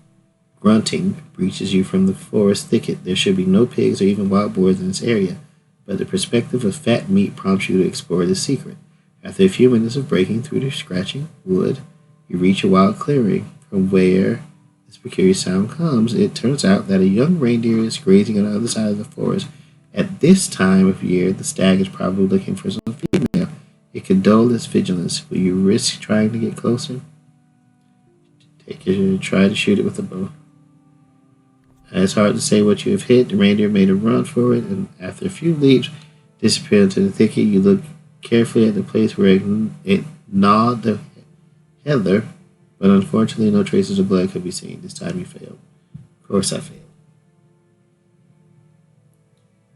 grunting reaches you from the forest thicket. There should be no pigs or even wild boars in this area, but the perspective of fat meat prompts you to explore the secret. After a few minutes of breaking through the scratching wood, you reach a wild clearing. From where this peculiar sound comes, it turns out that a young reindeer is grazing on the other side of the forest. At this time of year, the stag is probably looking for some female. It could dull its vigilance. Will you risk trying to get closer? Try to shoot it with a bow. It's hard to say what you have hit. The reindeer made a run for it, and after a few leaps, disappeared into the thicket. You look carefully at the place where it gnawed the heather, but unfortunately, no traces of blood could be seen. This time, you failed. Of course, I failed.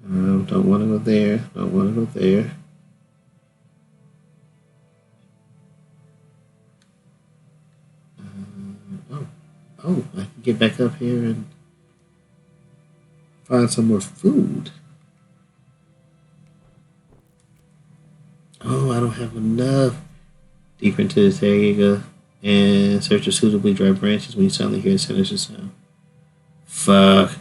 Don't want to go there. Don't want to go there. Oh, I can get back up here and find some more food. Oh, I don't have enough. Deeper into this area you go, and search for suitably dry branches when you suddenly hear a sinister sound. Fuck.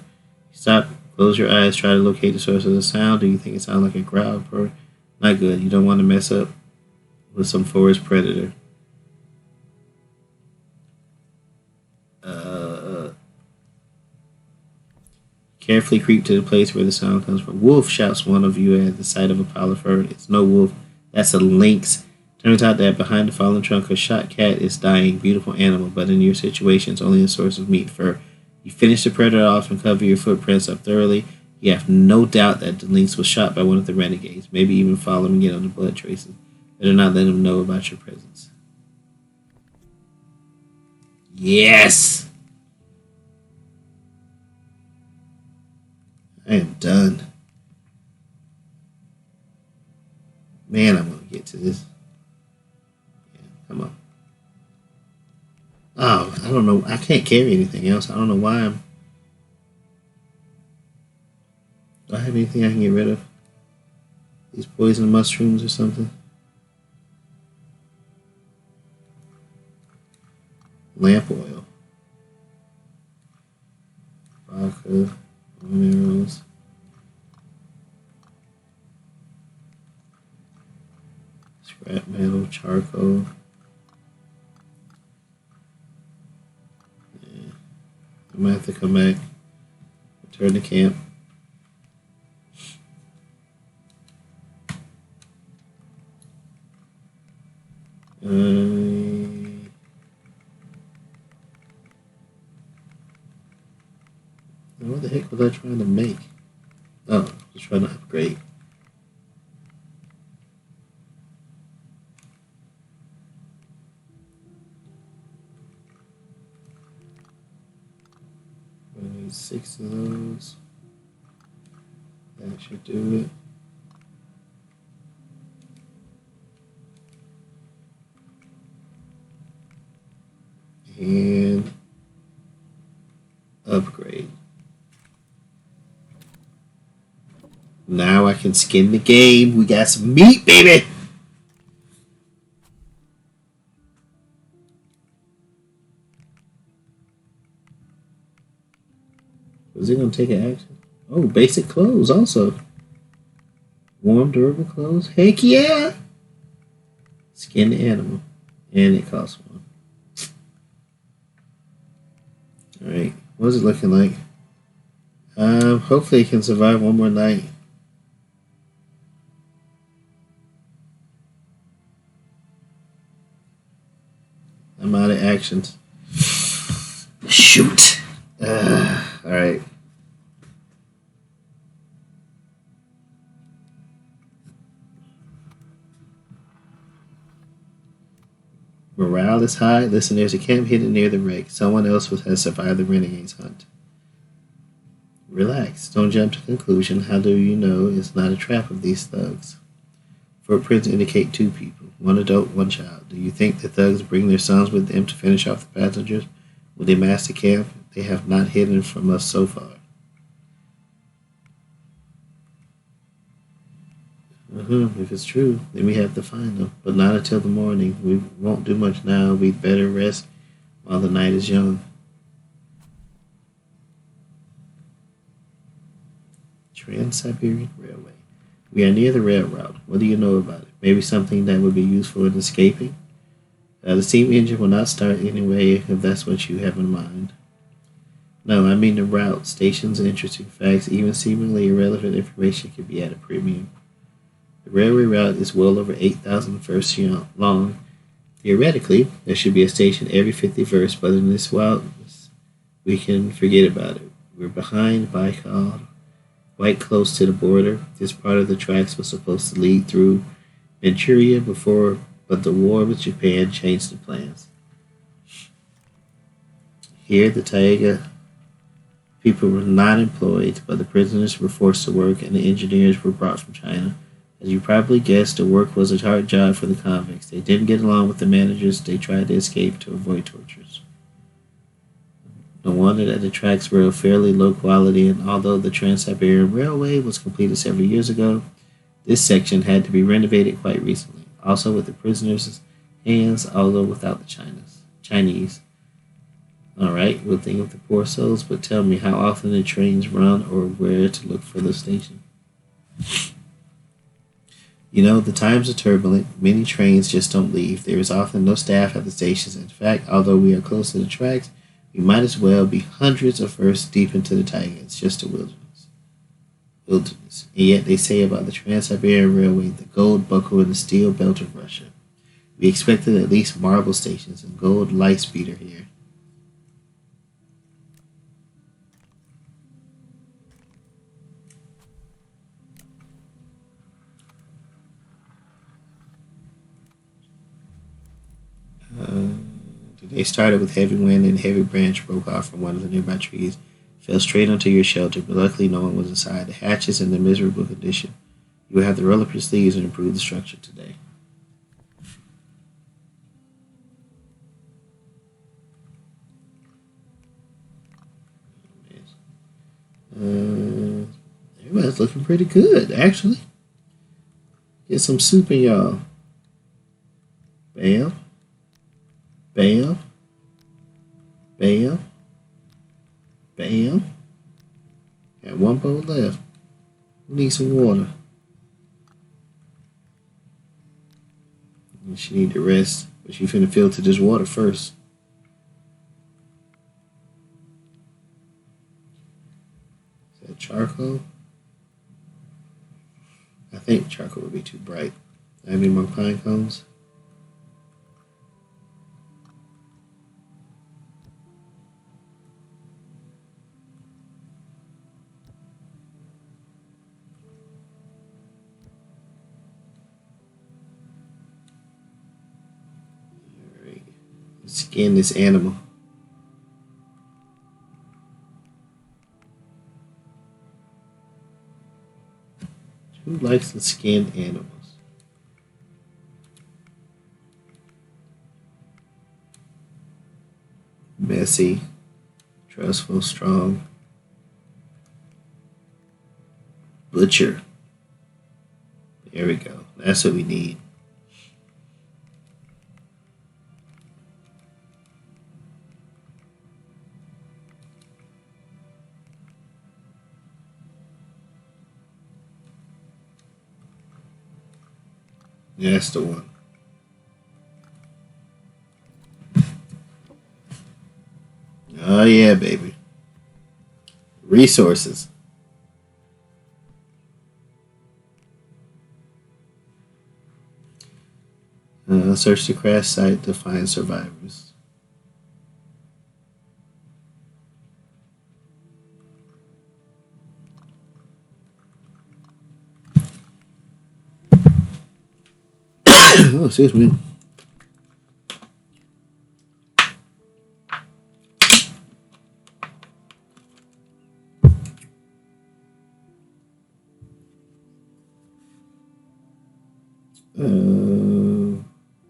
Stop, close your eyes, try to locate the source of the sound. Do you think it sounds like a growl or not good? You don't want to mess up with some forest predator. Carefully creep to the place where the sound comes from. Wolf, shouts one of you at the sight of a pile of fur. It's no wolf, that's a lynx. Turns out that behind the fallen trunk, a shot cat is dying. Beautiful animal, but in your situation, it's only a source of meat fur. You finish the predator off and cover your footprints up thoroughly. You have no doubt that the lynx was shot by one of the renegades. Maybe even follow him and get on the blood traces. Better not let him know about your presence. Yes! I am done. Man, I'm gonna get to this. Yeah, come on. Oh, I don't know. I can't carry anything else. I don't know why I'm. Do I have anything I can get rid of? These poison mushrooms or something? Lamp oil. Vodka. Arrows. Scrap metal. Charcoal. Yeah. I might have to come back. Return to camp. What the heck was I trying to make? Oh, I was trying to upgrade. I need 6 of those. That should do it. And upgrade. Now I can skin the game. We got some meat, baby. Was it gonna take an action? Oh, basic clothes also. Warm, durable clothes. Heck yeah! Skin the animal, and it costs 1. All right, what's it looking like? Hopefully it can survive one more night. I'm out of actions. Shoot. All right. Morale is high. Listen, there's a camp hidden near the wreck. Someone else has survived the Renegades hunt. Relax. Don't jump to conclusion. How do you know it's not a trap of these thugs? Footprints indicate 2 people. 1 adult, 1 child. Do you think the thugs bring their sons with them to finish off the passengers? Will they mass the camp? They have not hidden from us so far. If it's true, then we have to find them. But not until the morning. We won't do much now. We'd better rest while the night is young. Trans-Siberian Railway. We are near the rail route. What do you know about it? Maybe something that would be useful in escaping? The steam engine will not start anyway if that's what you have in mind. No, I mean the route. Stations and interesting facts, even seemingly irrelevant information can be at a premium. The railway route is well over 8,000 versts long. Theoretically, there should be a station every 50 versts, but in this wilderness, we can forget about it. We're behind Baikal, quite close to the border. This part of the tracks was supposed to lead through Manchuria before, but the war with Japan changed the plans. Here, the Taiga people were not employed, but the prisoners were forced to work, and the engineers were brought from China. As you probably guessed, the work was a hard job for the convicts. They didn't get along with the managers. They tried to escape to avoid tortures. No wonder that the tracks were of fairly low quality, and although the Trans-Siberian Railway was completed several years ago, this section had to be renovated quite recently. Also with the prisoners' hands, although without the Chinese. Alright, we'll think of the poor souls, but tell me how often the trains run or where to look for the station. You know, the times are turbulent. Many trains just don't leave. There is often no staff at the stations. In fact, although we are close to the tracks, we might as well be hundreds of versts deep into the taiga. It's just a wilderness. And yet they say about the Trans-Siberian Railway, the gold buckle in the steel belt of Russia. We expected at least marble stations and gold light speeder here. They started with heavy wind, and a heavy branch broke off from one of the nearby trees, fell straight onto your shelter, but luckily no one was inside. The hatch is in a miserable condition. You will have to roll up your sleeves and improve the structure today. Everybody's looking pretty good, actually. Get some soup in y'all. Bam. Bam. Bam. Bam. Got 1 bowl left. We need some water. And she need to rest, but she finna filter this water first. Is that charcoal? I think charcoal would be too bright. I have any more pine cones? skin this animal. Who likes to skin animals? Messy, trustful, strong. Butcher. There we go. That's what we need. That's the one. Oh yeah, baby. Resources. Search the crash site to find survivors. Oh, excuse me.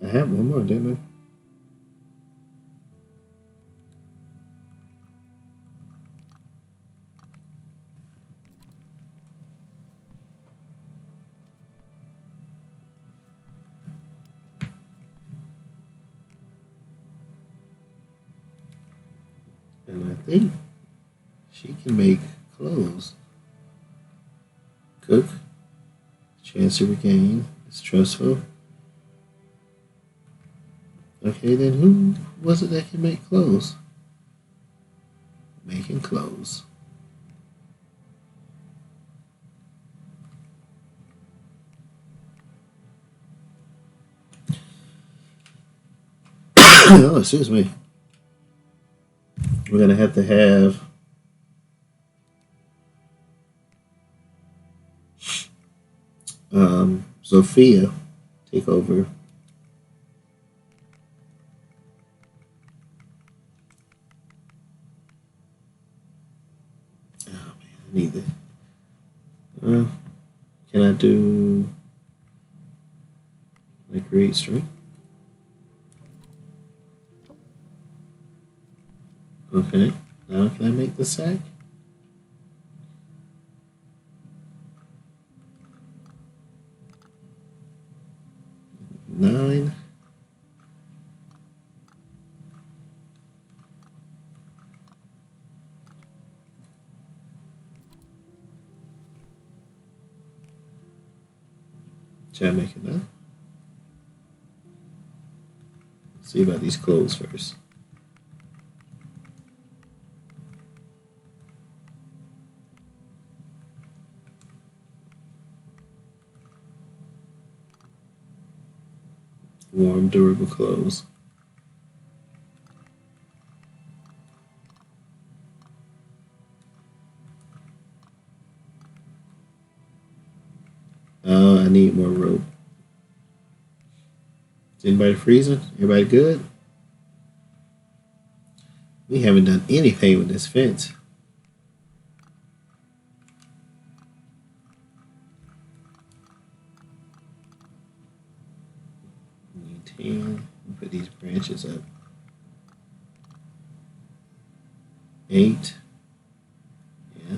I have one more, didn't I? And I think she can make clothes. Cook. Chance to regain. It's trustful. Okay, then who was it that can make clothes? Making clothes. Oh, excuse me. We're gonna have to have Sophia take over. Oh man, I need that. Can I do like create string? Okay. Now can I make the sack? 9. Should I make it now? Let's see about these clothes first. Warm, durable clothes. I need more rope. Is anybody freezing? Everybody good? We haven't done anything with this fence. Need 10. Put these branches up. 8. Yeah.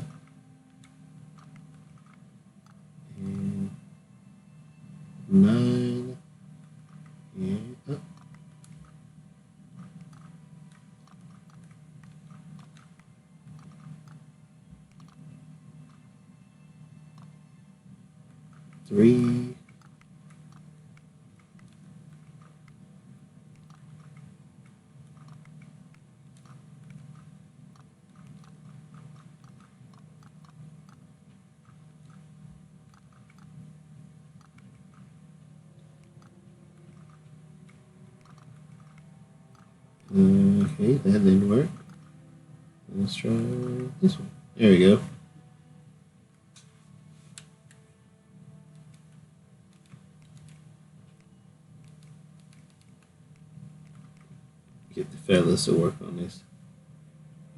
And 9. And up. 3. Okay, that didn't work. Let's try this one. There we go. Get the fellas to work on this.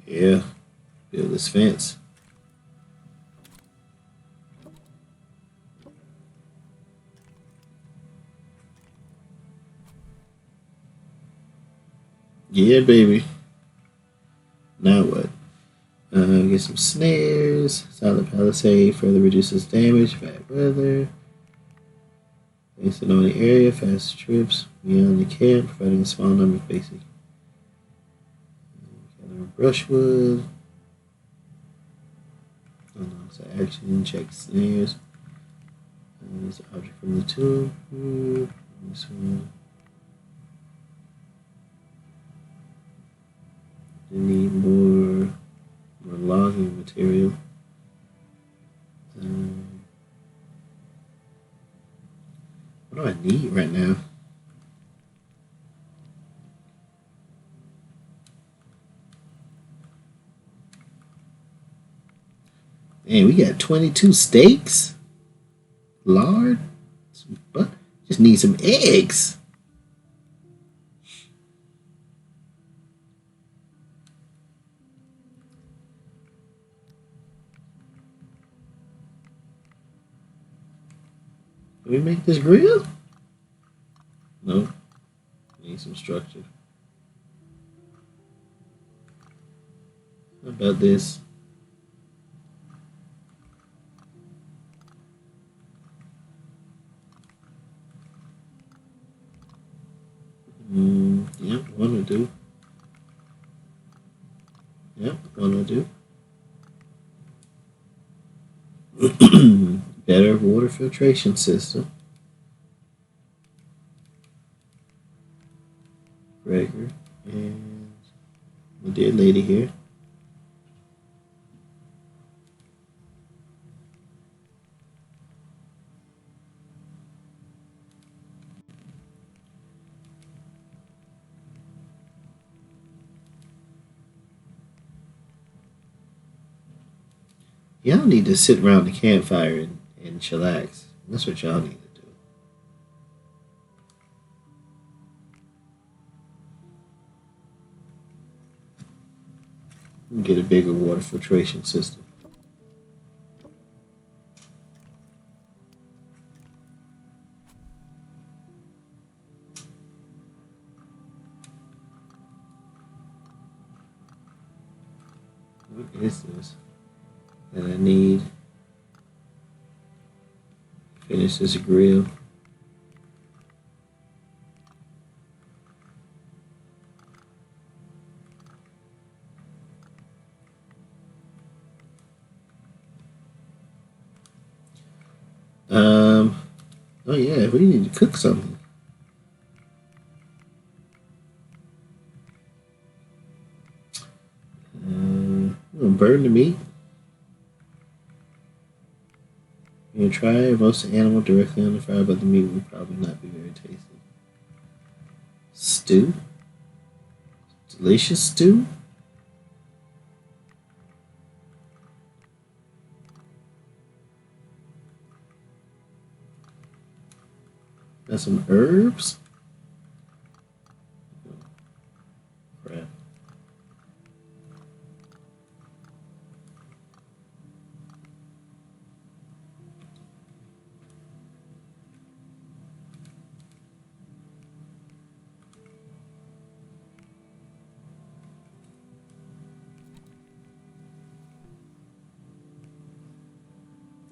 Yeah, build this fence. Yeah, baby. Now what? Get some snares. Solid palisade further reduces damage. Bad weather. Place it on the area. Fast trips beyond the camp, providing a small number of basic. Gather brushwood. Unlocks action. Check snares. There's an object from the tomb. This one. I need more logging material. What do I need right now? Man, we got 22 steaks, lard, some butter. Just need some eggs. Can we make this grill? No. Need some structure. How about this? Yep, one will do. Yep, one will do. Better water filtration system. Gregor and my dear lady here. Y'all need to sit around the campfire and chillax. That's what y'all need to do. Get a bigger water filtration system. What is this? That I need. Finish this grill. Oh yeah, we need to cook something. We're gonna burn the meat. You're gonna try roast the animal directly on the fire, but the meat will probably not be very tasty. Stew. Delicious stew. Got some herbs. Crap.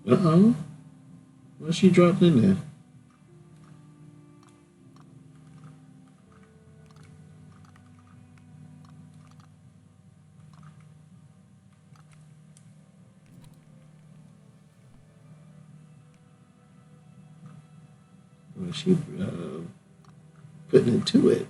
Uh-oh. What she dropped in there? What she putting into it?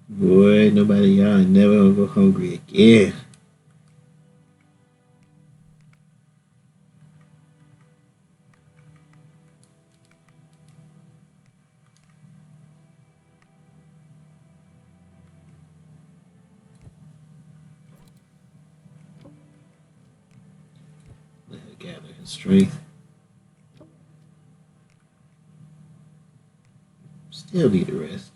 Boy, nobody y'all ain't never gonna go hungry again. Strength. Still need a rest.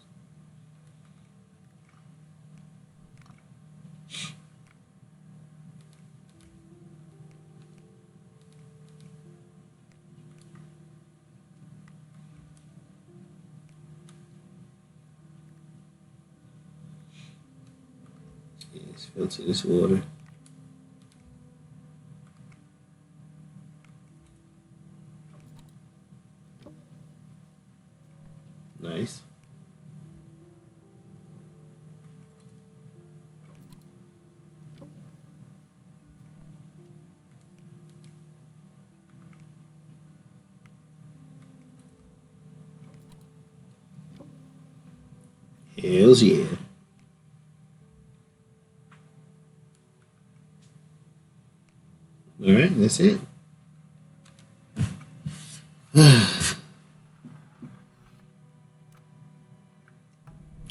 Let's filter this water. Nice. Hells yeah. Alright, that's it.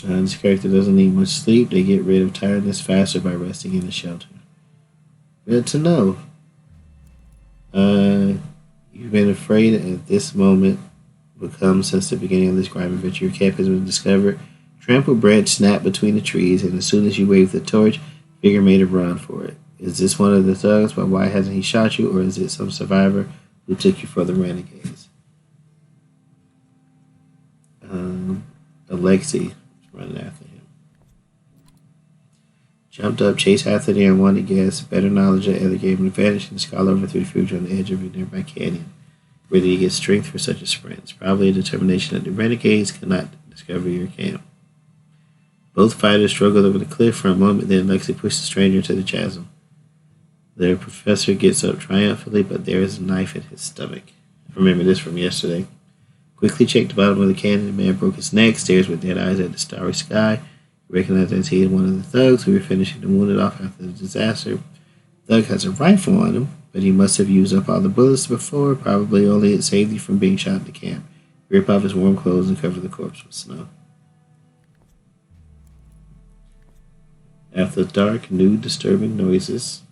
This character doesn't need much sleep. They get rid of tiredness faster by resting in the shelter. Good to know. You've been afraid at this moment become since the beginning of this crime adventure. Your camp has been discovered. Trampled branch snapped between the trees, and as soon as you waved the torch, Figure made a run for it. Is this one of the thugs? But why hasn't he shot you? Or is it some survivor who took you for the renegades? Alexei running after him. Jumped up, chased after them, and wanted to guess. Better knowledge of other gave him an advantage and skull over through the future on the edge of a nearby canyon. Where did he get strength for such a sprint? It's probably a determination that the renegades could not discover your camp. Both fighters struggled over the cliff for a moment, then Alexei pushed the stranger into the chasm. The professor gets up triumphantly, but there is a knife in his stomach. I remember this from yesterday. Quickly checked the bottom of the canyon. The man broke his neck, stares with dead eyes at the starry sky. He recognized as he had one of the thugs who were finishing the wounded off after the disaster. The thug has a rifle on him, but he must have used up all the bullets before. Probably only it saved you from being shot in the camp. Rip off his warm clothes and cover the corpse with snow. After dark, new disturbing noises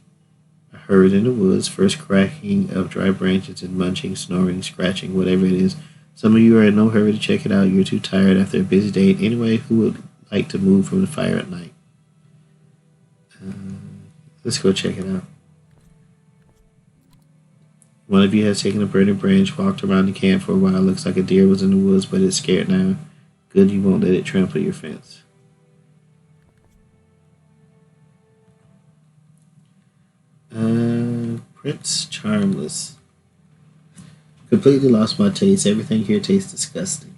are heard in the woods. First cracking of dry branches and munching, snoring, scratching, whatever it is. Some of you are in no hurry to check it out. You're too tired after a busy day. Anyway, who would like to move from the fire at night? Let's go check it out. One of you has taken a burning branch, walked around the camp for a while. Looks like a deer was in the woods, but it's scared now. Good, you won't let it trample your fence. Prince Charmless. Completely lost my taste. Everything here tastes disgusting.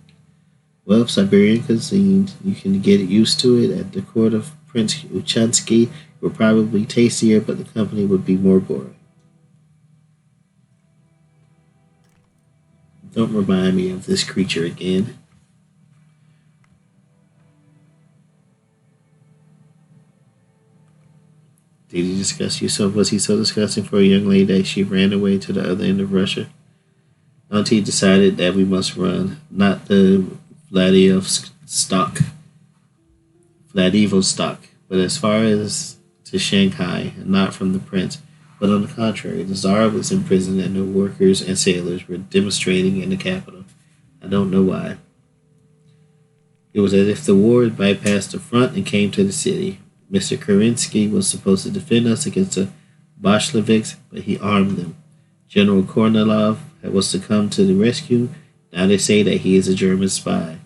Well, Siberian cuisine, you can get used to it. At the court of Prince Uchansky, it would probably tastier, but the company would be more boring. Don't remind me of this creature again. Did he disgust you so? Was he so disgusting for a young lady that she ran away to the other end of Russia? Auntie decided that we must run, not the Vladivostok, but as far as to Shanghai, and not from the prince. But on the contrary, the Tsar was in prison and the workers and sailors were demonstrating in the capital. I don't know why. It was as if the war had bypassed the front and came to the city. Mr. Kerensky was supposed to defend us against the Bolsheviks, but he armed them. General Kornilov was to come to the rescue. Now they say that he is a German spy.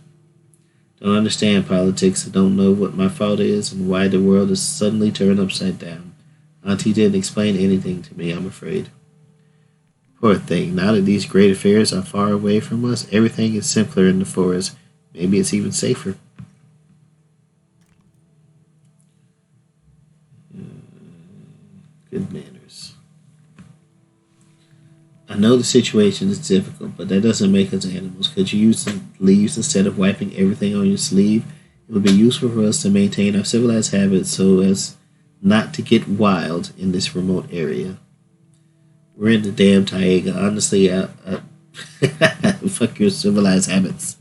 Don't understand politics. I don't know what my fault is and why the world is suddenly turned upside down. Auntie didn't explain anything to me, I'm afraid. Poor thing. Now that these great affairs are far away from us, everything is simpler in the forest. Maybe it's even safer. Good manners. I know the situation is difficult, but that doesn't make us animals. Could you use some leaves instead of wiping everything on your sleeve? It would be useful for us to maintain our civilized habits so as not to get wild in this remote area. We're in the damn taiga. Honestly, fuck your civilized habits.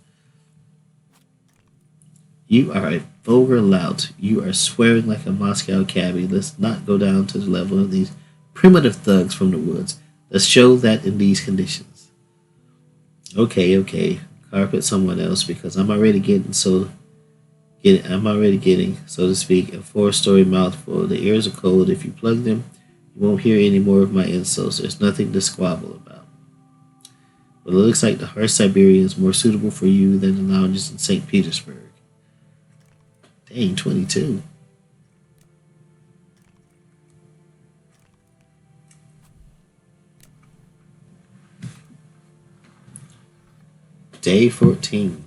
You are a vulgar lout. You are swearing like a Moscow cabbie. Let's not go down to the level of these primitive thugs from the woods. Let's show that in these conditions. Okay, okay. Carpet someone else because I'm already getting, so to speak, a four-story mouthful. The ears are cold. If you plug them, you won't hear any more of my insults. There's nothing to squabble about. But it looks like the harsh Siberia is more suitable for you than the lounges in St. Petersburg. Dang, 22. Day 14.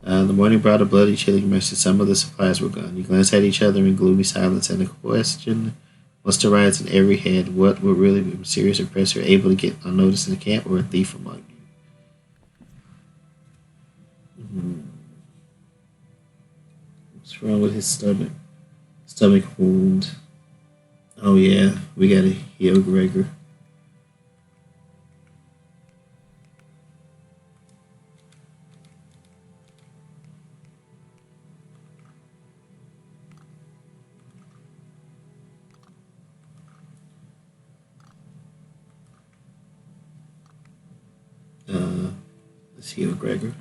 The morning brought a bloody, chilling message. Some of the supplies were gone. You glanced at each other in gloomy silence, and a question must arise in every head. What would really be a mysterious oppressor able to get unnoticed in the camp, or a thief among you? What's wrong with his stomach? Stomach wound. Oh yeah, we gotta heal Gregor. Uh, let's heal Gregor.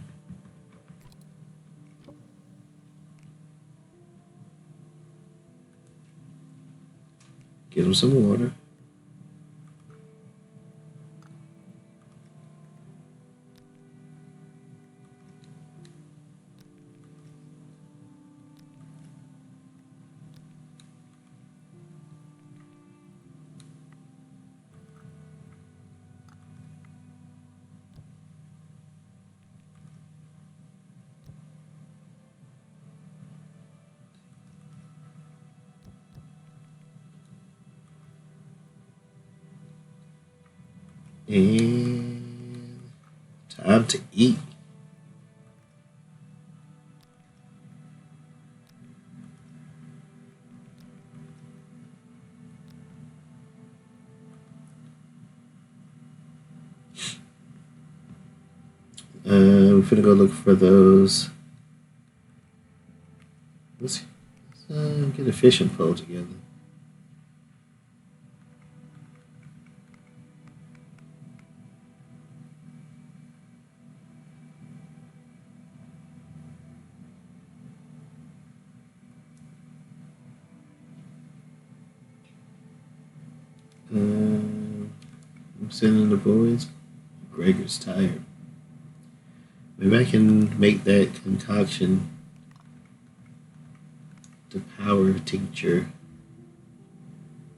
Get him some water. And time to eat. We're gonna go look for those. Let's get a fishing pole together. I'm sending the boys. Gregor's tired. Maybe I can make that concoction the power tincture.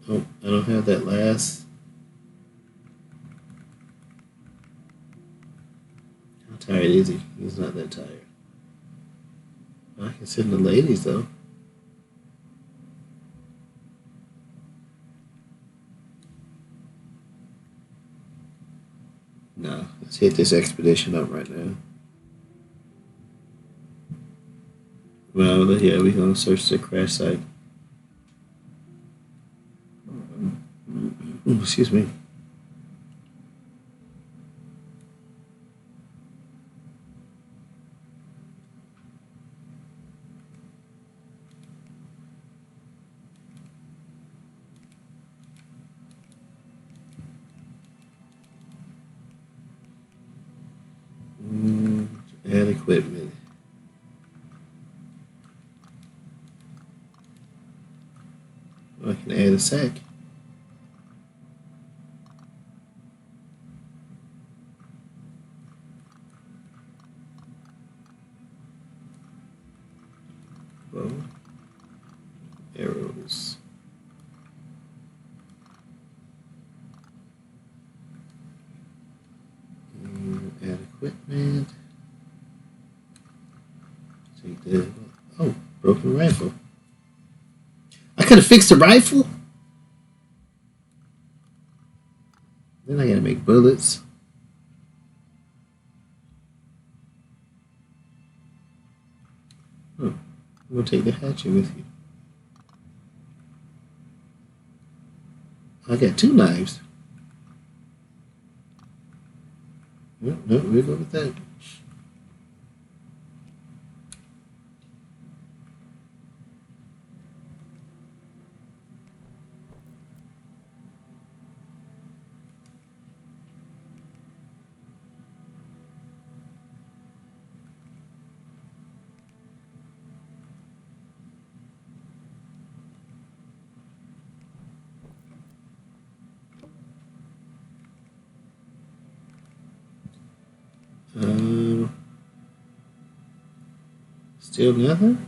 Oh, I don't have that last. How tired is he? He's not that tired. I can send the ladies though. No, let's hit this expedition up right now. Well, yeah, we're gonna search the crash site. Ooh, excuse me. Add equipment. I can add a sack. Bow, arrows. Add equipment. Take the broken rifle. I could have fixed the rifle. Then I gotta make bullets. Oh, we'll take the hatchet with you. I got two knives. No, we'll go with that. Still nothing?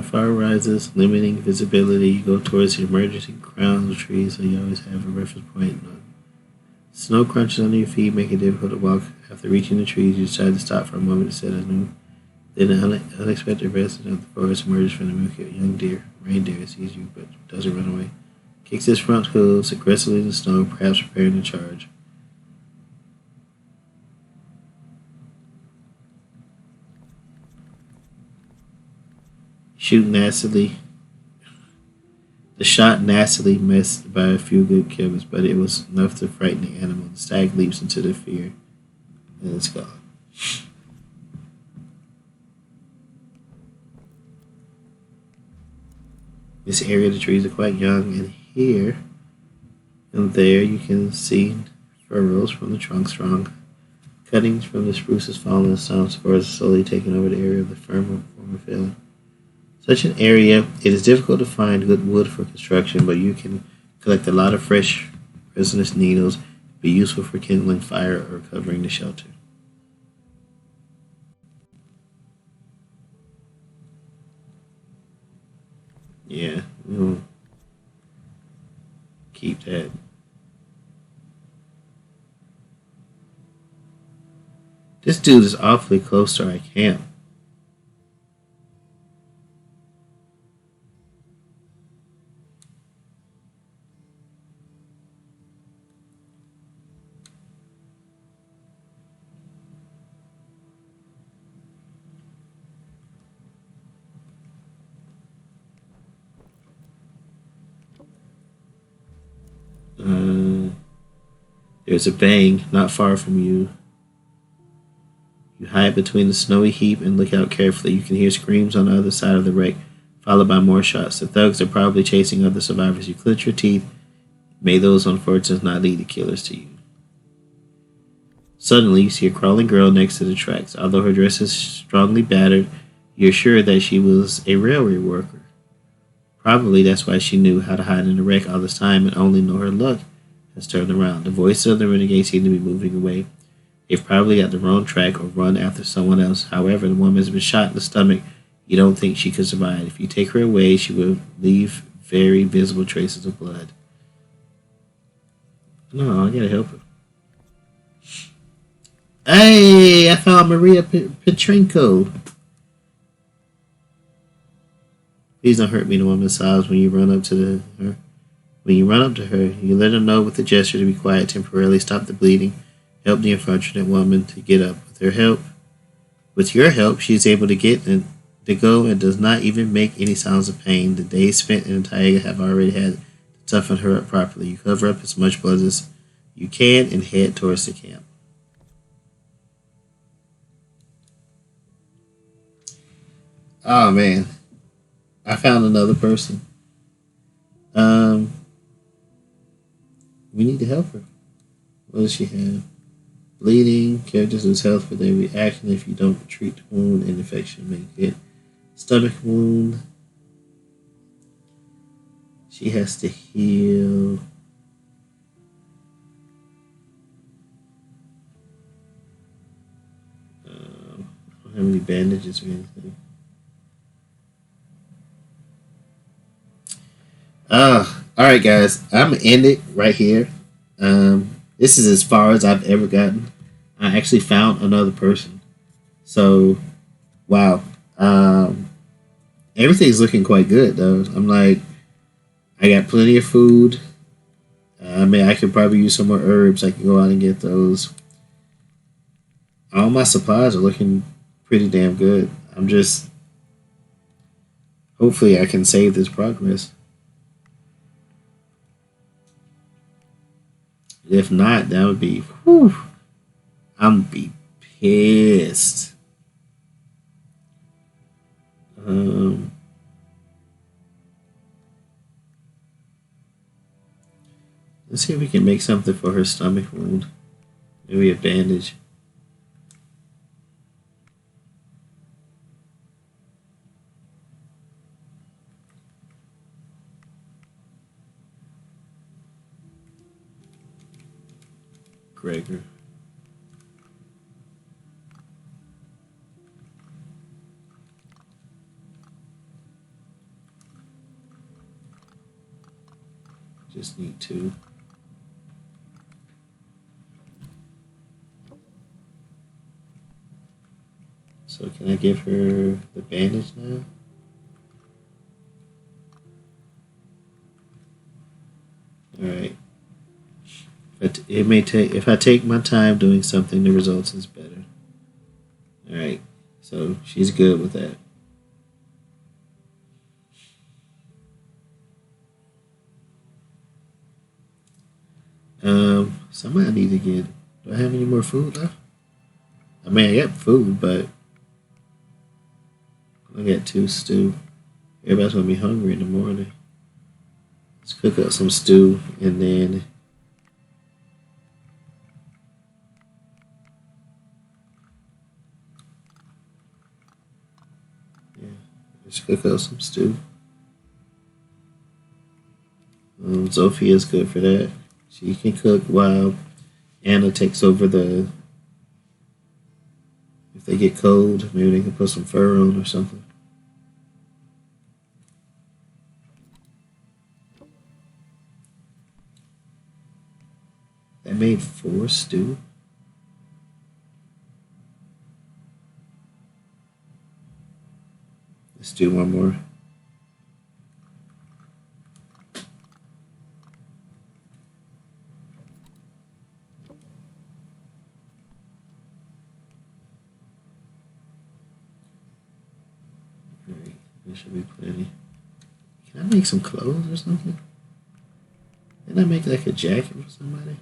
Fire rises, limiting visibility. You go towards the emerging crown of trees, so you always have a reference point. Snow crunches under your feet, making it difficult to walk. After reaching the trees, you decide to stop for a moment to set a new. Then an unexpected resident of the forest emerges from the milky young deer. Reindeer sees you, but doesn't run away. Kicks its front hooves aggressively in the snow, perhaps preparing to charge. Shoot nastily. The shot nastily missed by a few good kills, but it was enough to frighten the animal. The stag leaps into the fear, and it's gone. This area, the trees are quite young, and here and there you can see furrows from the trunk strong. Cuttings from the spruces fallen and some spores are slowly taking over the area of the former failing. Such an area, it is difficult to find good wood for construction, but you can collect a lot of fresh resinous needles, be useful for kindling fire or covering the shelter. Yeah, we'll keep that. This dude is awfully close to our camp. Uh, there's a bang not far from you. You hide between the snowy heap and look out carefully. You can hear screams on the other side of the wreck, followed by more shots. The thugs are probably chasing other survivors. You clench your teeth. May those unfortunates not lead the killers to you. Suddenly, you see a crawling girl next to the tracks. Although her dress is strongly battered, you're sure that she was a railway worker. Probably that's why she knew how to hide in the wreck all this time and only know her luck has turned around. The voices of the renegades seem to be moving away. They've probably got the wrong track or run after someone else. However, the woman has been shot in the stomach. You don't think she could survive. If you take her away, she will leave very visible traces of blood. No, I gotta help her. Hey, I found Maria Petrenko. Please don't hurt me, the woman sobs when you run up to her. When you run up to her, you let her know with a gesture to be quiet, temporarily stop the bleeding, help the unfortunate woman to get up. With your help, she is able to get and to go and does not even make any sounds of pain. The days spent in Taiga have already had to toughen her up properly. You cover up as much blood as you can and head towards the camp. Oh man, I found another person. Um, we need to help her. What does she have? Bleeding, characters lose health with every action if you don't treat the wound and infection make it. Stomach wound. She has to heal. I don't have any bandages or anything. Alright guys, I'm gonna end it right here. This is as far as I've ever gotten. I actually found another person. So, wow. Everything's looking quite good though. I'm like, I got plenty of food. I mean, I could probably use some more herbs. I can go out and get those. All my supplies are looking pretty damn good. I'm just, hopefully, I can save this progress. If not, that would be, whew, I'm gonna be pissed. Um, Let's see if we can make something for her stomach wound. Maybe a bandage. Gregor. Just need two. So can I give her the bandage now? All right. But it may take if I take my time doing something, the results is better. All right. So she's good with that. Somebody need to get. Do I have any more food left? I mean, I got food, but I got two stew. Everybody's gonna be hungry in the morning. Let's cook up some stew and then yeah, let's cook up some stew. Sophia's good for that. She can cook while Anna takes over the. If they get cold, maybe they can put some fur on or something. That made four stew. Let's do one more. Alright, there should be plenty. Can I make some clothes or something? Can I make like a jacket for somebody?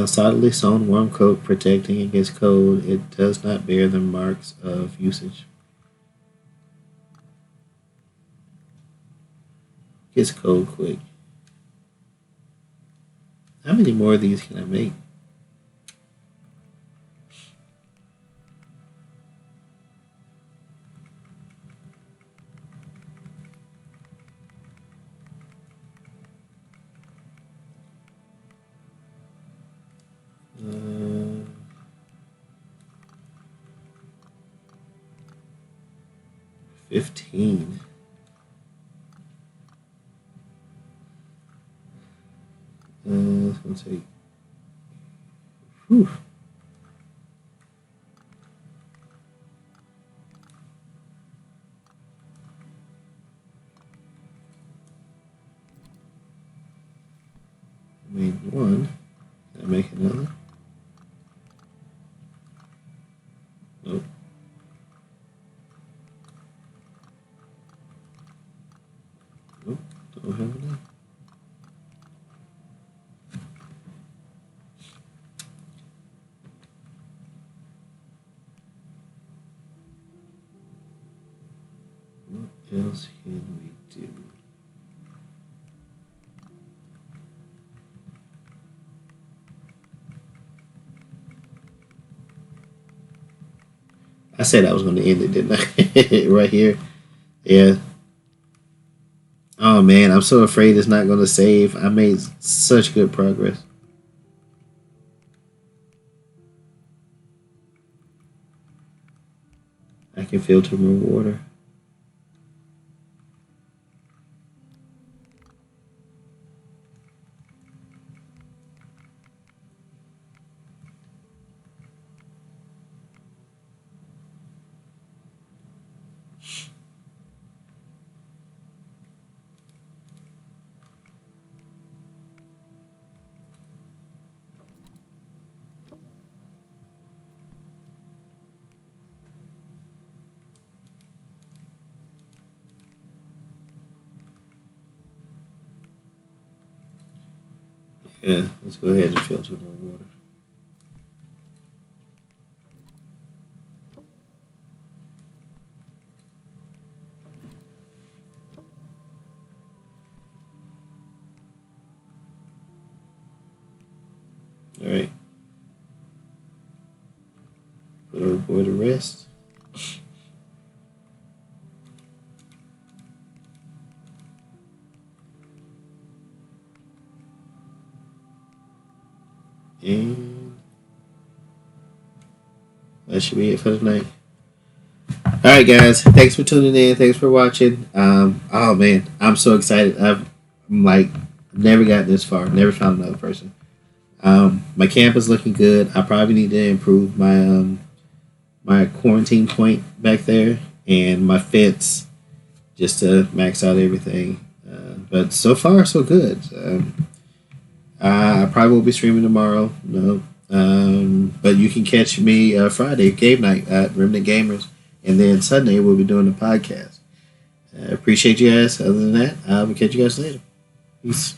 Solidly sewn warm coat protecting against cold. It does not bear the marks of usage. Gets cold quick. How many more of these can I make? Uh, 15. It's gonna take. Whew. I made one. Can I make another? Nope. Nope. Don't have enough. What else can we do? I said I was going to end it, didn't I? Right here. Yeah. Oh man, I'm so afraid it's not going to save. I made such good progress. I can filter more water. Yeah, let's go ahead and filter more water. All right. Put our boy to rest. And that should be it for tonight. All right, guys. Thanks for tuning in. Thanks for watching. Oh man, I'm so excited. I'm like never got this far. Never found another person. My camp is looking good. I probably need to improve my quarantine point back there and my fence just to max out everything. But so far, so good. I probably will be streaming tomorrow. No, but you can catch me Friday game night at Remnant Gamers, and then Sunday we'll be doing the podcast. Appreciate you guys. Other than that, I will catch you guys later. Peace.